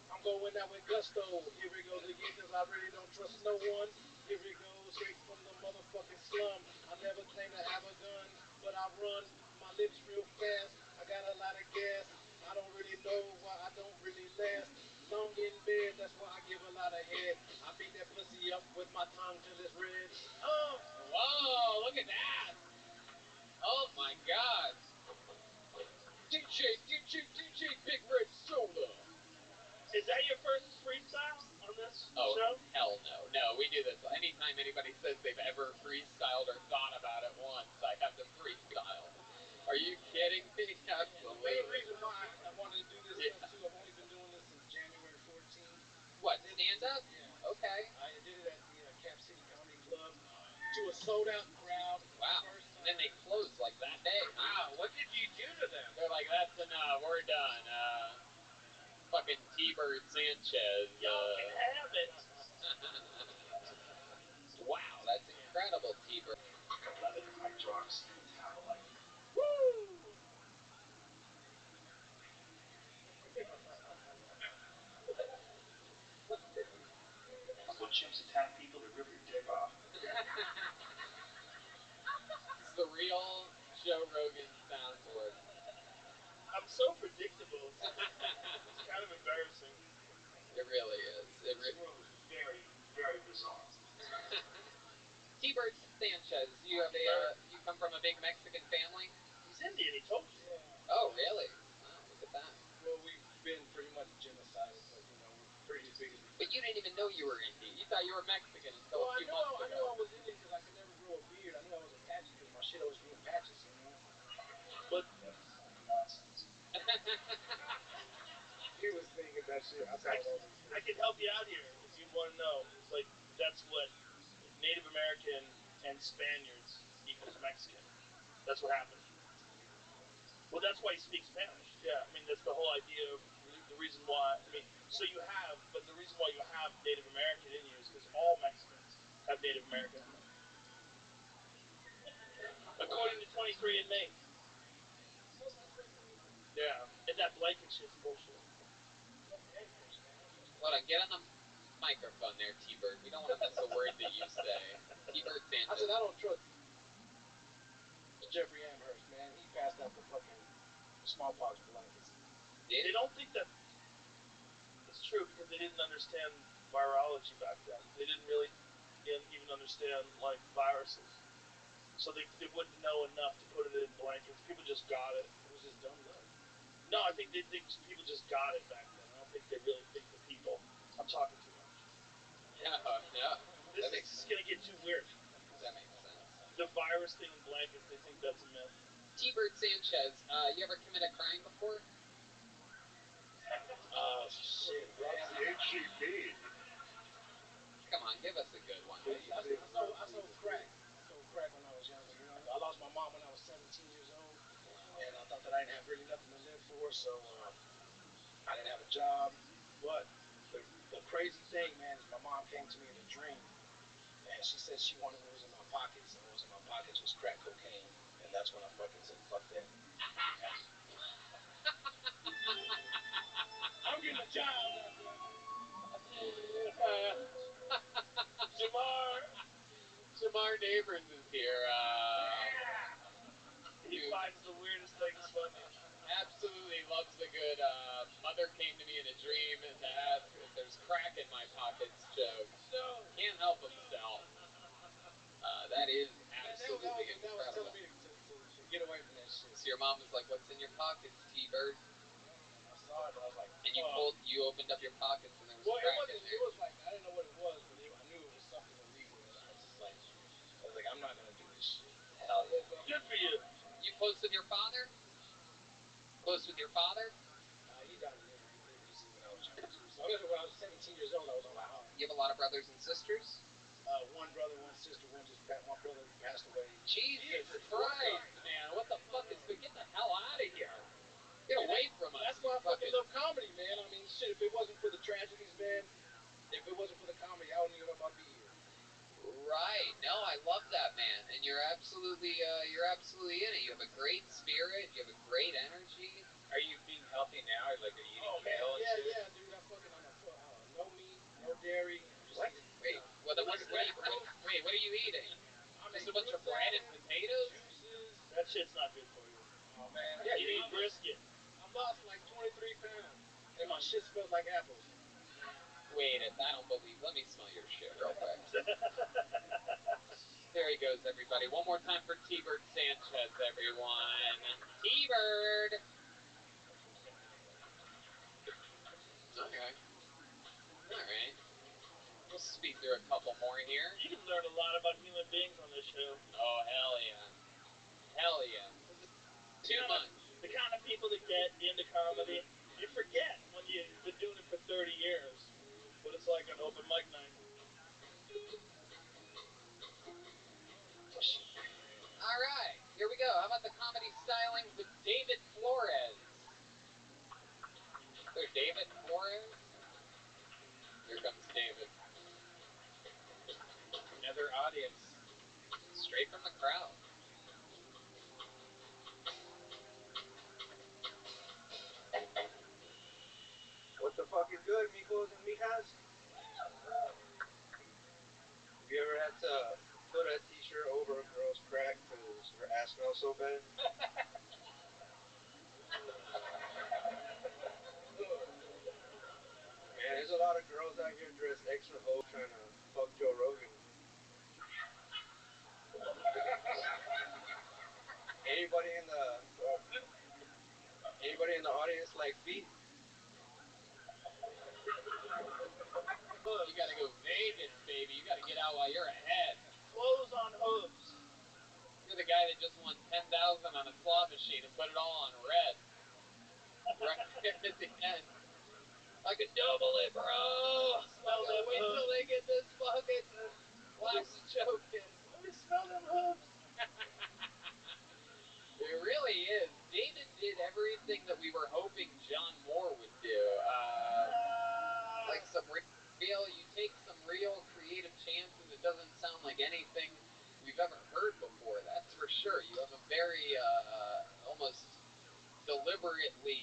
I'm going out with gusto. Here it goes again, cause I really don't trust no one. Here it goes, straight from the motherfucking slum. I never claim to have a gun, but I run my lips real fast. I got a lot of gas. I don't really know why I don't really last long in bed. That's why I give a lot of head. I beat that pussy up with my tongue till it's red. Whoa, look at that. Oh my God. DJ, Big Red Soda. Is that your first freestyle on this Oh, show? hell no. No, we do this. Anytime anybody says they've ever freestyled or thought about it once, I have to freestyle. Are you kidding me? Absolutely. The main reason why I wanted to do this stuff too, I've only been doing this since January 14th. What, stand up? Yeah. Okay. I did it at the Cap City Comedy Club to a sold-out crowd. Wow. And then they closed like that day. Wow, what did you do to them? They're like, that's enough. We're done. Fucking T-Bird Sanchez. Y'all can have it. Wow, that's incredible, T-Bird. 11 crack drugs, have a life. Woo! When chimps attack people, they rip your dick off. It's the real Joe Rogan soundboard. I'm so predictable. It's kind of embarrassing. It really is. This world is very, very bizarre. T-Bird Sanchez, you have you come from a big Mexican family? He's Indian, he told you. Yeah. Oh, really? Wow, look at that. Well, we've been pretty much genocided, but you know, we're pretty as big as we. But you didn't even know you were Indian. You thought you were Mexican until a few months ago. I knew I was Indian because I could never grow a beard. I knew I was Apache because my shit always grew in patches, you know. But That's fucking nonsense. He was thinking that shit. I can help you out here if you want to know. Like, that's what Native American and Spaniards equals Mexican. That's what happened. Well, that's why he speaks Spanish. Yeah, I mean that's the whole idea of the reason why. I mean, so you have, but the reason why you have Native American in you is because all Mexicans have Native American in them, according to 23andMe. Yeah, and that blanket shit's bullshit. Hold on, get on the microphone there, T-Bird. We don't want to miss a word that you say. T-Bird Sanchez. I said, I don't trust Jeffrey Amherst, man. He passed out the fucking smallpox blankets. They don't think that it's true because they didn't understand virology back then. They didn't really even understand like viruses, so they wouldn't know enough to put it in blankets. People just got it. It was just dumb luck. No, I think people just got it back then. I don't think they really think the people. I'm talking too much. No. This is gonna get too weird. That makes sense. The virus thing in blankets, they think that's a myth. T-Bird Sanchez, you ever commit a crime before? Oh shit, man. HGP. Come on, give us a good one. I sold crack. I sold crack when I was younger. You know, I lost my mom when I was 17 years old, and I thought that I didn't have really nothing to live for, so I didn't have a job. But the crazy thing, man, is my mom came to me in a dream, and she said she wanted what was in my pockets, and what was in my pockets was crack cocaine, and that's when I fucking said, fuck that. I'm getting a job. Jamar Neighbors is here. He finds the weirdest things funny. Absolutely loves a good mother came to me in a dream to ask if there's crack in my pockets joke. Can't help himself. That is absolutely incredible. That was telling me to get away from that shit. So your mom was like, "What's in your pockets, T-Bird?" I saw it, but I was like, and you opened up your pockets and there was crack in there. It was like, I didn't know what it was, but I knew it was something illegal, and I was like, I'm not gonna do this shit. Hell yeah. Good for you. You close with your father? Close with your father? He died in liver disease when I was younger too. So when I was 17 years old, I was on my own. You have a lot of brothers and sisters? One brother, one sister, one brother passed away. Jesus Christ, man! What the fuck is? Get the hell out of here! Get away from us! That's why I fucking love comedy, man. I mean, shit. If it wasn't for the tragedies, man, if it wasn't for the comedy, I wouldn't even know if I'd be here. Right. No, I love that, man. And you're absolutely in it. You have a great spirit. You have a great energy. Are you being healthy now? Or like, are you eating kale and shit? Yeah, dude. I'm fucking on no meat, no dairy. What? Wait, what are you eating? Just a bunch of bread and potatoes? Juices. That shit's not good for you. Oh man. Yeah, you eat brisket. I lost like 23 pounds, and my shit smells like apples. Wait, I don't believe. Let me smell your shit real quick. There he goes, everybody. One more time for T-Bird Sanchez, everyone. T-Bird! Alright. We'll speed through a couple more here. You can learn a lot about human beings on this show. Oh, hell yeah. Hell yeah. Too much. The kind of people that get into comedy, you forget when you've been doing it for 30 years. But it's like an open mic night. Alright, here we go. How about the comedy stylings of David Flores? There's David Flores. Here comes David. Another audience. Straight from the crowd. What the fuck is good, mijos and mijas? Have you ever had to put a t-shirt over a girl's crack because her ass smells so bad? Man, there's a lot of girls out here dressed extra hoe trying to fuck Joe Rogan. Anybody in the audience like feet? You gotta go Vegas, baby. You gotta get out while you're ahead. Clothes on hooves. You're the guy that just won 10,000 on a slot machine and put it all on red. Right there at the end. I could double it, bro. Smell them wait hooves. till they get this fucking glass choking. Let me smell them hooves. It really is David did everything that we were hoping John Moore would do. Like some real, you take some real creative chances. It doesn't sound like anything we've ever heard before. That's for sure. You have a very almost deliberately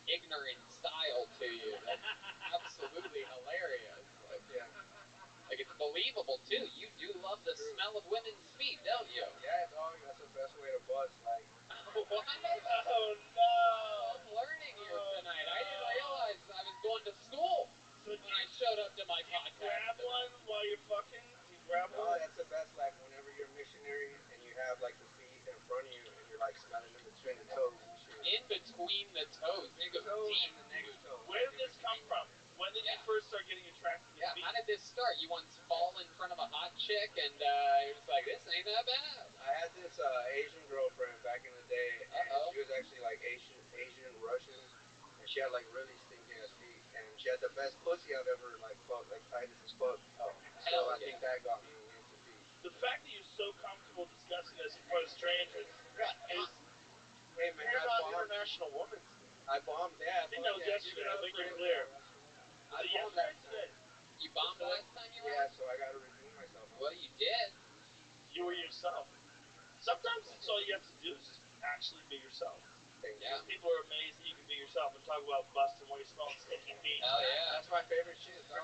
ignorant style to you. That's absolutely hilarious. Like, Yeah. Like it's believable too. You do love the smell of women's feet, don't you? Yeah, dog. That's the best way to bust. Like, What? Oh no! I'm learning here tonight. I didn't realize I was going to school when I showed up to my podcast. Grab one while you're fucking. You grab oh, one. that's the best. Like, whenever you're a missionary and you have like the feet in front of you and you're like smelling in between the toes and shit. In between the toes. They go Toe deep. and the next toe. Where did this come from? When did you first start getting attracted to feet? How did this start? You once fall in front of a hot chick and you're just like, this ain't that bad. I had this Asian girlfriend back in the day, and she was actually like Asian Russian, and she had like really stinky ass feet, and she had the best pussy I've ever like fucked, like tight as fuck. Oh, so I think that got me into feet. The fact that you're so comfortable discussing this in front of strangers is. Hey man, You're on International Women's Day. I bombed that. I think that was yesterday. I'll make it clear. I Was it bombed yesterday that today? You bombed the last time you were? Yeah, so I gotta redeem myself. Well, you did. You were yourself. Sometimes that's all you have to do is just actually be yourself. Yeah. People are amazed that you can be yourself and talk about busting while you're smelling stinky feet. Oh yeah. That's my favorite shit. I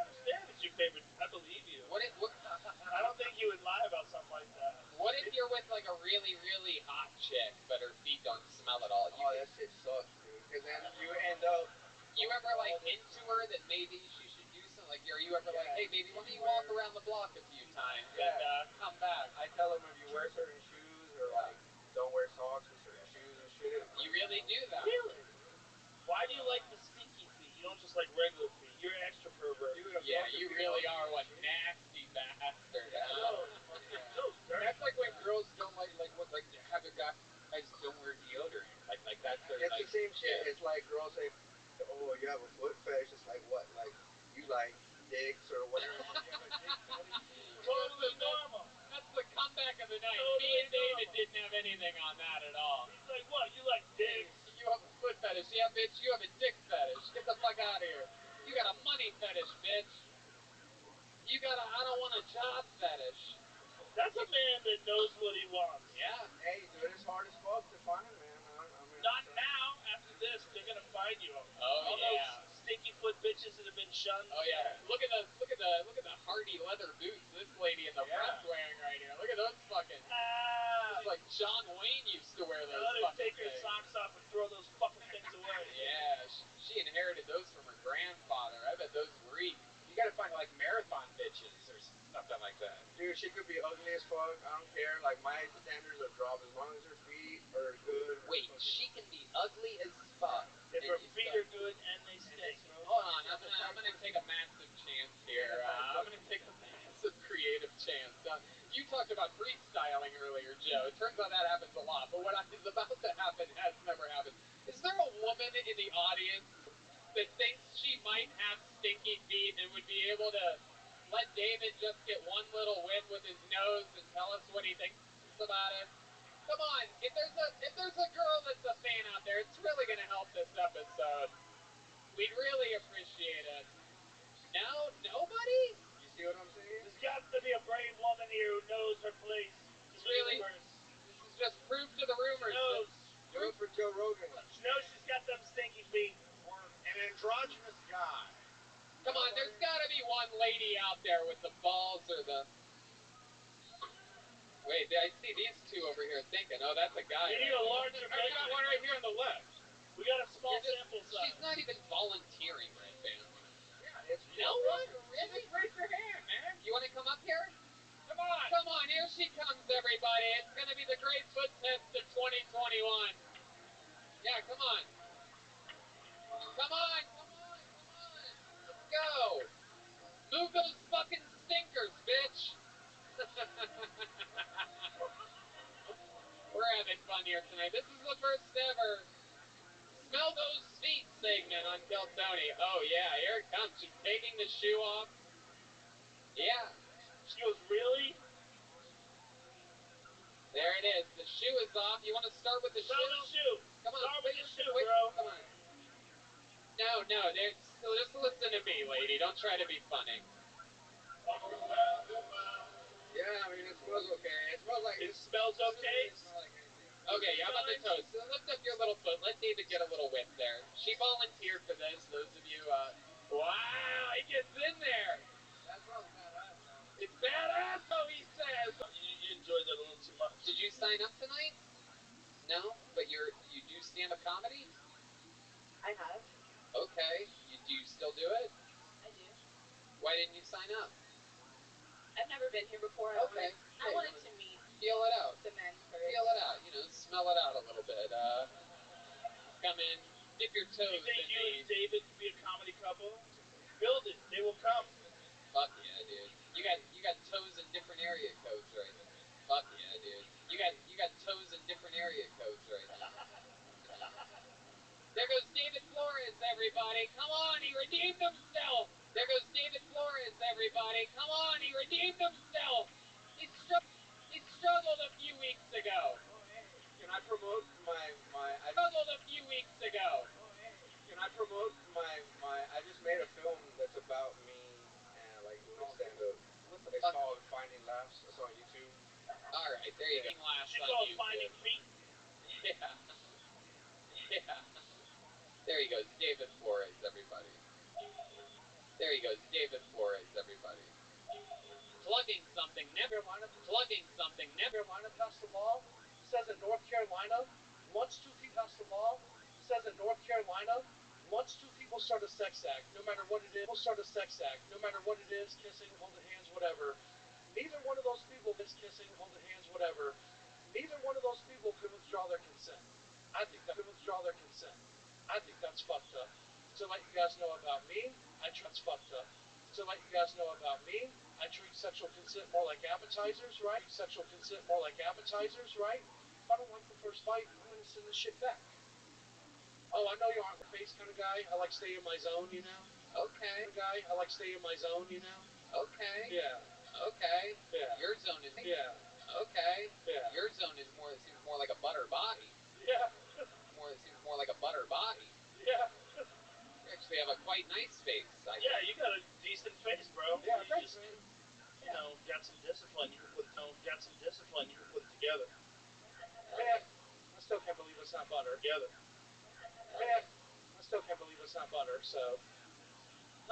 understand it's your favorite. I believe you. What I don't think you would lie about something like that. What if you're with like a really, really hot chick, but her feet don't smell at all? That shit sucks, dude. Because then you end up. You ever like into her that maybe she should do something? Like, are you ever like, hey baby, why don't you walk around the block a few times and come back? I tell them if you wear certain shoes or like don't wear socks with certain shoes and shit. You really do that? Really? Why do you like the stinky feet? You don't just like regular feet. You're an extra pervert. Yeah, you really are one nasty bastard. That's like when girls don't like what like have their guys don't wear deodorant. Like that's their. It's like, the same shit. Yeah. It's like girls say, "Oh, you have a foot fetish." It's like what? Like you like dicks or whatever. You have a dick fetish. Totally normal. That's the comeback of the night. Totally Me and David normal. didn't have anything on that at all. He's like, what? You like dicks? You have a foot fetish. Yeah, bitch, you have a dick fetish. Get the fuck out of here. You got a money fetish, bitch. You got a I don't want a job fetish. That's a man that knows what he wants. Yeah. Hey, dude, it's hard as fuck to find a man. Not now. After this, they're gonna find you. Oh all those stinky foot bitches that have been shunned. Oh yeah. Look at the hardy leather boots this lady in the front's wearing right here. Look at those fucking. It's like John Wayne used to wear those. Let her take her socks off and throw those fucking things away. Yeah, she inherited those from her grandfather. I bet those reek. You gotta find like marathon bitches or something like that. Dude, she could be ugly as fuck. I don't care. Like my standards are dropped as long as her feet are good. Wait, she can be ugly as fuck. If her feet are good and they stink. Hold on, I'm gonna take a massive chance here. I'm gonna take a massive creative chance. You talked about freestyling earlier, Joe. It turns out that happens a lot, but what is about to happen has never happened. Is there a woman in the audience that thinks she might have stinky feet and would be able to let David just get one little whiff with his nose and tell us what he thinks about it? Come on, if there's a girl that's a fan out there, it's really gonna help this episode. We'd really appreciate it. No, nobody? You see what I'm saying? There's got to be a brave woman here who knows her place in the universe. This is just proof to the rumors. She knows. Do it for Joe Rogan. She knows she's got them stinky feet. Or an androgynous guy. Come on, there's got to be one lady out there with the balls or the... Wait, I see these two over here thinking, oh, that's a guy. You need a larger I got one right here on the left. We got a small sample size. She's not even volunteering right now. Yeah, it's no one? Really? Just raise your hand, man. You want to come up here? Come on. Come on, here she comes, everybody. It's going to be the great foot test of 2021. Yeah, come on. Come on. Let's go. Move those fucking stinkers, bitch. We're having fun here tonight. This is the first ever Smell Those Feet segment on Tell Tony. Oh, yeah, here it comes. She's taking the shoe off. Yeah. She goes, really? There it is. The shoe is off. You want to start with the Smell shoe? the shoe. Come on, Start with the shoe, quick. bro. Come on. No, just listen to me, lady. Don't try to be funny. Yeah, I mean, it smells okay. It smells like... It smells okay? It doesn't really smell like anything. Okay, how about the toes? So lift up your little foot. Let David get a little whip there. She volunteered for this. Those of you, wow, he gets in there. That smells badass, though. It's badass, though, he says. You enjoyed that a little too much. Did you sign up tonight? No, but you do stand-up comedy? I have. Okay. Do you still do it? I do. Why didn't you sign up? I've never been here before. Okay. I wanted to meet Feel it out. the men first. Feel it out. Smell it out a little bit. Come in, dip your toes You think in you the... and David could be a comedy couple? Build it. They will come. Fuck yeah, dude. You got toes in different area codes right now. Fuck yeah, dude. You got toes in different area codes right now. There goes David Flores, everybody. Come on, he redeemed himself. There goes David Flores, everybody. Come on, he redeemed himself. He struggled a few weeks ago. Can I promote my... Struggled a few weeks ago. Can I promote my... I just made a film that's about me and, like, doing stand-up. It's called Finding Laughs. It's on YouTube. All right, there you go. Last It's on called YouTube. Finding Feet. Yeah. Yeah. There he goes, David Flores, everybody. There he goes, David Flores, everybody. Plugging something, never plugging something, never Carolina passed a law. Says in North Carolina, once two people passed a law. Says in North Carolina, once two people start a sex act, no matter what it is, no matter what it is, kissing, holding hands, whatever. Neither one of those people is kissing, holding hands, whatever. Neither one of those people could withdraw their consent. I think that could withdraw their consent. I think that's fucked up. To let you guys know about me, that's fucked up. To let you guys know about me, I treat sexual consent more like appetizers, right? Sexual consent more like appetizers, right? If I don't like the first bite, I'm gonna send this shit back. Oh, I know you aren't the face kind of guy. I like stay in my zone, you know? Okay. Guy, I like stay in my zone, you know? Okay. Yeah. Okay. Yeah. Your zone is... Yeah. Okay. Yeah. Your zone is more... It seems more like a butter body. Yeah. It seems more like a butter body. Yeah. You actually have a quite nice face. Yeah, you got a decent face, bro. Yeah, you thanks, just, man. got some discipline you can put together. Man, I still can't believe it's not butter. Together. Man, I still can't believe it's not butter, so.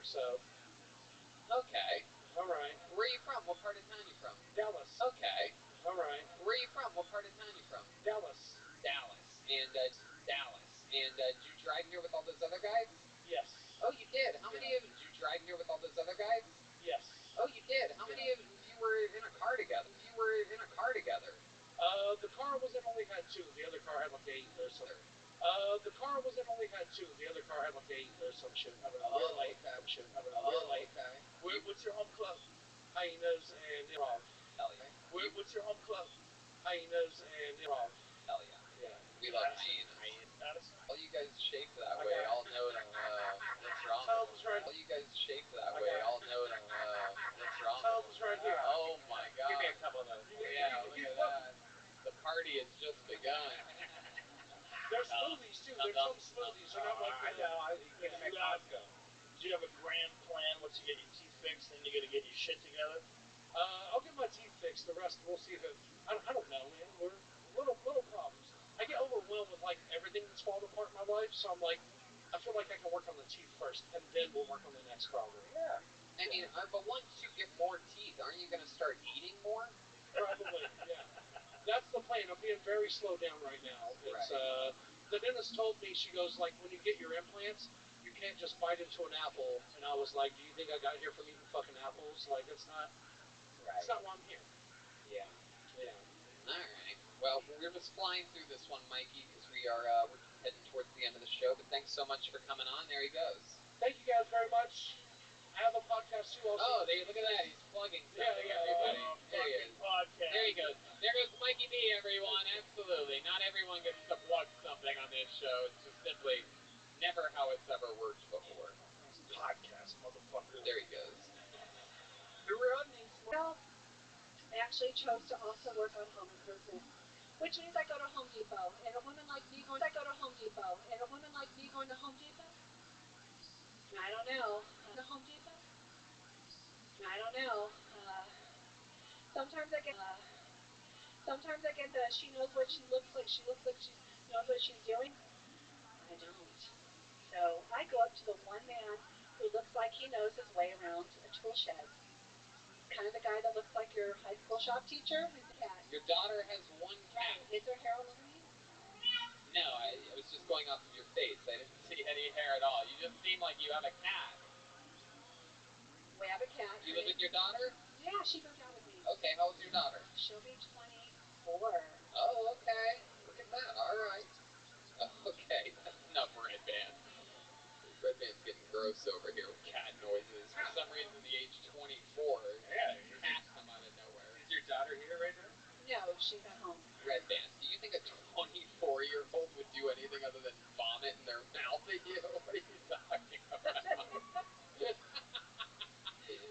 Okay. All right. Where are you from? What part of town you from? Dallas. Okay. All right. Where are you from? What part of town you from? Dallas. Dallas. And, did you drive here with all those other guys? Yes. Oh, you did? How many of... Did you drive here with all those other guys? Yes. Oh, you did? How many of you were in a car together? The car wasn't only had two. The other car had like eight or something. The car wasn't only had two. The other car had like eight or some shit. I don't know. Oh, okay. okay. What's your home club? Hyenas and improv. Hell yeah. What's your home club? Hyenas and improv. Hell yeah. Yeah. We love hyenas. Madison? All you guys shaped that way, I'll note what's wrong. Tom's right. All you guys shaped that way, I'll note what's wrong. Tom's right here. Oh my god. Give me a couple of those. Yeah, look at that. The party has just begun. There's smoothies too. There's some smoothies. They're not like I know. I get them at Costco. Do you have a grand plan? Once you get your teeth fixed, then you're gonna get your shit together? I'll get my teeth fixed. The rest, we'll see if it. I don't know, man. We're little problems. I get overwhelmed with like everything that's falling apart in my life, so I'm like, I feel like I can work on the teeth first, and then we'll work on the next problem. Yeah. I mean, but once you get more teeth, aren't you gonna start eating more? Probably, yeah. That's the plan. I'm being very slowed down right now. It's the dentist told me, she goes like, when you get your implants, you can't just bite into an apple. And I was like, do you think I got here from eating fucking apples? Like, it's not. Right. It's not why I'm here. Yeah. Yeah. All right. Well, we're just flying through this one, Mikey, because we're heading towards the end of the show. But thanks so much for coming on. There he goes. Thank you guys very much. I have a podcast too. Also. Oh, look at that. He's plugging something, everybody. There he is. Podcast. There he goes. There goes Mikey B, everyone. Absolutely. Not everyone gets to plug something on this show. It's just simply never how it's ever worked before. Podcast, motherfucker. There he goes. Well, actually chose to also work on home improvement, which means I go to Home Depot. And a woman like me going to Home Depot. I don't know. Home Depot. I don't know. Sometimes I get the she knows what she looks like. She looks like she knows what she's doing. I don't. So I go up to the one man who looks like he knows his way around a tool shed. Kind of the guy that looks like your high school shop teacher with the cat. Your daughter has one cat. Right. Is there hair all over me? No, I was just going off of your face. I didn't see any hair at all. You just seem like you have a cat. We have a cat. You live with your daughter? Yeah, she moved out with me. Okay, how old's your daughter? She'll be 24. Oh, okay. Look at that. All right. Okay, that's enough Red Band. Red Band's getting gross over here with cat noises. For some reason, the age 24, Yeah, cat come out of nowhere. Is your daughter here right now? No, she's at home. Red Band, do you think a 24-year-old would do anything other than vomit in their mouth at you? What are you talking about?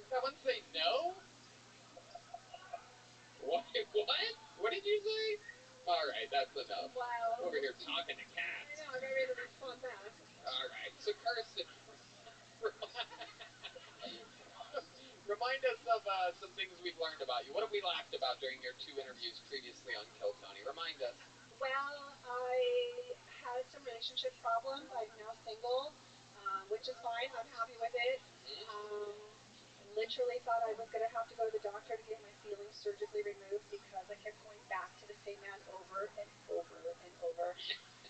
That one say no? What? What did you say? All right, that's enough. Wow. Over here talking to cats. I know, I got ready to respond back. All right, so Kirsten, remind us of some things we've learned about you. What have we laughed about during your 2 interviews previously on Kill Tony? Remind us. Well, I had some relationship problems. I'm now single, which is fine. I'm happy with it. I literally thought I was going to have to go to the doctor to get my feelings surgically removed because I kept going back to the same man over and over and over.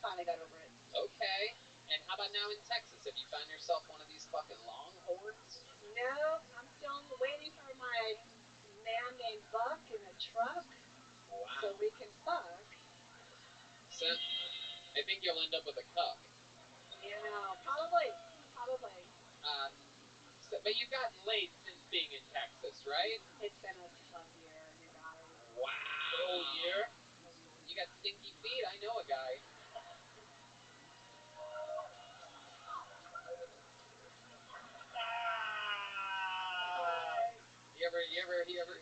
Finally got over it. Okay. And how about now in Texas? Have you found yourself one of these fucking longhorns? No, I'm still waiting for my man named Buck in a truck. Wow. So we can fuck. So, I think you'll end up with a cuck. You know, probably. But you've gotten laid since being in Texas, right? It's been a tough year, you guys. Wow. Oh, year? You got stinky feet. I know a guy. You ever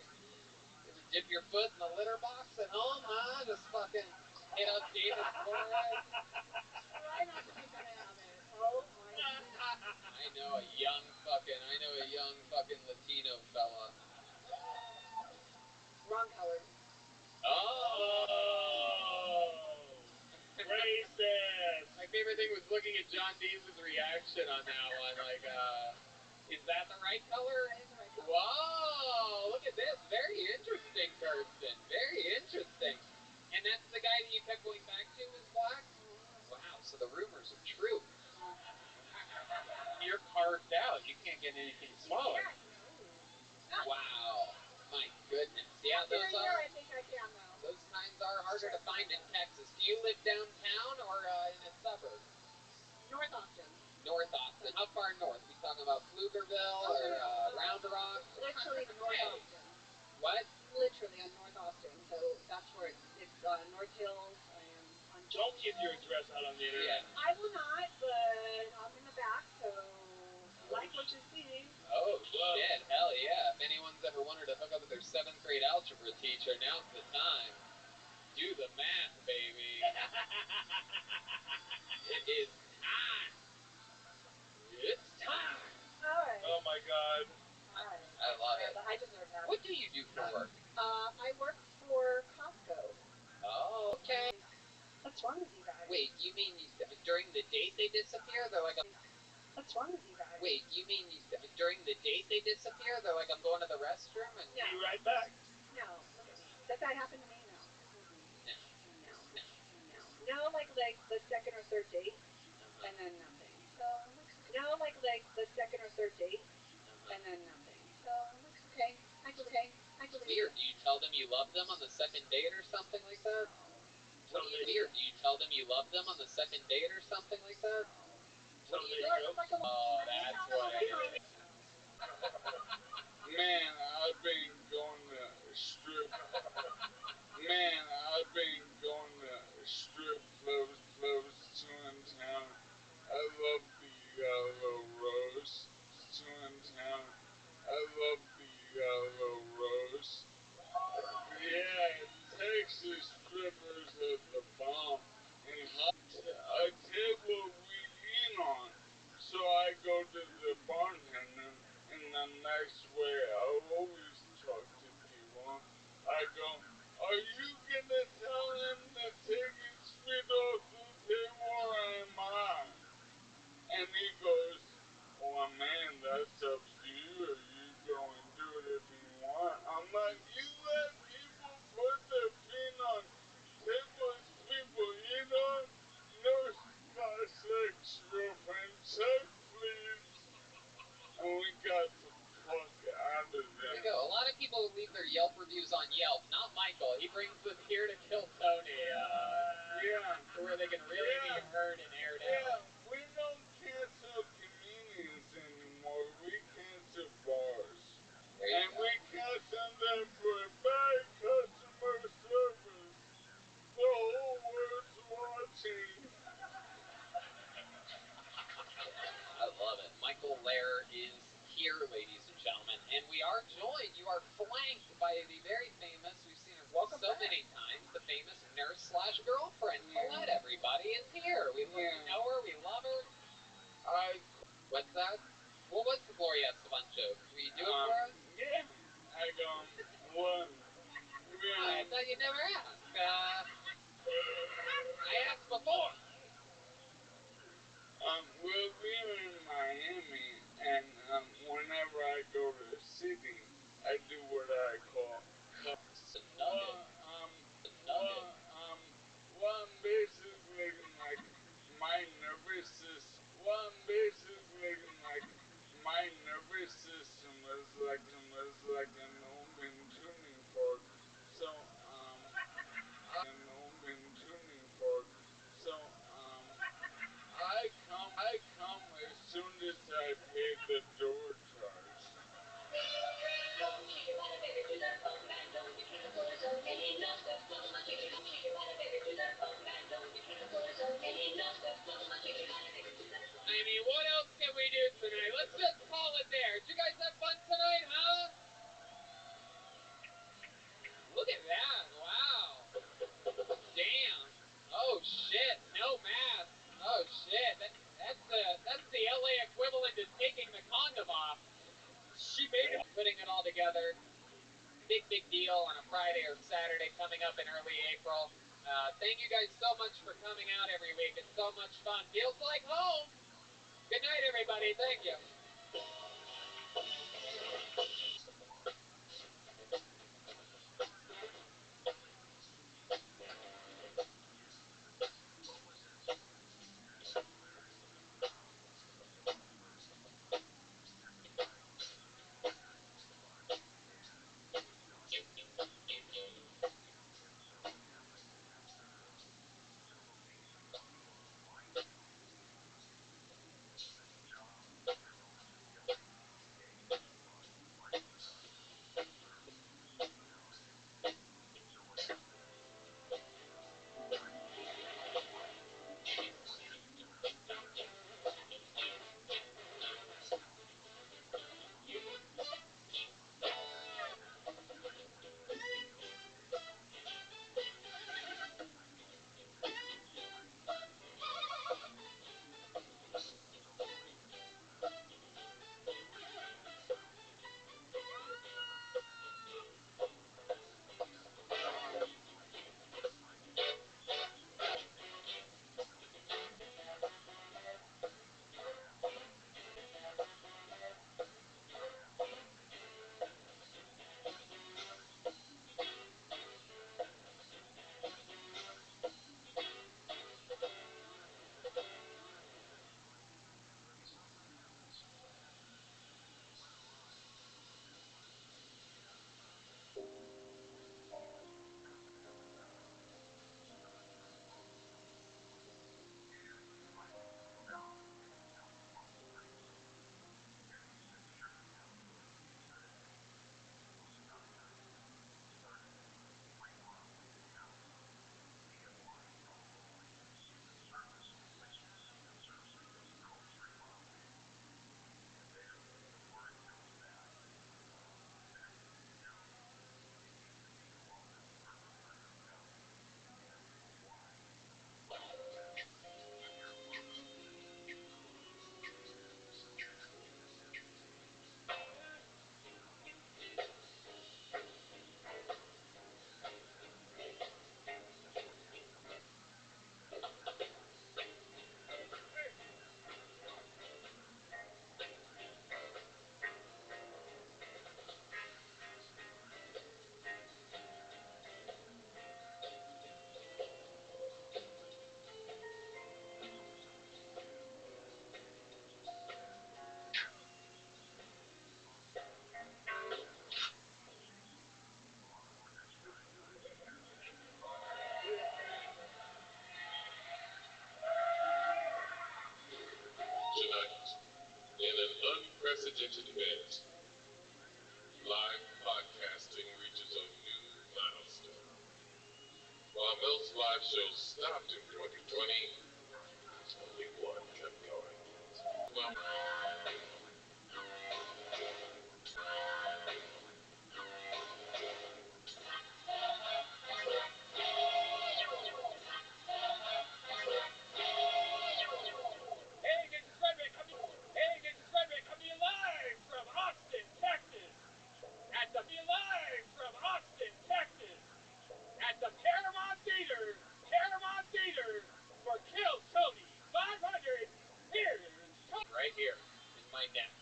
dip your foot in the litter box at home, huh? Just fucking hit up David's forehead. Try not to make that a habit. Oh my God. I know a young fucking Latino fella. Wrong color. Oh! Racist! My favorite thing was looking at John Deese's reaction on that one. Like, is that the right color? That is the right color. Whoa! Look at this. Very interesting, Kirsten. Very interesting. And that's the guy that you kept going back to was black? Wow, so the rumors are true. You're carved out. You can't get anything smaller. Wow. My goodness. Yeah, After a year, I think I can, though. those kinds are harder to find in Texas. Do you live downtown or in a suburb? North Austin. North Austin. How far north? We talking about Pflugerville or Round Rock? Literally North Austin. What? Literally on North Austin. So that's where it's North Hills. I am on. Don't give your address out on the internet. Yeah. I will not, but I'm in the back, so like what you see. Oh, shit. Hell yeah. If anyone's ever wanted to hook up with their 7th grade algebra teacher, now's the time. Do the math, baby. It is time. It's time. All right. Oh my God. All right. I love it. I deserve that. What do you do for work? I work for Costco. Oh, okay. What's wrong with you guys? Wait, you mean during the date they disappear? They're like, What's wrong with you guys? wait, you mean during the date they disappear? They're like, I'm going to the restroom and. No. Be right back. No, look at me. Does that happen to me? No. No. No. No. No, like the second or third date, and then nothing. So no, like the second or third date, and then nothing. So okay. I believe. Weird. Do you tell them you love them on the second date or something like that? What do you weird? Do you tell them you love them on the second date or something like that? What do you do? Oh, that's what it is. Man, I've been going to strip. Man, I've been going to strip clubs in town. I love the yellow rose in town. I love the yellow rose. here, ladies and gentlemen, and we are joined, you are flanked by the very famous, we've seen her many times, the famous nurse/girlfriend. Colette, everybody, is here. We know her, we love her. What's that? What was the Gloria Estefan joke? Will you do it for us? Yeah. One. I thought you never asked. I asked before. We'll be in Miami, and whenever I go to the city, I do what I call well, I'm basically like my nervous system. My nervous system is like an open tuning fork. So I come as soon as I pay the door charge. I mean, what else can we do tonight? Let's just call it there. Did you guys have fun tonight, huh? Look at that. Wow. Damn. Oh, shit. No mask. Oh, shit. That's the LA equivalent to taking the condom off. She made it. Putting it all together. Big deal on a Friday or Saturday coming up in early April. Thank you guys so much for coming out every week. It's so much fun. Feels like home. Good night, everybody. Thank you. Tonight, in an unprecedented event, live podcasting reaches a new milestone. While most live shows stopped in 2020, only one kept going. Well, my neck.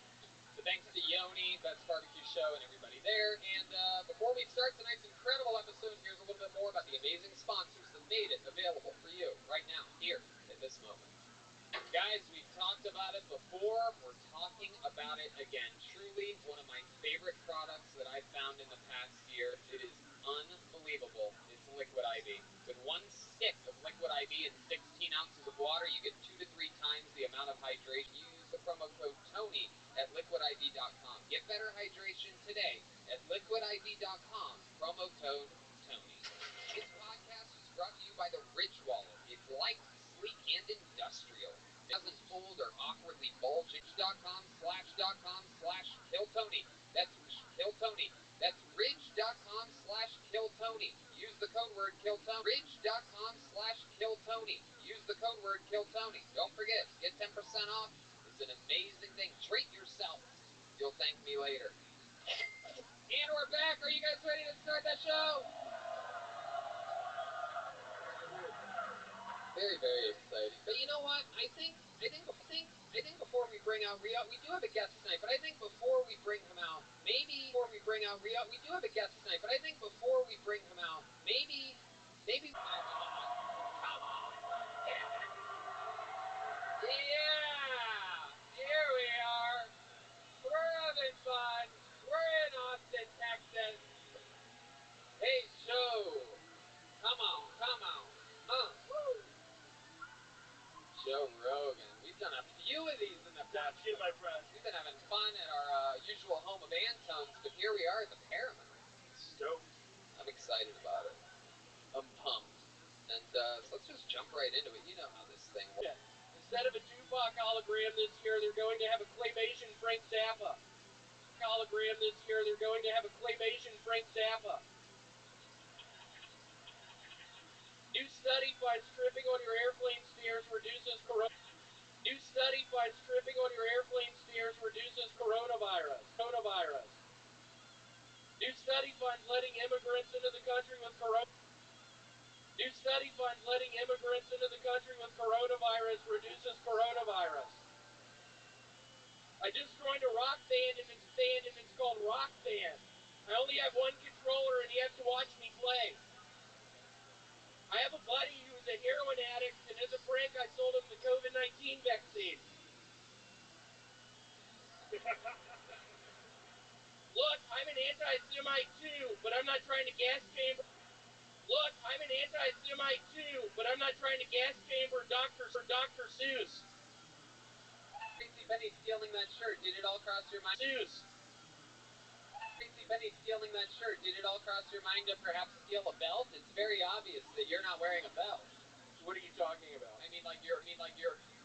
So thanks to Yoni, Best Barbecue Show, and everybody there. And before we start tonight's incredible episode, here's a little bit more about the amazing sponsors that made it available for you right now, here, at this moment. Guys, we've talked about it before. We're talking about it again. Truly one of my favorite products that I've found in the past year. It is unbelievable. It's Liquid IV. With one stick of Liquid IV and 16 ounces of water, you get 2 to 3 times the amount of hydration. Use the promo code TONY at liquidiv.com. Get better hydration today at liquidiv.com. Promo code TONY. This podcast is brought to you by the Ridge Wallet. It's light, sleek, and industrial. It doesn't fold or awkwardly bulge. Ridge.com/killtony. That's killtony. That's ridge.com/killtony. Use the code word killtony. Ridge.com/killtony. Use the code word killtony. Don't forget, get 10% off. It's an amazing thing. Treat yourself. You'll thank me later. And we're back. Are you guys ready to start that show? Very, very exciting. But you know what? I think before we bring out Rio, we do have a guest tonight. But I think before we bring him out, maybe come on, maybe. Come on. Yeah, here we are. We're having fun. We're in Austin, Texas. Hey, Joe. Come on. Woo. Joe Rogan. We've done a few of these in the past. My friend. We've been having fun at our usual home of Antone's, but here we are at the Paramount. Stoked. I'm excited about it. I'm pumped. And so let's just jump right into it. You know how this thing works. Instead of a Tupac hologram this year, they're going to have a claymation Frank Zappa. New study finds stripping on your airplane stairs reduces coronavirus. New study finds letting immigrants into the country with coronavirus reduces coronavirus. I just joined a rock band and it's called Rock Band. I only have one controller and he has to watch me play. I have a buddy who's a heroin addict, and as a prank I sold him the COVID-19 vaccine. Look, I'm an anti-Semite too, but I'm not trying to gas chamber Dr. Seuss. Crazy Benny stealing that shirt. Did it all cross your mind? Seuss. Crazy Benny stealing that shirt. Did it all cross your mind to perhaps steal a belt? It's very obvious that you're not wearing a belt. What are you talking about? I mean, like you're.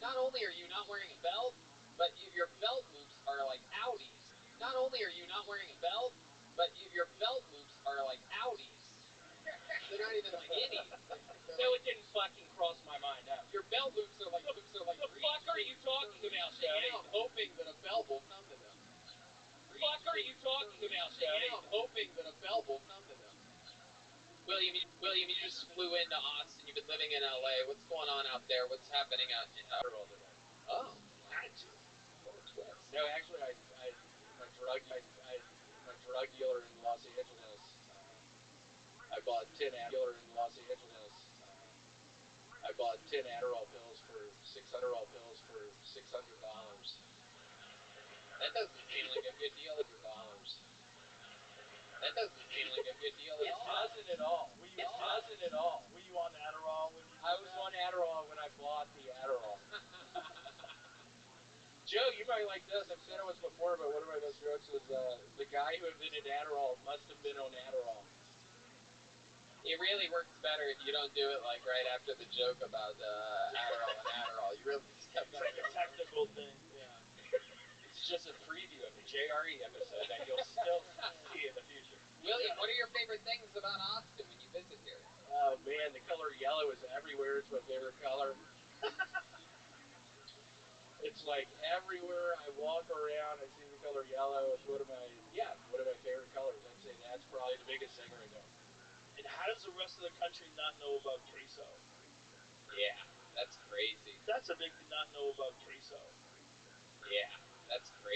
Not only are you not wearing a belt, but your belt loops are like Audis. Not only are you not wearing a belt, but your belt loops are like Audis. They're not even like innies. No, it didn't fucking cross my mind. No. Your belt loops are like The fuck are you talking about, Scotty? Hoping that a belt will come to them. Fuck are you talking about, Scotty? Hoping that a belt will come to them. William, you just flew into Austin. You've been living in LA. What's going on out there? What's happening out in Oh. Had to. What a twist. No, actually, I'm a drug dealer in Los Angeles. I bought 10 Adderall pills for $600. That doesn't seem like a good deal. That doesn't seem like a good deal at all. It doesn't at all. Were you on Adderall when you did I was on Adderall when I bought the Adderall. Joe, you might like this. I've said it once before, but one of my best jokes was the guy who invented Adderall must have been on Adderall. It really works better if you don't do it like right after the joke about Adderall. You really just kept It's like a technical thing. Yeah. It's just a preview of the JRE episode that you'll still see in the future. William, what are your favorite things about Austin when you visit here? Oh man, the color yellow is everywhere. It's my favorite color. It's like everywhere I walk around, I see the color yellow. It's one of my favorite colors. I'd say that's probably the biggest thing right now. And how does the rest of the country not know about queso? Yeah, that's crazy. That's a big to not know about queso. Yeah, that's crazy.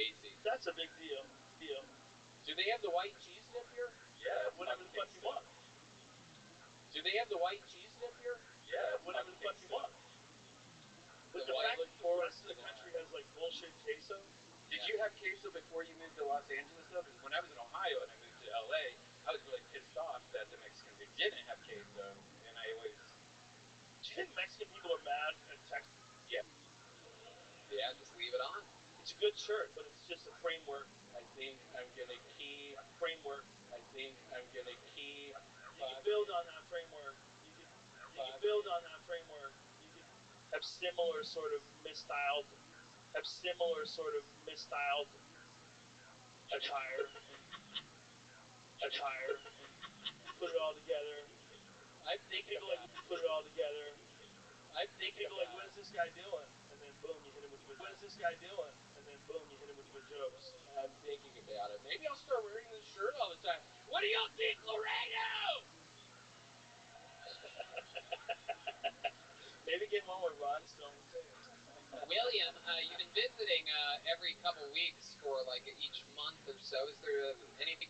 It's a big deal. Do they have the white cheese dip here? Yeah, whatever the fuck you want. Do they have the white cheese dip here? Yeah, whatever the fuck you want. But the fact that the rest of the country has like bullshit queso. Did you have queso before you moved to Los Angeles, though? Because when I was in Ohio and I moved to LA, I was really pissed off that the Mexicans didn't have queso, and I was. Do you think Mexican people are mad at Texas? Yeah. Yeah, just leave it on. It's a good shirt, but it's just a framework. I think I'm gonna keep. Framework. I think I'm gonna keep. You can build on that framework. You can build on that framework. You can have similar sort of misstyled attire. Put it all together. I'm thinking people like put it all together. I'm thinking people like, what is this guy doing? And then boom, you hit him with a good. What is this guy doing? And then boom, you hit him with good jokes. I'm thinking about it. Maybe I'll start wearing this shirt all the time. What do y'all think, Laredo? Maybe get one with Rhinestone too. William, you've been visiting every couple weeks for like each month or so. Is there anything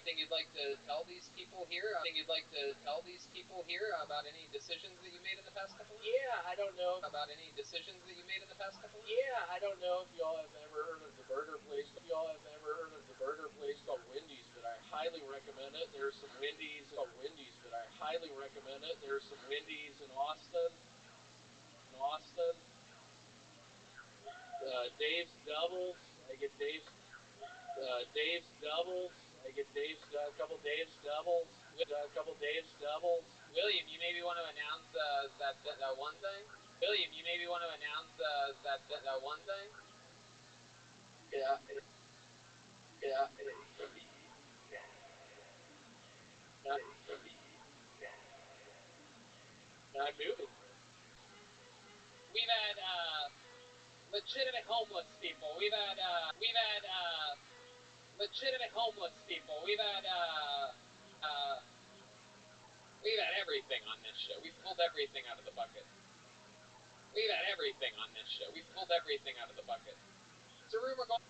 anything you'd like to tell these people here? About any decisions that you made in the past couple of years? Yeah, I don't know. About any decisions that you made in the past couple of years? Yeah, I don't know if y'all have ever heard of the burger place. If y'all have ever heard of the burger place called Wendy's, but I highly recommend it. There's some Wendy's called Wendy's, but I highly recommend it. There's some Wendy's in Austin. Dave's Doubles. I get Dave's Doubles. I get a couple Dave's Doubles. William, you maybe want to announce that one thing? Yeah. I'm moving. We've had legitimate homeless people. We've had legitimate homeless people. We've had everything on this show. We've pulled everything out of the bucket. It's a rumor going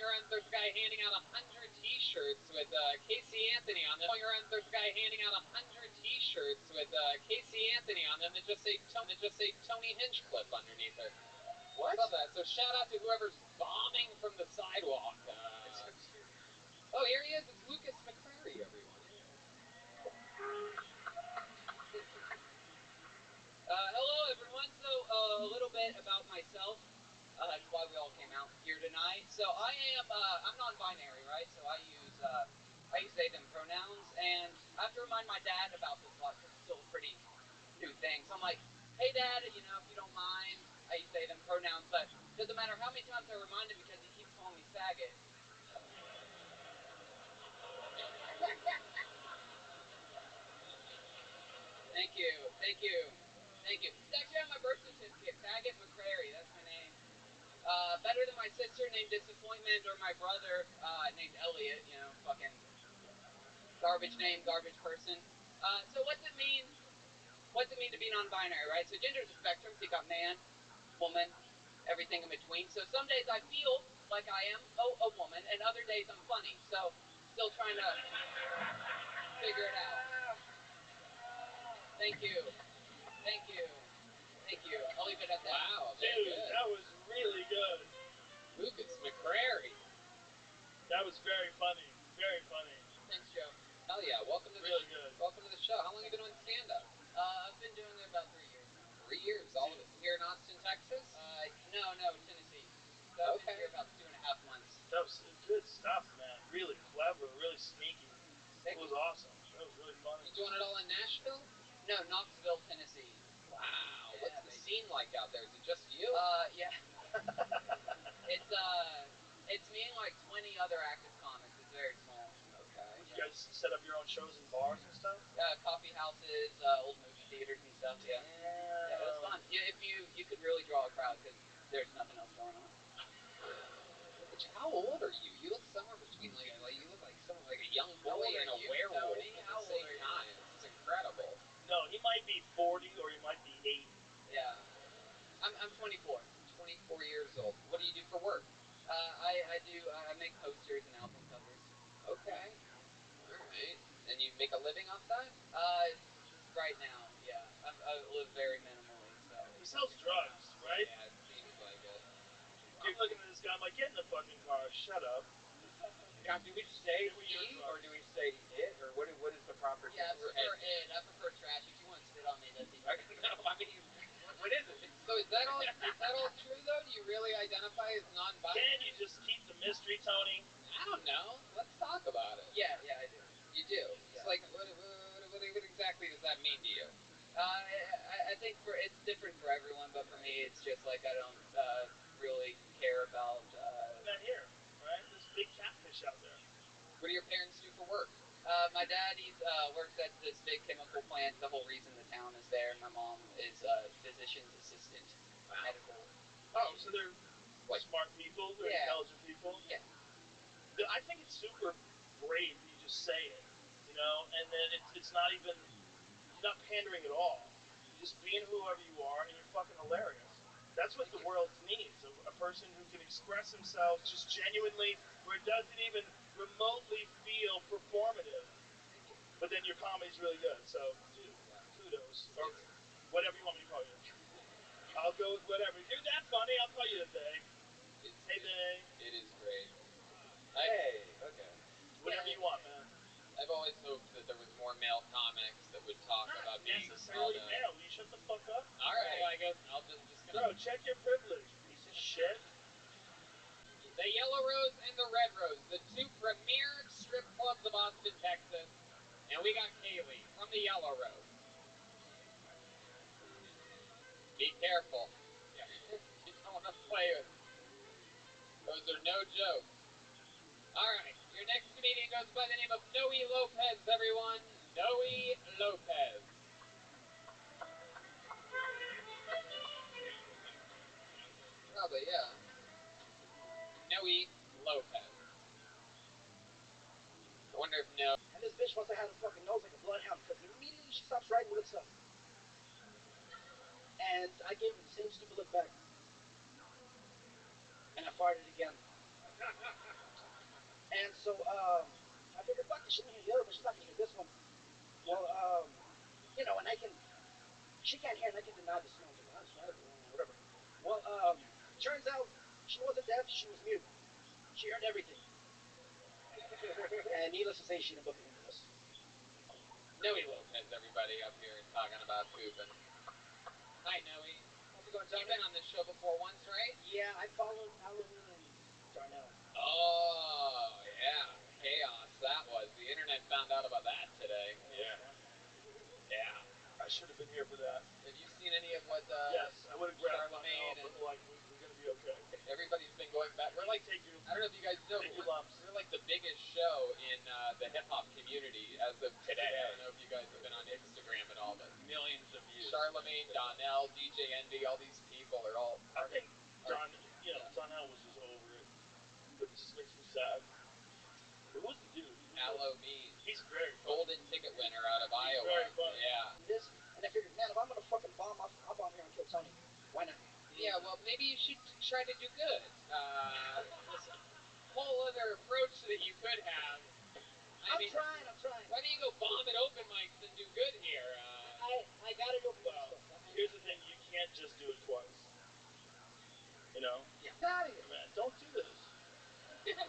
around. There's a guy handing out 100 T-shirts with Casey Anthony on them. There's a guy handing out 100 T-shirts with Casey Anthony on them that just say Tony Hinchcliffe underneath it. What? I love that. So shout out to whoever's bombing from the sidewalk. Oh, here he is. It's Lucas McCrary, everyone. Hello, everyone. So a little bit about myself. That's why we all came out here tonight. So I'm non-binary, right? So I use they, them pronouns, and I have to remind my dad about this a lot because it's still a pretty new thing. So I'm like, hey, Dad, if you don't mind, I use they, them pronouns, but it doesn't matter how many times I remind him because he keeps calling me faggot. Thank you. It's actually on my birth certificate, Faggot McCrary. That's my name. Better than my sister named Disappointment or my brother named Elliot. Fucking garbage name, garbage person. So what's it mean? What's it mean to be non-binary, right? So gender's a spectrum. So you got man, woman, everything in between. So some days I feel like I am a woman, and other days I'm funny. So still trying to figure it out. Thank you. I'll leave it at that. Wow, dude, that was really good. Lucas McCrary. That was very funny. Very funny. Thanks, Joe. Hell yeah, welcome to really good. Welcome to the show. How long have you been doing stand-up? I've been doing it about 3 years now. 3 years? All of it here in Austin, Texas? No, Tennessee. So I've been here about 2.5 months. That was good stuff, man. Really clever, really sneaky. It was awesome. That was really funny. You doing it all in Nashville? No, Knoxville, Tennessee. Wow. Yeah, what's the scene like out there? Is it just you? Yeah. It's me and like 20 other active comics. It's very small. Okay. You guys set up your own shows in bars and stuff? Coffee houses, old movie theaters and stuff. Yeah. Yeah, it was fun. Yeah, if you could really draw a crowd because there's nothing else going on. How old are you? You look somewhere between you look like someone like a young boy and a werewolf at the same time. It's incredible. No, he might be 40 or he might be 80. Yeah. I'm 24. 24 years old. What do make a living off that? Right now, yeah. I live very minimally, so. He sells drugs, right? Yeah, it seems like it. I'm looking at this guy. I'm like, get in the fucking car. Shut up. Now, do we say he or do we say it, or what is the proper term? Yeah, I prefer it. I prefer trash. If you want to spit on me, that'd be. No, I mean, what is it? So is that all? Is that all true though? Do you really identify as non-binary? Can you just keep the mystery, Tony? I don't know. Let's talk about it. Yeah, I do. You do. It's like, what exactly does that mean to you? I think it's different for everyone, but for me, it's just like I don't really care about. Not here, right? There's big catfish out there. What do your parents do for work? My dad, works at this big chemical plant. The whole reason the town is there. My mom is a physician's assistant, medical. Oh, so they're smart people. They're intelligent people. Yeah. I think it's super brave that you just say it, you know, and then it's not even, you're not pandering at all. You're just being whoever you are, and you're fucking hilarious. That's what the world needs, a person who can express themselves just genuinely, where it doesn't even remotely feel performative. But then your comedy's really good, so dude, kudos, or whatever you want me to call you. I'll go with whatever. If you're that funny, I'll call you a they. Hey, they. It is great. Hey, okay. Whatever you want, man. I've always hoped that there was more male comics that would talk about being necessarily male. Will you shut the fuck up? All right, well, I guess I'll just Bro, check your privilege, piece of shit. The Yellow Rose and the Red Rose, the two premier strip clubs of Austin, Texas, and we got Kaylee from the Yellow Rose. Be careful. Yeah. You don't want to play with. Those are no jokes. All right, your next comedian goes by the name of Noe Lopez, everyone. Noe Lopez. Probably, yeah. Noe Lopez. I wonder if And this bitch must have had a fucking nose like a bloodhound because immediately she stops writing with herself. And I gave her the same stupid look back. And I farted again. And so, I figured, fuck it, she didn't hear the other, but she's not gonna hear this one. Well, you know, and she can't hear and I can deny the smell. Whatever. Well, turns out she wasn't deaf, she was mute. She heard everything. And needless to say, she didn't book it into this. Noe Lopez, everybody up here talking about pooping. Hi, Noe. How's it going, Tony? You've been on this show before once, right? Yeah, I followed Halloween and Darnell. Oh, yeah. Chaos that was. The internet found out about that today. Yeah. Yeah. I should have been here for that. Have you seen any of what Yes, I would have grabbed my Charlemagne but like, we're going to be okay. Everybody's been going back. We're like, Take your, I don't know if you guys know, take but your lumps. we're like the biggest show in the hip-hop community as of today. I don't know if you guys have been on Instagram at all, but Millions of views. Charlemagne, Donnell, DJ Envy, all these people are all... I think Donnell was just over it. But it just makes me sad. Who was the dude? Aloe Mean. He's very funny. Golden ticket winner out of Iowa. Very funny. Yeah. And I figured, man, if I'm gonna fucking bomb, I'll bomb here and kill Tony. Why not? Yeah, well, maybe you should try to do good. Listen, whole other approach that you could have. I'm trying. Why don't you go bomb at open mics and do good here? I gotta do open mics stuff. Here's the thing, you can't just do it twice. You know? Get out of here. Man, don't do this.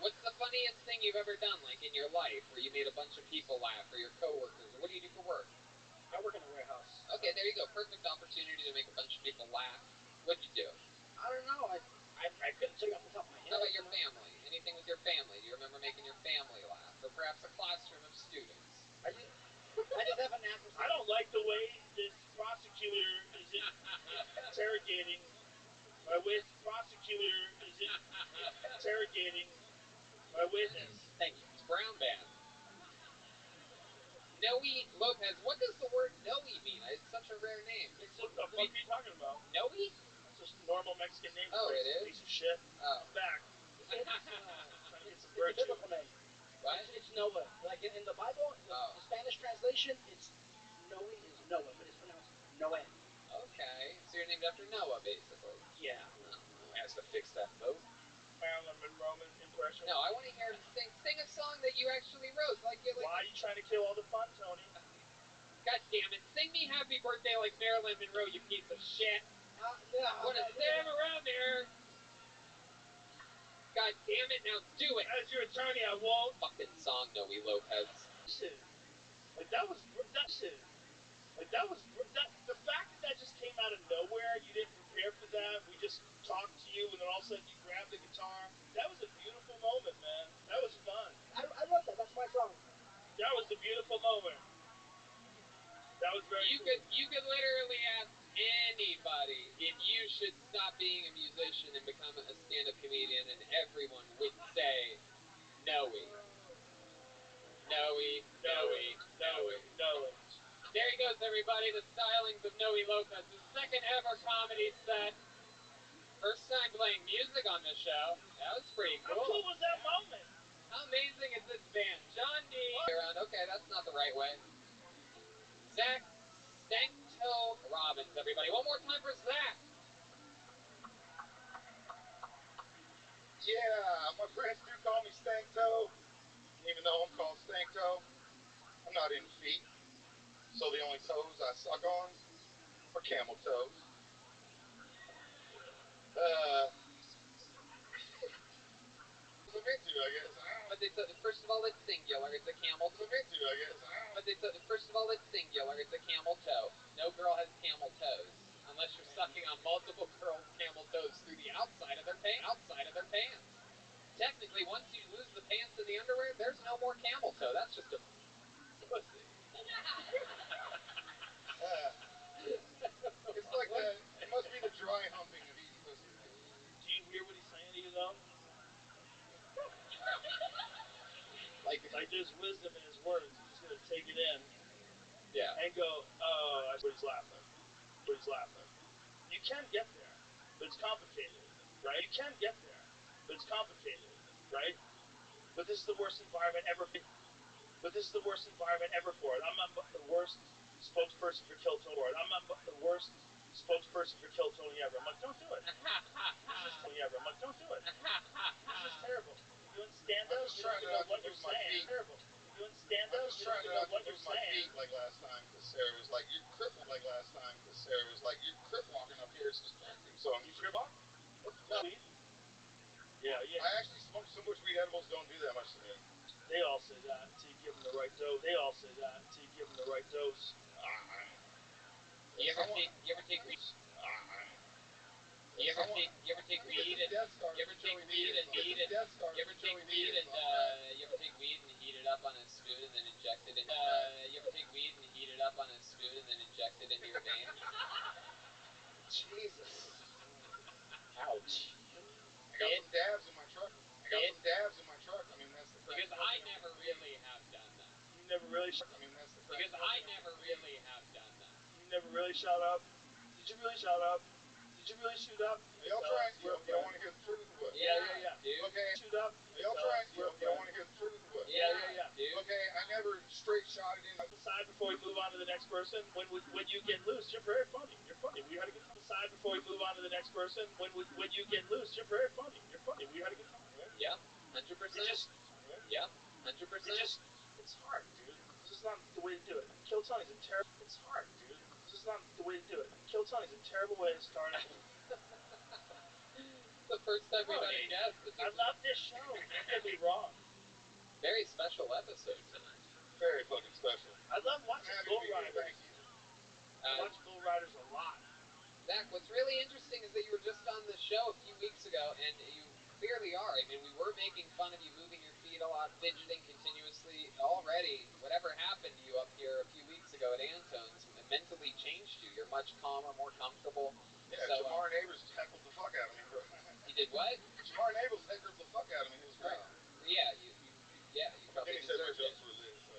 What's the funniest thing you've ever done, like in your life, where you made a bunch of people laugh, or your coworkers, or what do you do for work? I work in a warehouse. Okay, there you go. Perfect opportunity to make a bunch of people laugh. What'd you do? I don't know. I couldn't tell you off the top of my head. How about your family? Anything with your family? Do you remember making your family laugh? Or perhaps a classroom of students? I just have a knack for I don't like the way this prosecutor is interrogating my witness. Thank you. It's Brown Band. Noe Lopez. What does the word Noe mean? It's such a rare name. What the fuck are you talking about? Noe? It's just a normal Mexican name. Oh, it is? Piece of shit. Oh. I'm back. It's some a biblical name. What? It's Noah. Like in the Bible, the Spanish translation, it's Noe is Noah, but it's pronounced Noé. Okay. So you're named after Noah, basically. Yeah. Has to fix that boat. Marilyn Monroe. Roman impression? No, I want to hear him sing a song that you actually wrote. Why are you trying to kill all the fun, Tony? God damn it! Sing me "Happy Birthday" like Marilyn Monroe, you piece of shit. Want to stand around there? God damn it! Now do it. As your attorney, I won't. Fucking song, Noe Lopez. Shit. That was shit. The fact that just came out of nowhere, you didn't prepare for that. We just talked to you, and then all of a sudden you grabbed the guitar. That was a beautiful moment, man. That was fun. I wrote that. That's my song. That was a beautiful moment. That was very cool. You could literally ask anybody if you should stop being a musician and become a stand-up comedian, and everyone would say Noe. There he goes, everybody. The stylings of Noe Lopez, his second ever comedy set. First time playing music on this show. That was pretty cool. How cool was that moment? How amazing is this band? John D. Around. Okay, that's not the right way. Zach Stankto Robbins, everybody. One more time for Zach. Yeah, my friends do call me Stankto. Even though I'm called Stankto, I'm not into feet. So the only toes I suck on are camel toes. I'm into, I guess. But they said, first of all, it's singular. It's a camel toe. I'm into, I guess. But they said, first of all, it's singular. It's a camel toe. No girl has camel toes. Unless you're sucking on multiple girls' camel toes through the outside of their pants. Technically, once you lose the pants and the underwear, there's no more camel toe. That's just a pussy. It's like it must be the dry humping of eating pussy, right? Do you hear what he's saying to you, though? Like there's wisdom in his words. You just gotta take it in. Yeah. And go, oh, but he's laughing. You can get there, but it's complicated, right? You can get there, but it's complicated, right? But this is the worst environment ever. I'm not the worst spokesperson for Kill Tony. I'm not the worst spokesperson for Kill Tony ever. I'm like, don't do it. Don't do it. It's just terrible. You're doing stand-up, you don't know what you're saying. Terrible. You're doing stand-up, you don't know what you're saying. Like last time, because Sarah was like, you're crip walking up here. It's distracting. So I'm crip walk? No. Yeah. I actually smoked so much weed, edibles don't do that much to me. They all say that until you give them the right dose. You ever take weed? You ever take weed and heat it up on a spoon and then inject it in? You ever take weed and heat it up on a spoon and then inject it into your veins? Jesus. Ouch. I got some dabs in my truck. I mean, that's the crack. Because I never really have done that. You never really Because I never really have done that. You never really shot up? Did you really shoot up? Y'all try it. Y'all want to hear the truth? What? Yeah. Dude. Okay. Shoot up? Y'all try it. Y'all want to hear the truth? What? Yeah. Dude. Okay, I never straight shot it in. Decide before we move on to the next person. When you get loose, you're very funny. We had a good time. Decide before we move on to the next person. When you get loose, you're very funny. We had a good time, right? Yeah. 100%. Yeah. 100%. It's hard, dude. It's just not the way to do it. Kill Tony's a terrible. It's hard, dude. It's just not the way to do it. Kill Tony's a terrible way to start it. The first time we've had a guest. I love this show. Don't get me wrong. Very special episode tonight. Very fucking special. I love watching bull riders. I watch bull riders a lot. Zach, what's really interesting is that you were just on the show a few weeks ago, and you clearly are. I mean, we were making fun of you moving your feet a lot, fidgeting continuously. Already, whatever happened to you up here a few weeks ago at Antone's mentally changed you. You're much calmer, more comfortable. Yeah, so, Jamar Neighbors heckled the fuck out of me, bro. He did what? Jamar Neighbors heckled the fuck out of me. It was great. Yeah, you probably Then he said my deserved it. jokes were lit, so.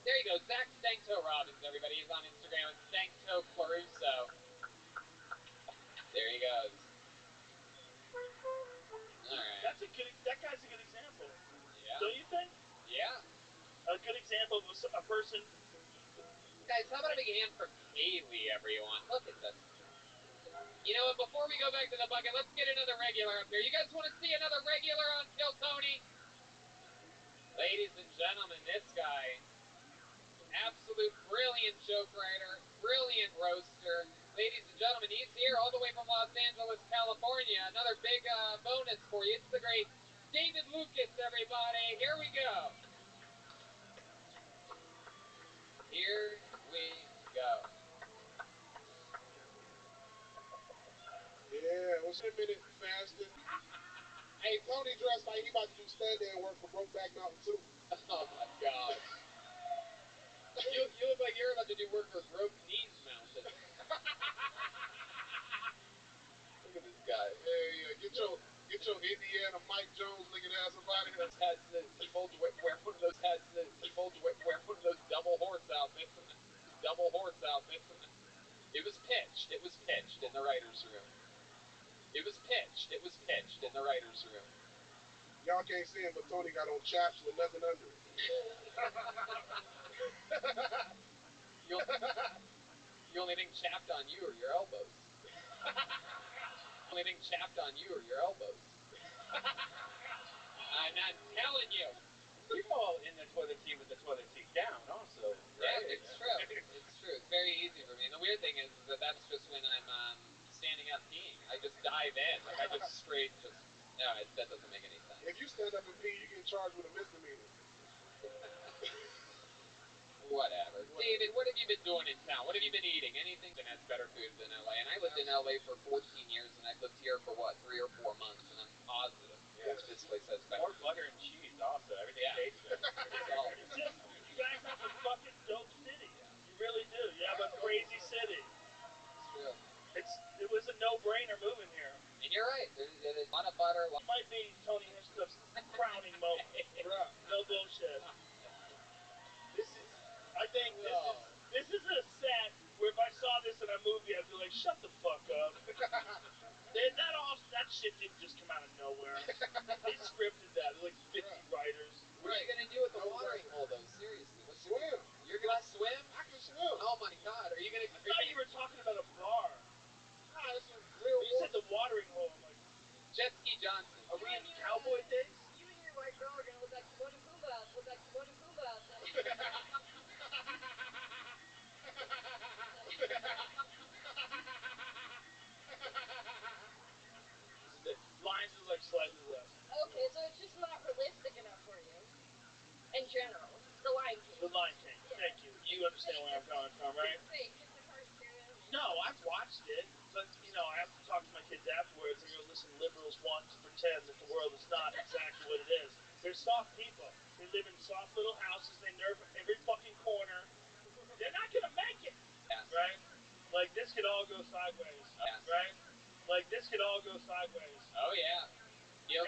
There you go, Zach Stankto Robbins, everybody. He's on Instagram at Stankto Claruso. There he goes. Alright. That guy's a good example. Yeah. Don't you think? Yeah. A good example of a person. Guys, how about a big hand for Kaylee, everyone? Look at this. You know what? Before we go back to the bucket, let's get another regular up here. You guys want to see another regular on Kill Tony? Ladies and gentlemen, this guy, absolute brilliant joke writer, brilliant roaster. Ladies and gentlemen, he's here all the way from Los Angeles, California. Another big bonus for you. It's the great David Lucas, everybody. Here we go. Here we go. Yeah, what's a minute faster? Hey, Tony dressed like he about to do stand-in work for Brokeback Mountain 2. Oh my God. You look like you're about to do work for Broke Knees Mountain. Look at this guy. Yeah, get your Indiana Mike Jones looking ass up out of here. He folds wear one of those hats. He folds wear one of those double horse outfits. It was pitched. It was pitched in the writers' room. It was pitched. It was pitched in the writers' room. Y'all can't see him, but Tony got on chaps with nothing under it. The only thing chapped on you are your elbows. Only thing chapped on you are your elbows. I'm not telling you. You fall in the toilet seat with the toilet seat down also, right? Yeah, it's true. It's true. It's very easy for me. And the weird thing is that that's just when I'm standing up peeing. I just dive in. Like I just straight just... No, that doesn't make any sense. If you stand up and pee, you get charged with a misdemeanor. Whatever. David, what have you been doing in town? What have you been eating? Anything that has better food than LA? And I lived in LA for 14 years, and I've lived here for, 3 or 4 months, and I'm positive this place has better More food. butter and cheese also. Everything tastes good. It's all... It's just, you guys have a fucking dope city. You really do. You have a crazy city. It's true. It was a no-brainer moving here. And you're right. There's a lot of butter. It might be Tony Hinchcliffe's crowning moment. No bullshit. I think this is a set where if I saw this in a movie, I'd be like, shut the fuck up. That shit didn't just come out of nowhere. They scripted that. They're like 50 writers. What are you going to do with the watering hole, though? Seriously. Swim. You're going to swim? I can swim. Oh, my God. Are you going to... I thought you were talking about a bar. Nah, this is real. You said the watering hole. I'm like, Jet Ski Johnson. are we in cowboy days? You and your white girl are gonna look like Timon and Pumbaa. Look like Timon and Pumbaa out there. The lines is like slightly less. Okay, so it's just not realistic enough for you. In general, The Lion King. The Lion King. Yeah. Thank you. You understand where I'm coming from, right? It's fake. It's a cartoon. No, I've watched it, but I have to talk to my kids afterwards and go, listen, liberals want to pretend that the world is not exactly what it is. They're soft people. They live in soft little houses. They nerve every fucking corner. They're not gonna make it, right? Like this could all go sideways, right? Like this could all go sideways. Oh, yeah.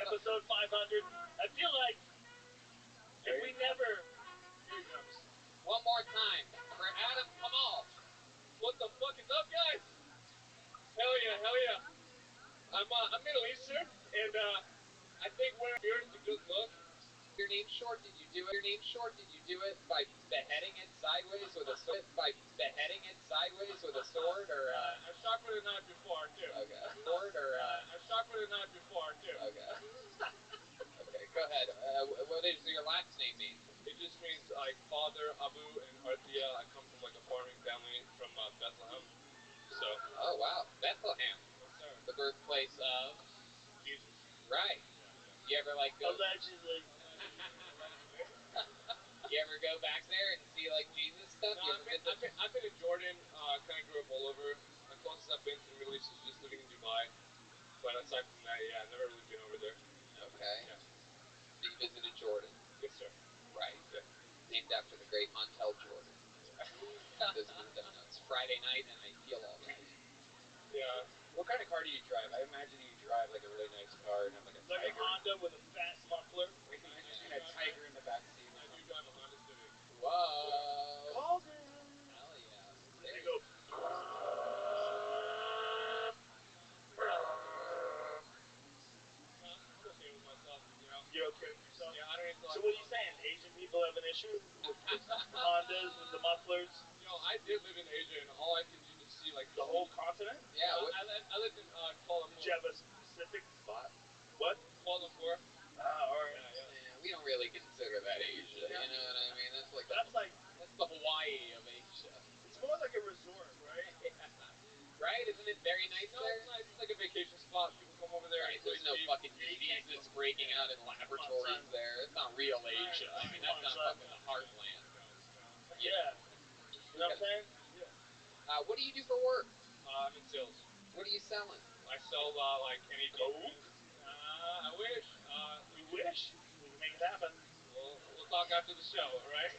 Episode 500. I feel like if we never... Here he comes. One more time for Adam Kamal. What the fuck is up, guys? Hell yeah. I'm Middle Eastern, and I think wearing a beard is a good look. Your name short, did you do it by beheading it sideways with a sword? Or I've shot with a knife before, too. Okay. Sword or I've shot with a knife before, too. Okay. Okay, go ahead. What does your last name mean? It just means, like, father, Abu, and Arthia. I come from, like, a farming family from Bethlehem. So. Oh, wow. Bethlehem. Yes, sir. The birthplace of... Jesus. Right. You ever, like, go... Allegedly. You ever go back there and see, like, Jesus stuff? No, I've been in Jordan. Kind of grew up all over. The closest I've been to the Middle East is just living in Dubai. But aside from that, yeah, I've never really been over there. Okay. Yeah. So you visited Jordan. Yes, sir. Right. Yeah. Named after the great Montel Jordan. Visited donuts. Friday night and I feel all right. Yeah. What kind of car do you drive? I imagine you drive like a really nice car and have like a Like a Tiger. Honda with a fat muffler. And a Tiger in the back seat. I do drive a Honda Civic. Whoa. Called it. Hell yeah. There you go. I'm okay with myself, You're okay with yourself? Yeah, I don't need to. So what are you saying? Asian people have an issue with Hondas, with the mufflers? I did live in Asia, and all I could see like the whole continent. Yeah. I lived in Kuala Did you have a specific spot? What? Kuala Lumpur. All right. Yeah, we don't really consider that Asia. Yeah. You know what I mean? That's like That's like that's the Hawaii of Asia. it's more like a resort, right? Yeah. Right? Isn't it very nice No, there? it's nice. It's like a vacation spot. People come over there. Right, Enjoy there's no skiing. fucking Yeah, you can't diseases breaking out in laboratories there. It's not real Asia. I mean, that's not fucking the heartland. Yeah. You know what I'm saying? What do you do for work? I'm in sales. What are you selling? I sell like any Coke? I wish. You wish we can make it happen. We'll talk after the show, all right?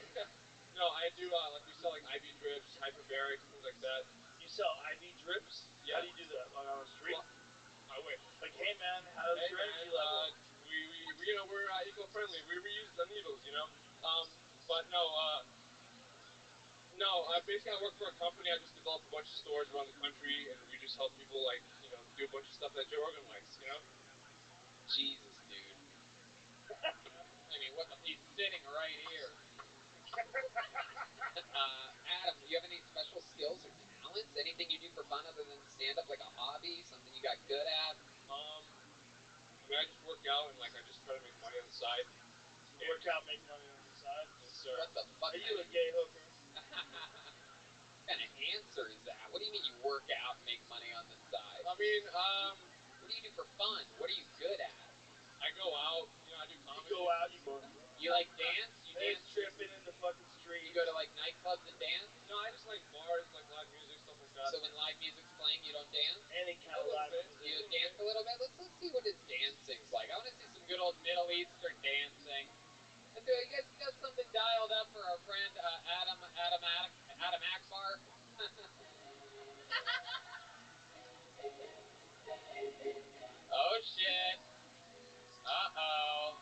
No, I do like we sell like IV drips, hyperbarics, things like that. You sell IV drips? Yeah. How do you do that? Like on the street? Well, I wish. Like, hey man, how's your energy level? We you know we're eco-friendly. We reuse the needles, you know. But no, basically I work for a company. I just develop a bunch of stores around the country, and we just help people like do a bunch of stuff that Joe Rogan likes, you know. Jesus, dude. I mean, he's sitting right here. Adam, do you have any special skills or talents? Anything you do for fun other than stand up, like a hobby, something you got good at? I mean, I just work out and like I just try to make money on the side. Work out, make money on the side. Yes, sir. What the fuck? Are you a gay hooker? What kind of answer is that? What do you mean you work out and make money on the side? I mean, what do you do for fun? What are you good at? I go out, I do comedy. You go out, you like dance? You dance tripping in the fucking street. You go to like nightclubs and dance? No, I just like bars, like live music, stuff like that. So when live music's playing, you don't dance? Any kind of live music. You dance a little bit? Let's see what his dancing's like. I want to see some good old Middle Eastern dancing. Let's do it. You guys got something dialed up for our friend Adam Akbar? Oh shit. Uh-oh.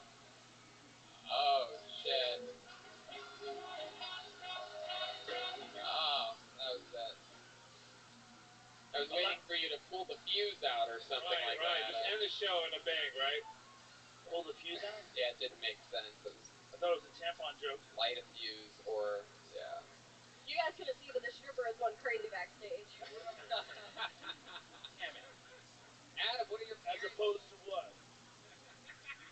Oh shit. Oh, that was that. I was waiting for you to pull the fuse out or something like that. Right, just end the show in a bang, right? Pull the fuse out? Yeah, it didn't make sense. I thought it was a tampon joke. Light a fuse or, yeah. You guys could have seen when the stripper is going crazy backstage. Damn it. Adam, what are your parents? As opposed to what?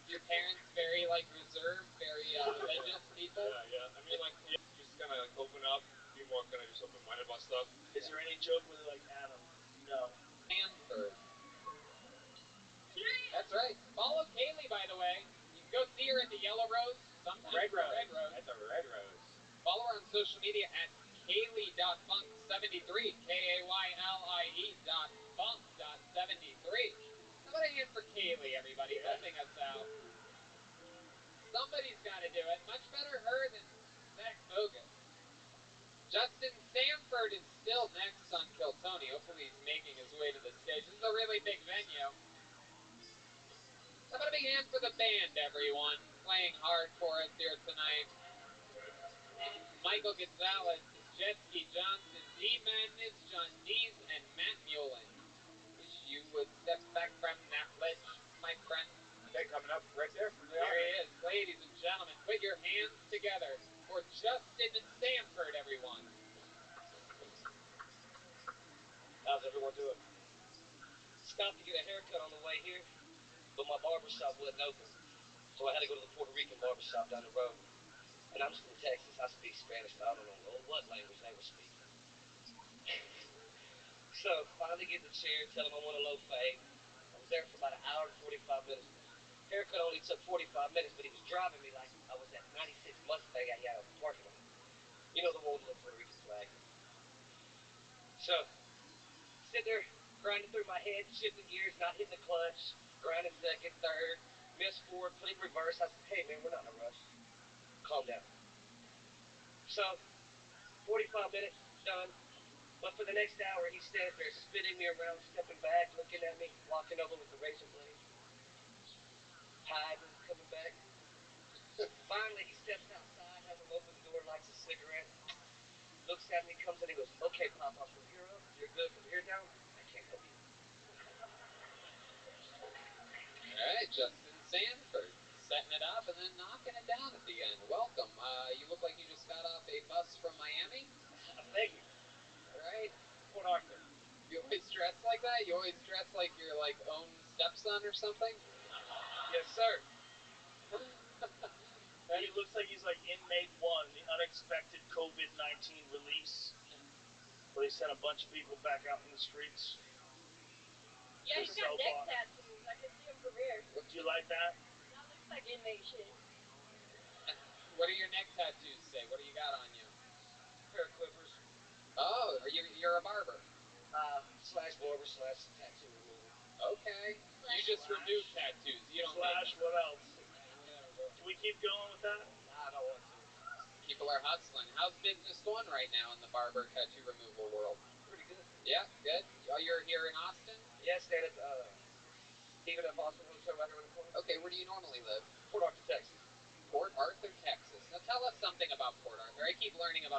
Your parents very, like, reserved, very religious people? Yeah. I mean, like, just kind of like open up, be more kind of just open-minded about stuff. Is there any joke where they're like, Adam? No. Stanford. That's right. Follow Kaylee, by the way. You can go see her at the Yellow Rose. Sometimes Red Rose. At the Red Rose. Follow her on social media at Kaylee.funk73. KAYLIE.funk.73. How about a hand for Kaylee, everybody, helping us out? Somebody's got to do it. Much better her than Zach Bogus. Justin Sanford is still next on Kill Tony. Hopefully he's making his way to the stage. This is a really big venue. How about a big hand for the band, everyone, playing hard for us here tonight. Michael Gonzalez, Jetski Johnson, D-Madness, John Dees, and Matt Mullen. Wish you would step back from that ledge, my friend. Okay, coming up right there. There he is. Ladies and gentlemen, put your hands together for Justin Sanford, everyone. How's everyone doing? Stopped to get a haircut on the way here, but my barbershop wasn't open, so I had to go to the Puerto Rican barbershop down the road. And I'm from Texas. I speak Spanish, but I don't know what language they were speaking. So finally get in the chair, tell them I want a low fade. I was there for about an hour and 45 minutes. Haircut only took 45 minutes, but he was driving me like I was that 96 Mustang I had out of the parking lot. You know, the one with the Puerto Rican flag. So, sitting there, grinding through my head, shifting gears, not hitting the clutch, grinding second, third, missed forward, put it in reverse. I said, hey man, we're not in a rush. Calm down. So, 45 minutes, done. But for the next hour, he stands there spinning me around, stepping back, looking at me, walking over with the razor blade. Hiding, coming back. Finally, he steps outside, has him open the door, lights a cigarette, looks at me, comes in, he goes, okay, Papa, from here up, you're good. From here down, I can't help you. All right, Justin Sanford, setting it up and then knocking it down at the end. Welcome. You look like you just got off a bus from Miami. Thank you. All right. Port Arthur. You always dress like that? You always dress like your like own stepson or something? Yes, sir. He looks like he's like inmate 1, the unexpected COVID-19 release, where they sent a bunch of people back out in the streets. Yeah, he's got neck tattoos. I can see him from here. Do you like that? That looks like inmate shit. What do your neck tattoos say? What do you got on you? Hair clippers. Oh, you're a barber. Slash barber slash tattoo removal. Okay. You just remove tattoos. You don't slash make what else? Whatever, bro. Can we keep going with that? Nah, I don't want to. People are hustling. How's business going right now in the barber tattoo removal world? Pretty good. Yeah, good. Oh, you're here in Austin? Yeah, staying at Even at Boston Hotel right around the corner. Okay, where do you normally live? Port Arthur, Texas. Port Arthur, Texas. Now tell us something about Port Arthur. I keep learning about